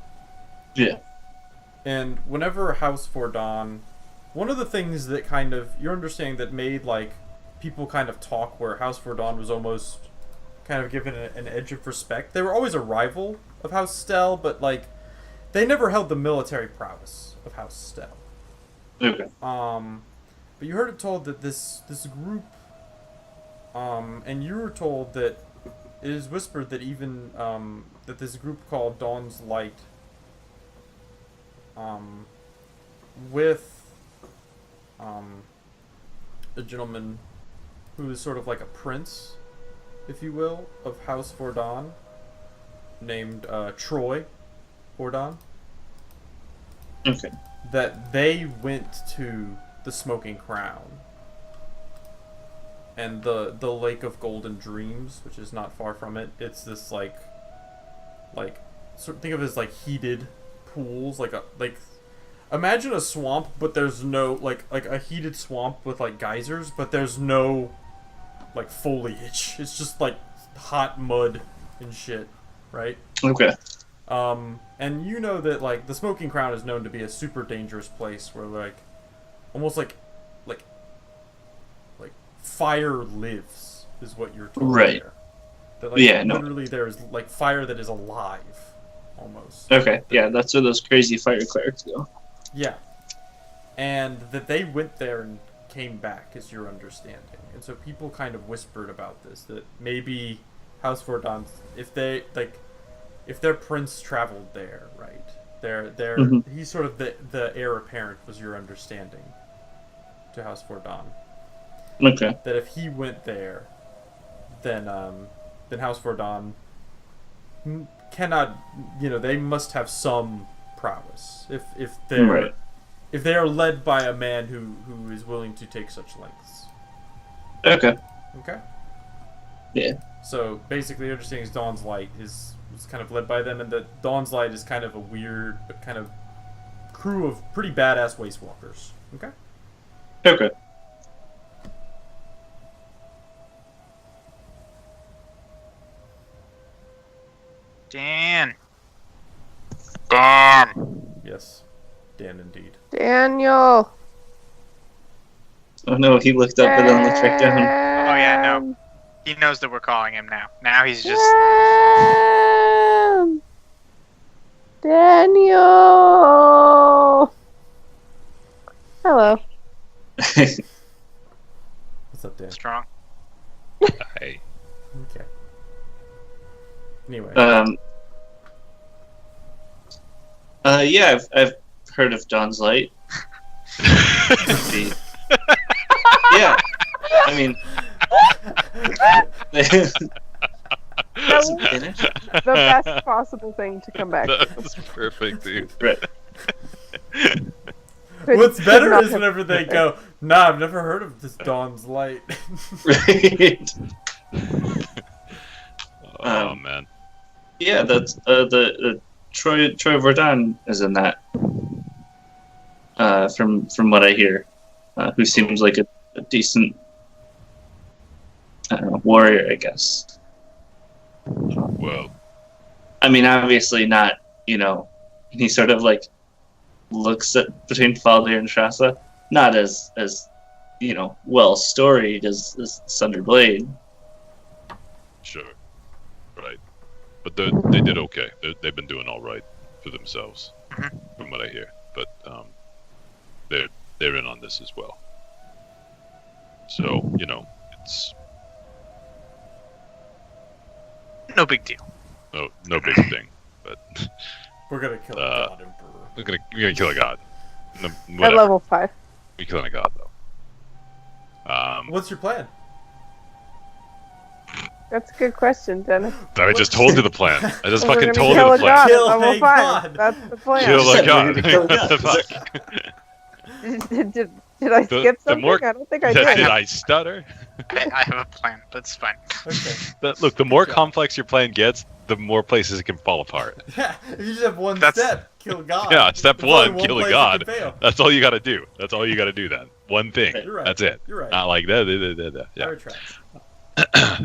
Yeah. And whenever House Fordon, one of the things that kind of you're understanding that made like people kind of talk where House Fordon was almost kind of given an edge of respect. They were always a rival of House Stell, but like they never held the military prowess of House Stell. Okay. But you heard it told that this group, and you were told that it is whispered that even that this group called Dawn's Light, with a gentleman who is sort of like a prince, if you will, of House Fordon, named Troy Fordon, Okay. that they went to the Smoking Crown and the Lake of Golden Dreams, which is not far from it. It's this like sort of think of it as like heated pools, like imagine a swamp, but there's no like a heated swamp with like geysers, but there's no like foliage. It's just like hot mud and shit, right? Okay. And you know that like the Smoking Crown is known to be a super dangerous place where like almost like fire lives is what you're told Right. there. That, like, Yeah, no. literally there's like fire that is alive almost. Okay. Yeah, that's where those crazy fire clerics go. Yeah. And that they went there and came back is your understanding. And so people kind of whispered about this, that maybe House Fordon, if their prince traveled there, right? Mhm. He's sort of the heir apparent was your understanding to House Fordon. Okay. That if he went there, then House Fordon cannot, they must have some prowess. If they're Right. if they are led by a man who is willing to take such lengths. Okay. Okay. Yeah. So basically, your understanding is Dawn's Light is kind of led by them, and that Dawn's Light is kind of a weird kind of crew of pretty badass Waste Walkers. Okay. Okay. Dan. Dan. Yes. Dan, indeed. Daniel. Oh no, he looked up and then looked back down. Oh yeah, no. He knows that we're calling him now. Now he's just. Dan. Daniel. Hello. What's up, Dan? strong. Hey. Okay. Anyway. Yeah, I've heard of Dawn's Light. Yeah, I mean, That was finish. the best possible thing to come back to. That's perfect, dude. Right. What's Could better not is have- whenever they go, "Nah, I've never heard of this Dawn's Light." Right. Oh man. Yeah, that's the Troy Verdon is in that. From what I hear, who seems like a decent warrior, I guess. Well, I mean, obviously not. He sort of like looks at between Faldir and Trassa, not as well storied as Sunder Blade. sure, right. But they did okay. They've been doing all right for themselves, from what I hear. But they're in on this as well. So it's No big deal. no big thing. But We're gonna kill a god emperor. we're gonna kill a god. No, At whatever. level 5. We're killing a god though. What's your plan? That's a good question, Dennis. I just told you the plan. I just We're fucking gonna told kill you a the plan. god Kill at level a 5. god. That's the plan. Kill a Said we're god. gonna kill a What the god. fuck? Did I The- skip the something? more- I don't think I Did did. I stutter? I have a plan, but it's fine. Okay. Look, the more job. complex your plan gets, the more places it can fall apart. Yeah, if you just have one That's- step, kill a god. Yeah, step There's only one, kill a place god. it can fail. That's all you gotta do. That's all you gotta do then. One thing. You're right. That's it. You're right. Not like that. Yeah. Fire tracks.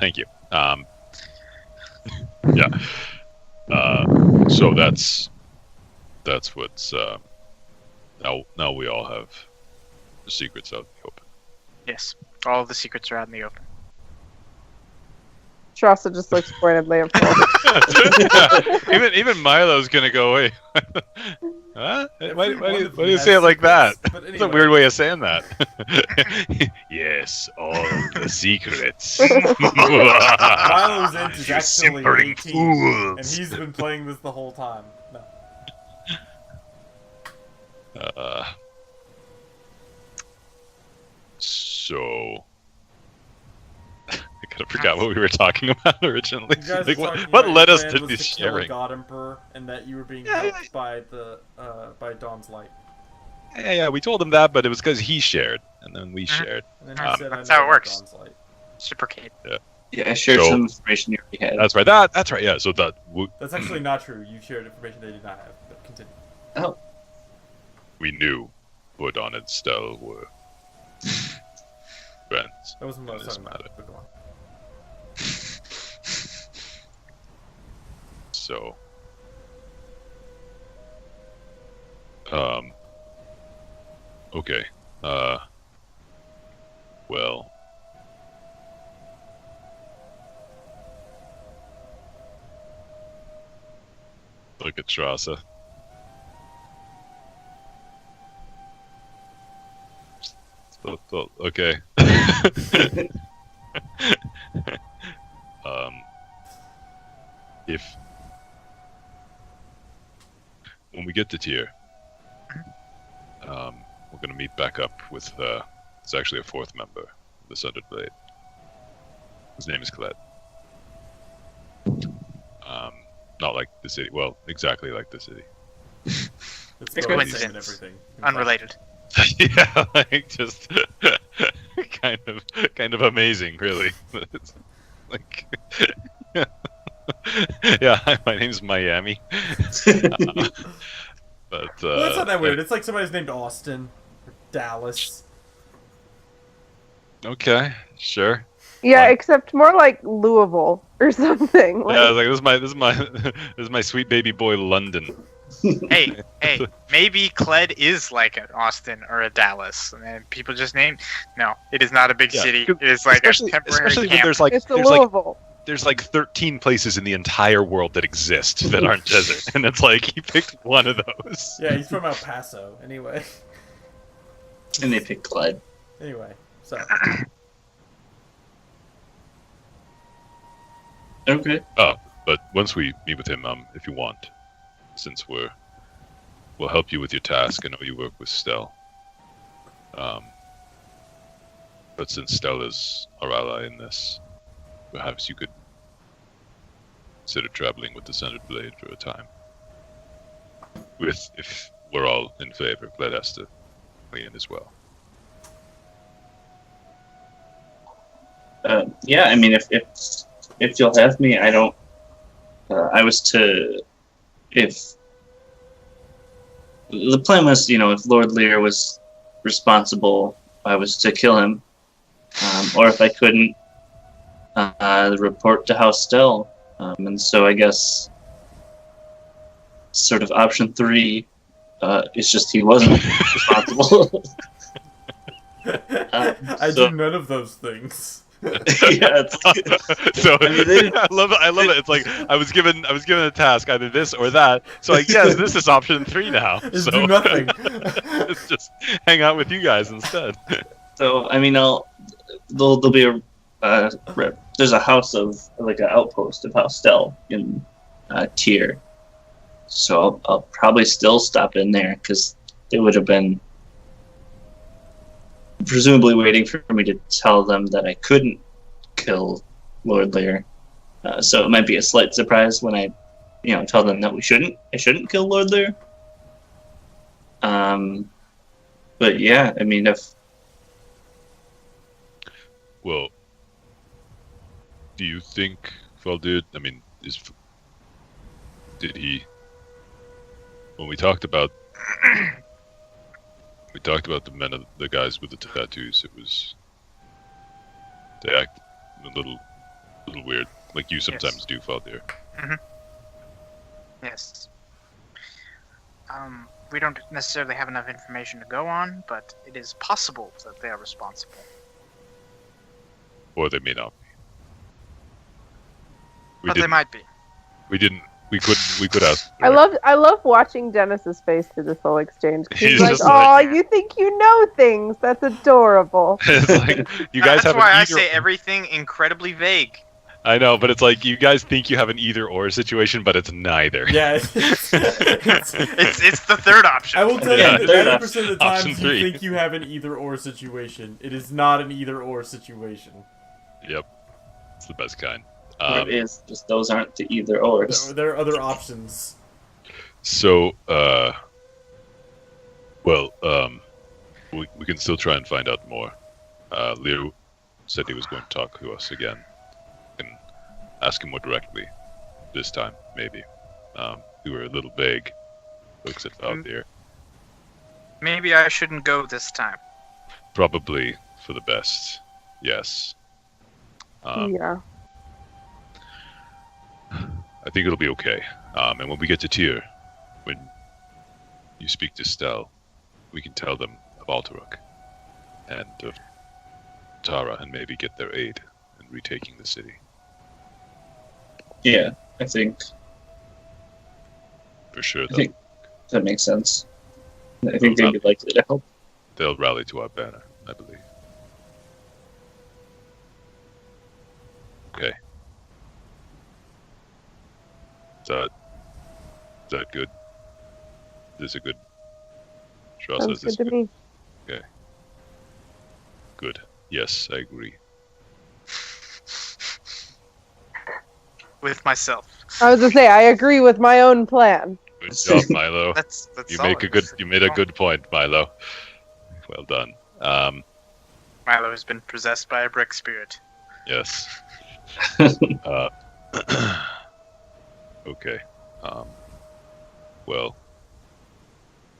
Thank you. Yeah. So that's what's now we all have the secrets out in the open. Yes, all of the secrets are out in the open. Trassa just looks pointedly at Paul. even Milo's gonna go away. Huh? Why Every one do of you you say it has like that? secrets, but That's a anyway. weird way of saying that. Yes, all the secrets. Milo's Int is You actually simpering 18, and fools. he's been playing this the whole time. No. So I kind of forgot what we were talking about originally. You guys Like, were what talking what about led your us plan to was this to kill a sharing? god emperor, and that you were being Yeah, helped by the by Dawn's light. Yeah, we told him that, but it was because he shared, and then we Mhm. shared. And then he said, That's I know how it about works. Dawn's light. Reciprocate. Yeah, I shared So- some information you already had. That's right. That's right. Yeah. So that That's actually not true. You shared information they did not have. But continue. Oh, we knew Bodon and Stell were friends. That wasn't what I was Doesn't talking about. matter. But go on. So, okay. Well, look at Trassa. Okay. If when we get to Tyr, we're gonna meet back up with it's actually a fourth member of the Sundered Blade. His name is Kled. Not like the city. Well, exactly like the city. It's It's spelled the same and coincidence. everything. Unrelated. Yeah, like just kind of amazing, really. It's like, yeah, hi, my name's Miami. But Well, that's not that weird. It's like somebody's named Austin or Dallas. Okay, sure. Yeah, Fine. except more like Louisville or something. Like, Yeah, I was like, this is my sweet baby boy, London. Hey, maybe Kled is like an Austin or a Dallas, and people just name. No, it is not a big Yeah, city. It is like a temporary especially when camp. there's like it's a there's like Louisville. there's like 13 places in the entire world that exist that aren't desert, and it's like he picked one of those. Yeah, he's from El Paso. Anyway. and they picked Clyde. Anyway, so Okay. But once we meet with him, if you want, since we'll help you with your task. I know you work with Stell. But since Stell is our ally in this, perhaps you could consider traveling with the Sundered Blade for a time. If we're all in favor, Glad has to weigh in as well. Yeah, I mean, if you'll have me, I don't I was to, if the plan was, if Lord Lear was responsible, I was to kill him, or if I couldn't, report to House Stell. And so I guess sort of option 3 is just he wasn't responsible. I so- do none of those things. Yeah, So I mean, they- I love it. It's like I was given a task, either this or that. So I guess this is option 3 now. Just So do nothing. Let's just hang out with you guys instead. So I mean, there'll be there's a house of like an outpost of House Stell in Tyr, so I'll probably still stop in there because they would have been presumably waiting for me to tell them that I couldn't kill Lord Lear. So it might be a slight surprise when I, tell them that I shouldn't kill Lord Lear. But yeah, I mean, if Well, do you think Faldir? I mean, did he? When we talked about the guys with the tattoos, they act a little weird, like you sometimes do, Faldir. Yes. We don't necessarily have enough information to go on, but it is possible that they are responsible. Or they may not be. But they might be. We could ask. I love watching Dennis's face through this whole exchange. 'Cause he's He's like, just "Oh, like- you think you know things? That's adorable." It's like you guys That's have why an I either. say everything incredibly vague. I know, but it's like you guys think you have an either or situation, but it's neither. Yeah. It's the third option. I will tell Yeah, you, third 90% of the option times three. you think you have an either-or situation. It is not an either-or situation. Yep, it's the best kind. it is just those aren't the either ors. There are other options. So, we can still try and find out more. Leo said he was going to talk to us again and ask him more directly this time, maybe. We were a little vague. Looks at Faldir. Maybe I shouldn't go this time. Probably for the best. Yes. Yeah. I think it'll be okay. And when we get to Tyr, when you speak to Stell, we can tell them of Alteruk and of Tara and maybe get their aid in retaking the city. Yeah, I think For sure, I think that makes sense. I think they'd be likely to help. they'll rally to our banner, I believe. Okay. Is that good? Is this a good? Strauss, Sounds is this good to me. good? Yes, I agree. With myself. I was gonna say I agree with my own plan. Good job, Milo. That's You solid. made a good point, Milo. Well done. Milo has been possessed by a brick spirit. Yes. Okay. Well,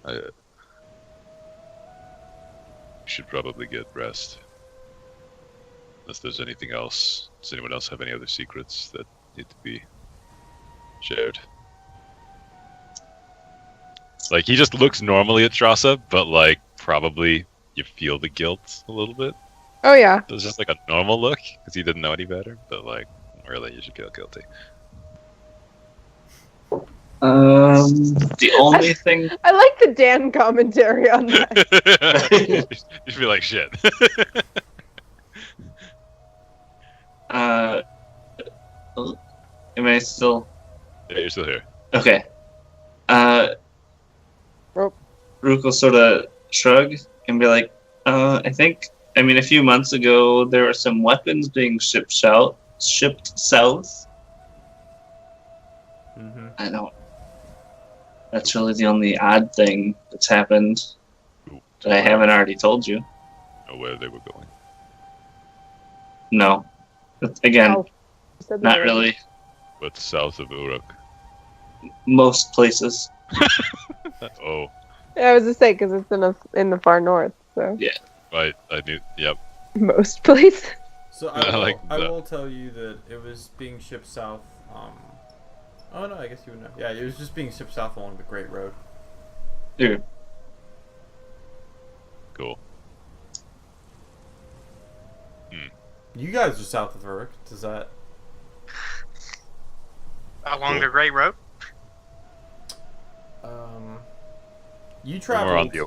I should probably get rest. Unless there's anything else. Does anyone else have any other secrets that need to be shared? Like, he just looks normally at Strasza, but, like, probably you feel the guilt a little bit. Oh yeah. So it's just like a normal look, because he didn't know any better, but, like, really, you should feel guilty. The only thing I like the Dan commentary on that. You should be like, shit. am I still Yeah, you're still here. okay? Rope. Rook will sort of shrug and be like, I think, I mean, a few months ago there were some weapons being shipped south. Mm-hmm. I don't. That's really the only odd thing that's happened Ooh, that I haven't already told you. know where they were going. No. But again, Oh, you said that not already. really. What's south of Uruk? Most places. Oh, I was to say because it's in the far north, so right. I knew. Yep. most places. So I like I that. will tell you that it was being shipped south. Oh no, I guess you would know. Yeah, it was just being shipped south along the Great Road. Here. Cool. You guys are south of Uruk. Does that? Along Cool. the Great Road. You We're on traveled the.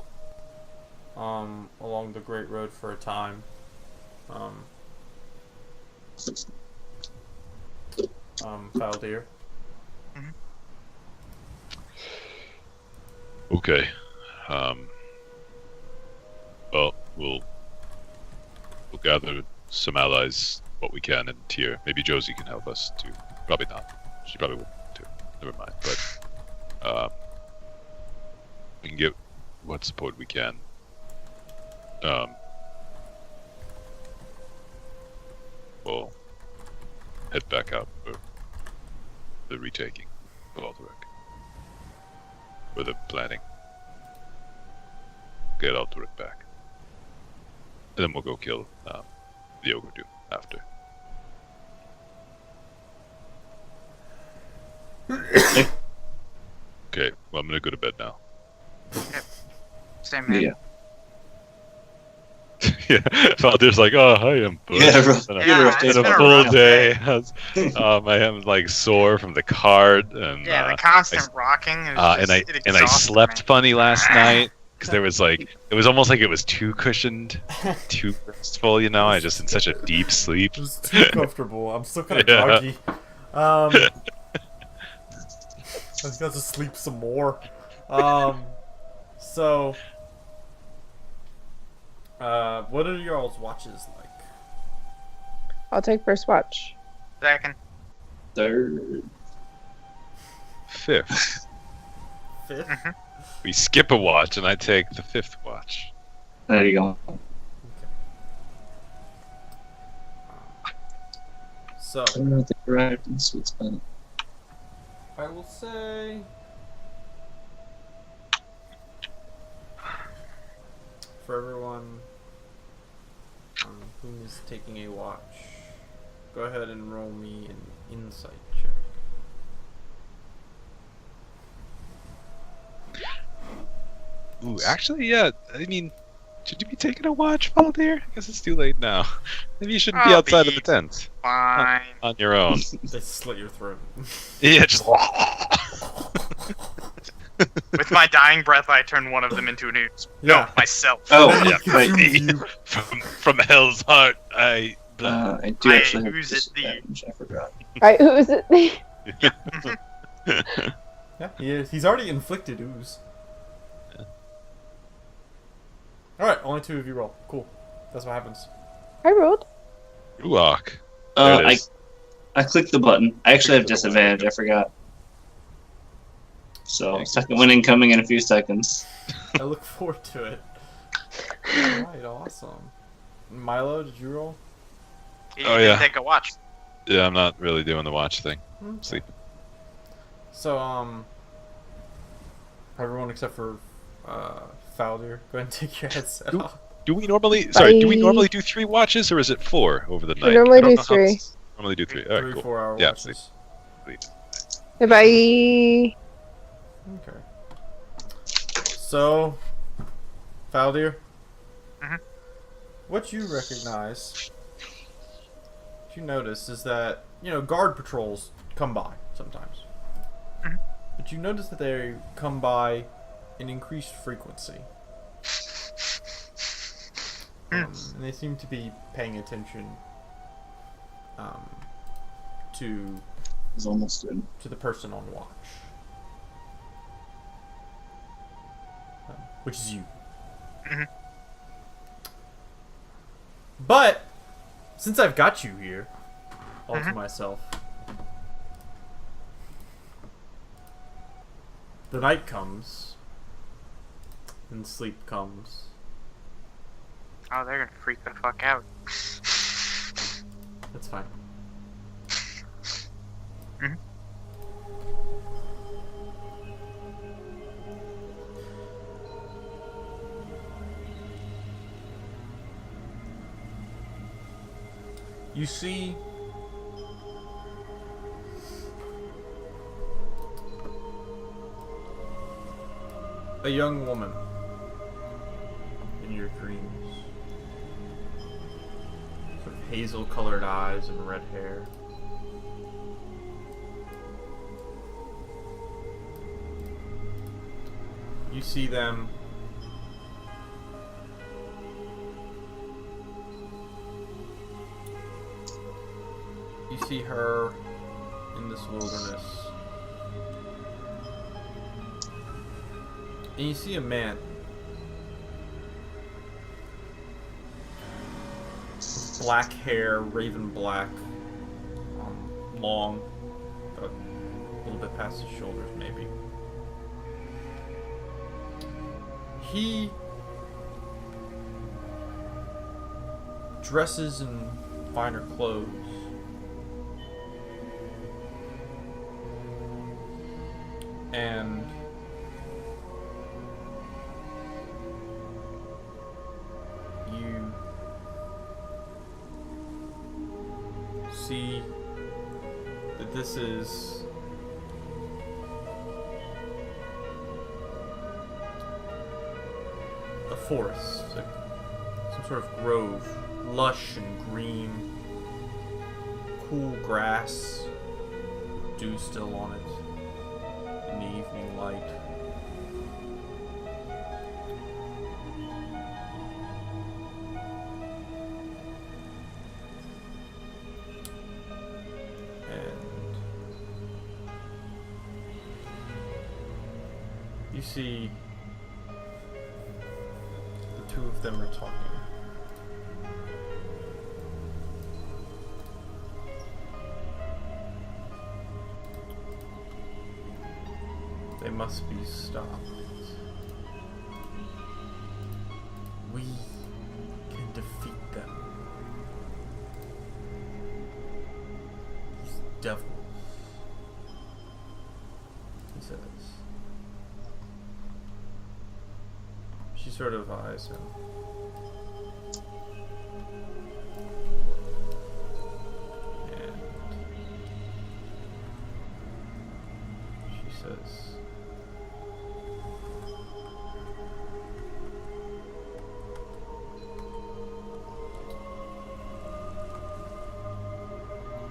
along the Great Road for a time. Faldir. Okay. Well, we'll gather some allies, what we can, in Tyr. Maybe Josie can help us too. Probably not. She probably won't too. Never mind. But we can get what support we can. We'll head back out for the retaking of Alterac. For the planning. Get Alterac back. And then we'll go kill the Ogre Doom after. Okay, well, I'm gonna go to bed now. Same man. Yeah. Yeah, Faldir's like, oh, I am booked. Yeah, It's it's been been a a full rough day. I am like sore from the cart, and Yeah, the constant rocking. Is and I just, it exhausted slept me. funny last night because there was like it was almost like it was too cushioned, too restful. You know, I just in such a deep sleep. It was too comfortable. I'm still kind of Yeah. groggy. I just got to sleep some more. So, what are y'all's watches like? I'll take first watch. Second. Third. Fifth, Fifth? we skip a watch, and I take the fifth watch. There you go. So, They arrived in sweet spot. I will say... For everyone who is taking a watch, go ahead and roll me an insight check. Ooh, actually, yeah. I mean, should you be taking a watch, Faldir? I guess it's too late now. Maybe you shouldn't be I'll outside be of the tent Fine. on your own. They slit your throat. Yeah, just. With my dying breath, I turn one of them into an ooze. Yeah. No, myself. Oh, Yeah, wait. from hell's heart, I. I do I actually have use it the- disadvantage. I forgot. Alright, who is it? Yeah, he's already inflicted ooze. Alright, only two of you roll. Cool. That's what happens. I rolled. Ruach. There it is. I clicked the button. I actually have disadvantage. I forgot. So second winning coming in a few seconds. I look forward to it. Alright, awesome. Milo, did you roll? He Oh, didn't yeah. take a watch. Yeah, I'm not really doing the watch thing. Okay. Sleeping. So, everyone except for, Faldir, go ahead and take your headset Ooh. off. Do we normally? Sorry, do we Bye. normally do 3 watches, or is it 4 over the night? normally I don't do know how 3. it's- Normally do 3. All right, 3 cool. 4 hour Yeah, watches. Bye. Okay. So, Faldir? Mhm. What you recognize, what you notice is that, guard patrols come by sometimes. Mhm. But you notice that they come by in increased frequency. And they seem to be paying attention to It's almost good. the person on watch. Which is you. Mhm. But, since I've got you here, all to Mhm. myself, the night comes, and sleep comes. Oh, they're gonna freak the fuck out. That's fine. Mhm. You see a young woman in your dreams. Sort of hazel colored eyes and red hair. You see them you see her in this wilderness. And you see a man with black hair, raven black, long, about a little bit past his shoulders maybe. He dresses in finer clothes. And you see that this is a forest, like some sort of grove, lush and green, cool grass, dew still on it in the evening light. And you see the two of them are talking. They must be stopped. We can defeat them. These devils, he says. She sort of eyes him. And she says,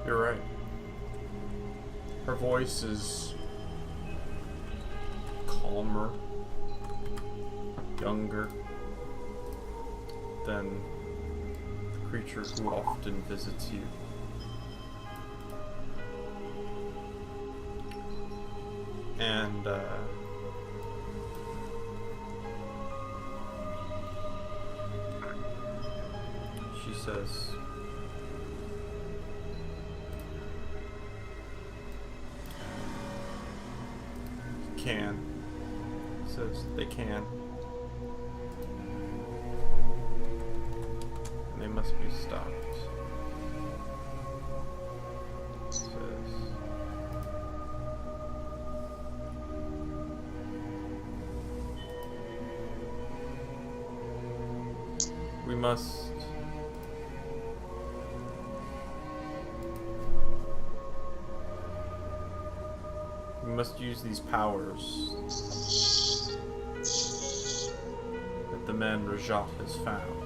"You're right." Her voice is calmer, younger than the creature who often visits you. And she says, "Can." Says they can. And they must be stopped. Says, we must use these powers that the man Rajat has found.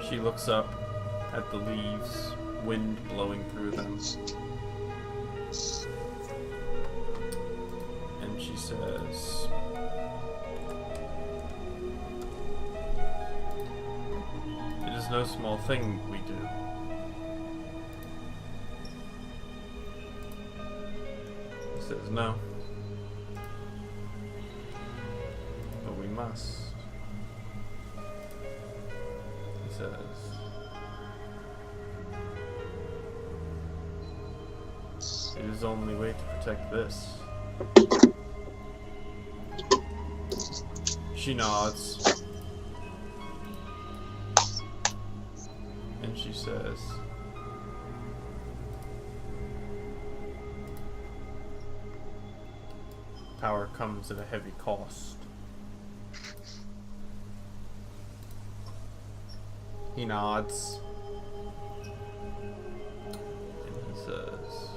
She looks up at the leaves, wind blowing through them, and she says, "It is no small thing we do. He says, "No. But we must." He says, "It is the only way to protect this." She nods. And she says, power comes at a heavy cost. He nods. And he says,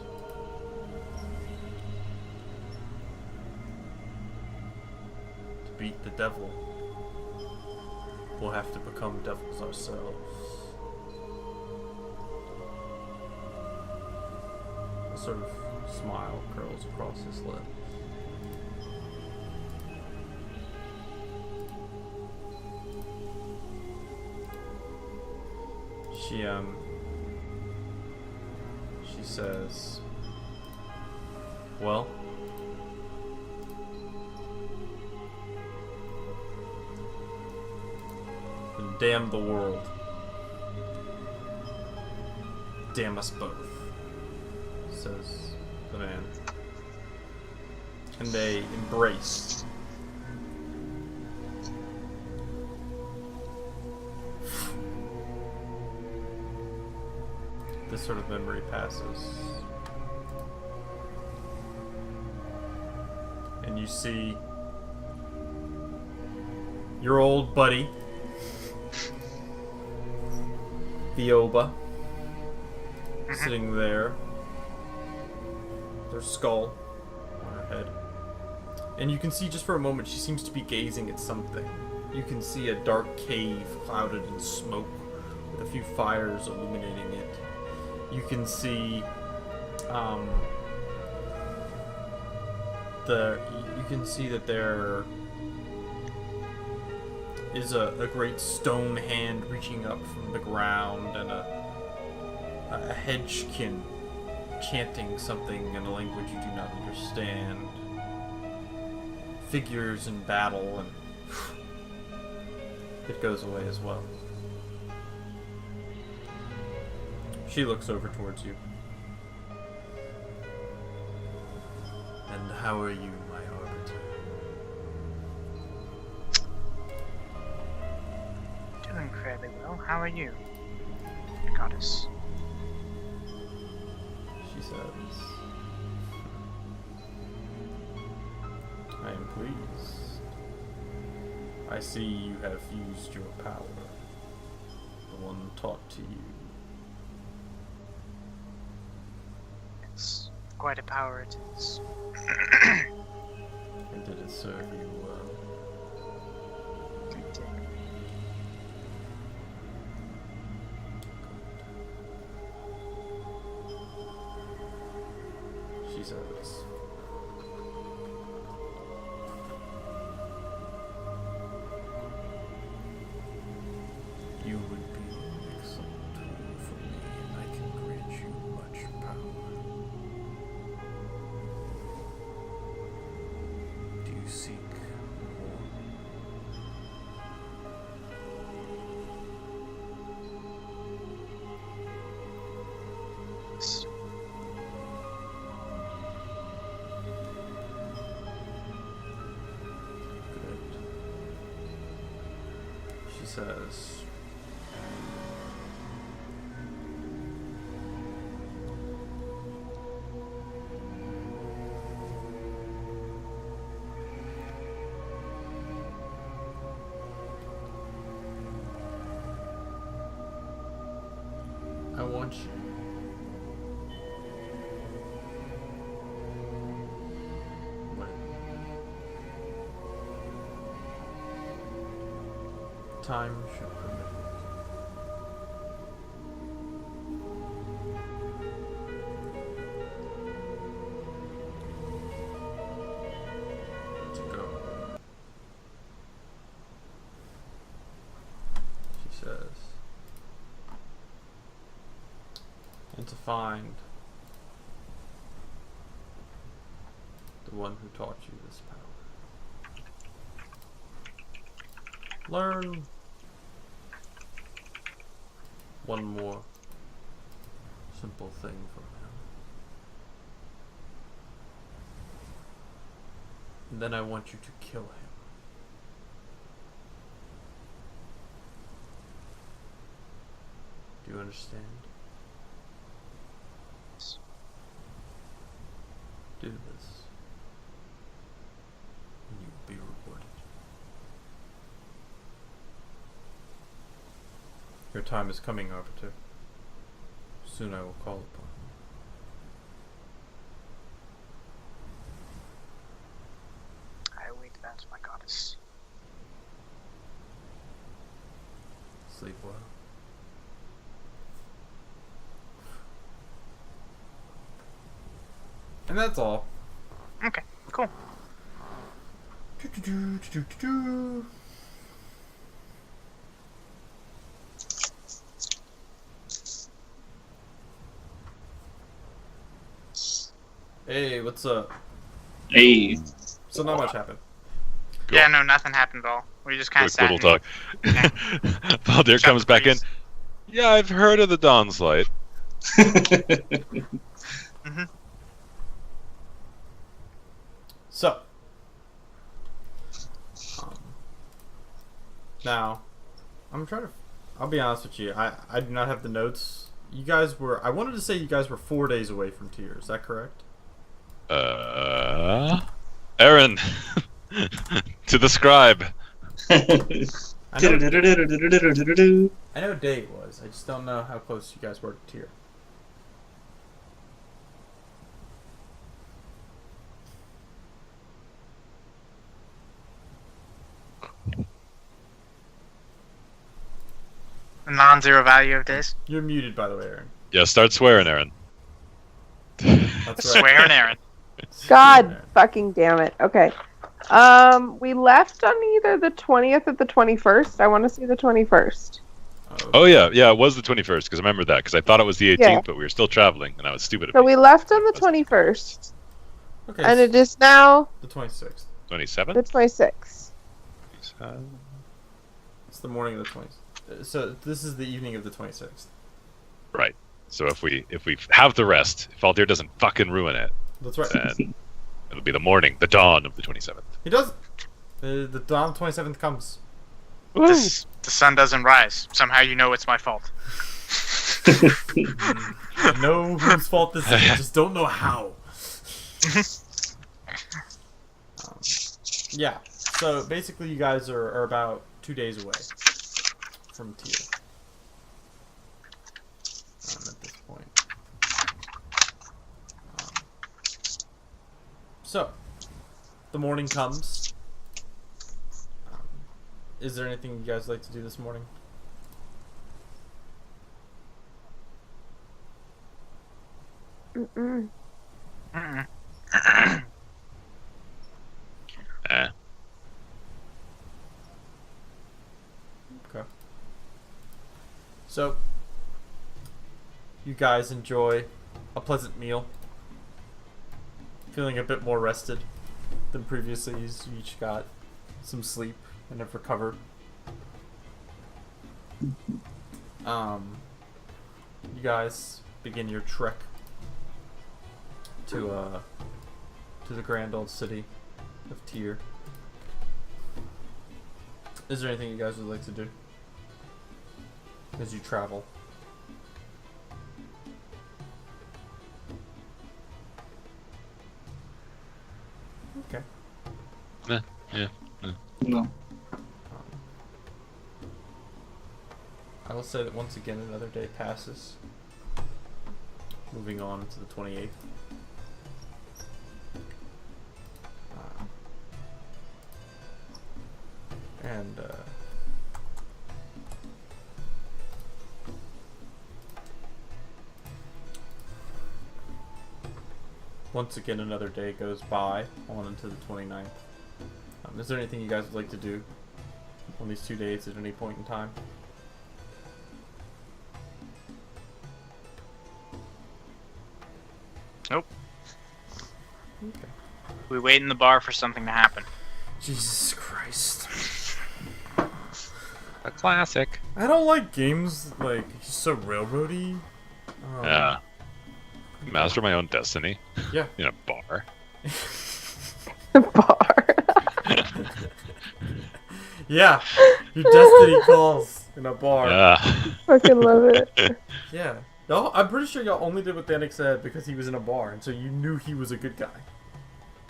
to beat the devil, we'll have to become devils ourselves. A sort of smile curls across his lips. She says, well, then damn the world. Damn us both, says the man. And they embrace. This sort of memory passes. And you see your old buddy, Theoba, sitting there, their skull on her head. And you can see just for a moment she seems to be gazing at something. You can see a dark cave clouded in smoke with a few fires illuminating it. You can see you can see that there is a great stone hand reaching up from the ground, and a hedgekin chanting something in a language you do not understand. Figures in battle, and it goes away as well. She looks over towards you. And how are you, my arbiter? Doing fairly well. How are you, goddess? She says, I am pleased. I see you have used your power. The one taught to you. It's quite a power it is. And did it serve you well? It did. She says, you would be an excellent tool for me, and I can grant you much power. Do you seek more? Yes. Good. She says, I want you when time should permit to go. She says, and to find the one who taught you this power. Learn one more simple thing from him. And then I want you to kill him. Do Do you understand? Do this, and you will be rewarded. Your time is coming, Arbiter. Soon I will call upon you. I await that, my goddess. Sleep well. And that's all. Okay, cool. Do-do-do-do-do-do. Hey, what's up? Hey, So not much happened. Yeah, no, nothing happened at all. We just kind of Quick sat little talk. Valdir Shut comes the back in. breeze. Yeah, I've heard of the Dawn's Light. So, now, I'm trying to. I'll be honest with you. I do not have the notes. You guys were. I wanted to say you guys were 4 days away from Tyr. Is that correct? Aaron, to the scribe. I know what day it was. I just don't know how close you guys were to Tyr. The non-zero value of days. You're muted, by the way, Aaron. Yeah, start swearing, Aaron. That's right. Swearing Aaron. God fucking damn it. Okay. We left on either the 20th or the 21st. I want to see the 21st. Oh yeah, it was the 21st because I remember that because I thought it was the 18th, Yeah. but we were still traveling and I was stupid. So we left on the 21st, Okay, and it is now the 26th. 27. the 26th. It's the morning of the 20th. So this is the evening of the 26th. Right. So if we have the rest, if Valdir doesn't fucking ruin it, That's right. then it'll be the morning, the dawn of the 27th. He does. The dawn 27th comes. The sun doesn't rise. Somehow you know it's my fault. Know whose fault this is. I just don't know how. Yeah. So basically, you guys are about 2 days away from Tyr. At this point. So, the morning comes. Is there anything you guys like to do this morning? Mm-mm. Mm-mm. Okay. So, you guys enjoy a pleasant meal. Feeling a bit more rested than previously. You each got some sleep and have recovered. You guys begin your trek to the grand old city of Tyr. Is there anything you guys would like to do as you travel? Okay. no. I will say that once again another day passes. Moving on to the 28th. And once again another day goes by on into the 29th. Is there anything you guys would like to do on these 2 days at any point in time? Nope. Okay. We wait in the bar for something to happen. Jesus Christ. A classic. I don't like games like just so railroady. Yeah. Master my own destiny. Yeah. In a bar. Bar. Yeah. Your destiny calls in a bar. Yeah. Fucking love it. Yeah. No, I'm pretty sure y'all only did what Thanik said because he was in a bar, and so you knew he was a good guy.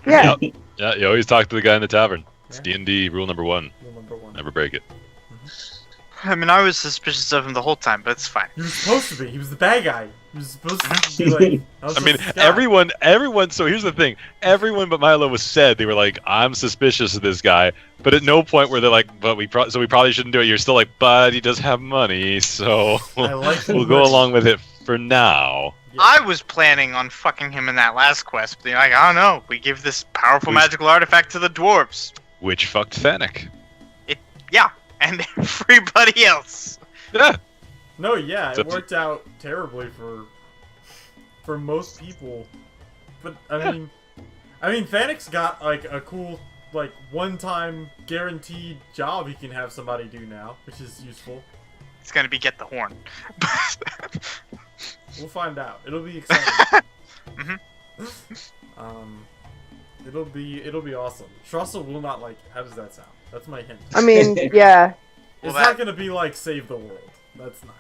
Yeah. Yep. Yeah, you always talk to the guy in the tavern. It's Yeah. D&D rule number 1. Rule number 1. Never break it. I mean, I was suspicious of him the whole time, but it's fine. He was supposed to be. He was the bad guy. He was supposed to be like. I mean, everyone. So here's the thing: everyone but Milo was said they were like, "I'm suspicious of this guy," but at no point were they like, "But we probably shouldn't do it." You're still like, "But he does have money, so I like we'll go along with it for now." I was planning on fucking him in that last quest, being like, I don't know, we give this powerful Who's- magical artifact to the dwarves. Which fucked Thanik. Yeah, and everybody else. Yeah. No, yeah, it Except- worked out terribly for most people. But I mean, Thanik's got like a cool like one-time guaranteed job he can have somebody do now, which is useful. It's gonna be get the horn. We'll find out. It'll be exciting. Mhm. It'll be awesome. Strussel will not like. How does that sound? That's my hint. I mean, yeah. It's Well, not gonna be like save the world. That's not.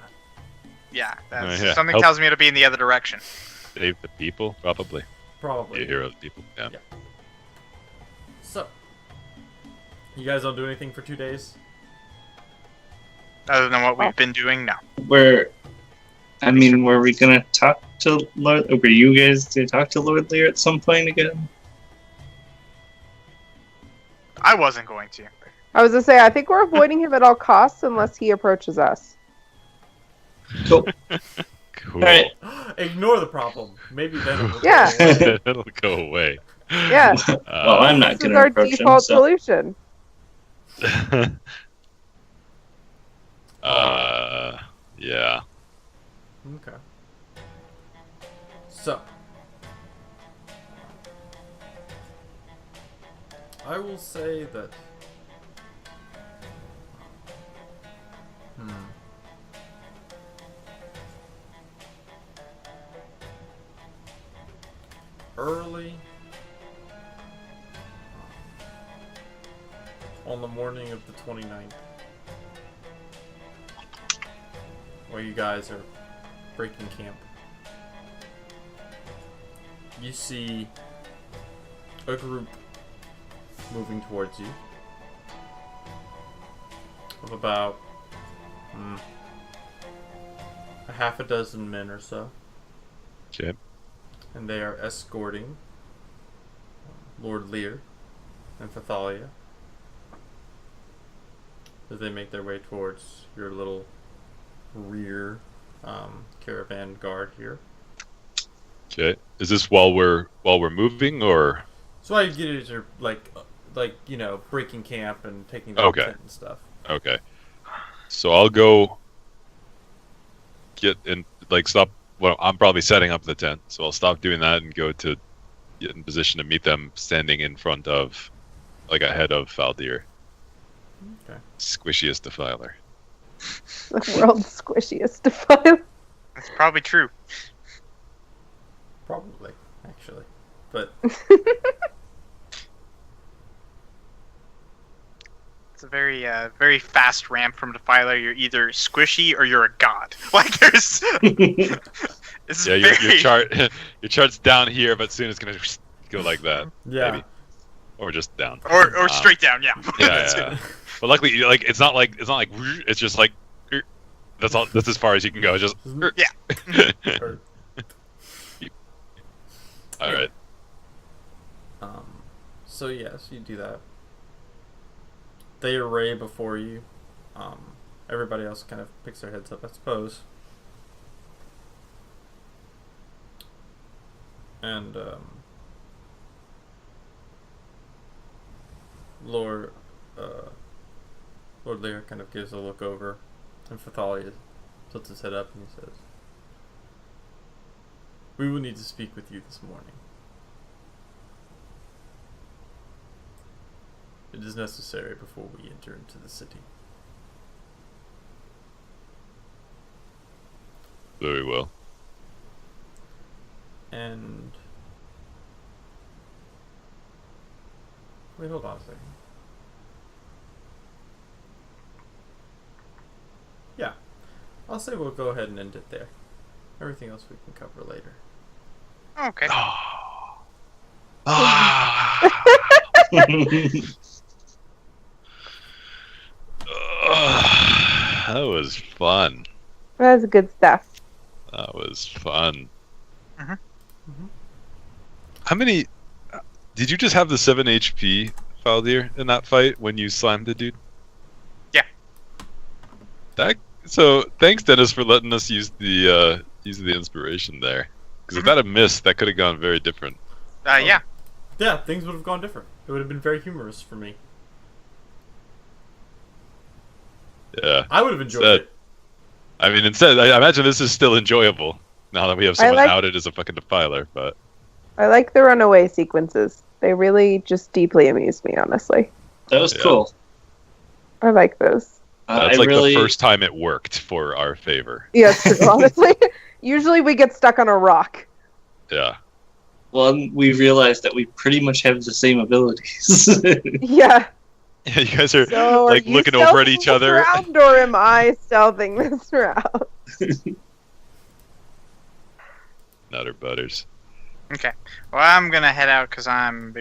Yeah, Yeah. something Help. tells me it'll be in the other direction. Save the people, probably. Probably. You hero the people. Yeah. Yeah. So, you guys don't do anything for 2 days? Other than what we've been doing now. Were we gonna talk to Lord? Were you guys to talk to Lord Lear at some point again? I wasn't going to. I was gonna say, I think we're avoiding him at all costs unless he approaches us. Cool. Cool. Alright. Ignore the problem. Maybe then it will. Yeah. go away. It'll go away. Yeah. Well, I'm not This is gonna our approach him. default So. solution. Yeah. Okay. So, I will say that. Early on the morning of the 29th, where you guys are breaking camp, you see a group moving towards you of about a half a dozen men or so, Okay. and they are escorting Lord Lear and Fathalia as they make their way towards your little rear caravan guard here. Okay. Is this while we're moving or? So I get it to like you know, breaking camp and taking down Okay. tent and stuff. Okay. So I'll go get in, like, stop. Well, I'm probably setting up the tent, so I'll stop doing that and go to get in position to meet them standing in front of, like, ahead of Faldir. Okay. Squishiest defiler. The world's squishiest defile. That's probably true. Probably, actually. But It's a very, very fast ramp from Defiler. You're either squishy or you're a god. Like there's, it's Yeah, very. your chart, your chart's down here, but soon it's gonna go like that, yeah. maybe, or just down. Or straight down, yeah. Yeah, yeah. But luckily, like, it's not like it's just like that's all. That's as far as you can go. Just Or, all right. so yes, you do that. They array before you. Everybody else kind of picks their heads up, I suppose. And Lord Lear kind of gives a look over, and Fathalia tilts his head up and he says, "We will need to speak with you this morning. It is necessary before we enter into the city." Very well. And wait, hold on a second. Yeah. I'll say we'll go ahead and end it there. Everything else we can cover later. Okay. That was fun. That was good stuff. That was fun. Mhm. Mhm. How many? Did you just have the 7 HP, Faldir, in that fight when you slammed the dude? Yeah. So thanks, Dennis, for letting us use the inspiration there. Because if that had missed, that could have gone very different. Yeah. Yeah, things would have gone different. It would have been very humorous for me. Yeah. I would have enjoyed Sad. it. I mean, instead, I imagine this is still enjoyable now that we have someone outed as a fucking defiler. But I like the runaway sequences. They really just deeply amused me, honestly. That was Yeah. cool. I like those. that's I like really, the first time it worked for our favor. Yeah, it's true, honestly. Usually we get stuck on a rock. Yeah. well, we realized that we pretty much have the same abilities. Yeah. Yeah, you guys are So like are you looking over at stealthing each this other. round, or am I stealthing this round? Nutter butters. Okay. Well, I'm gonna head out because I'm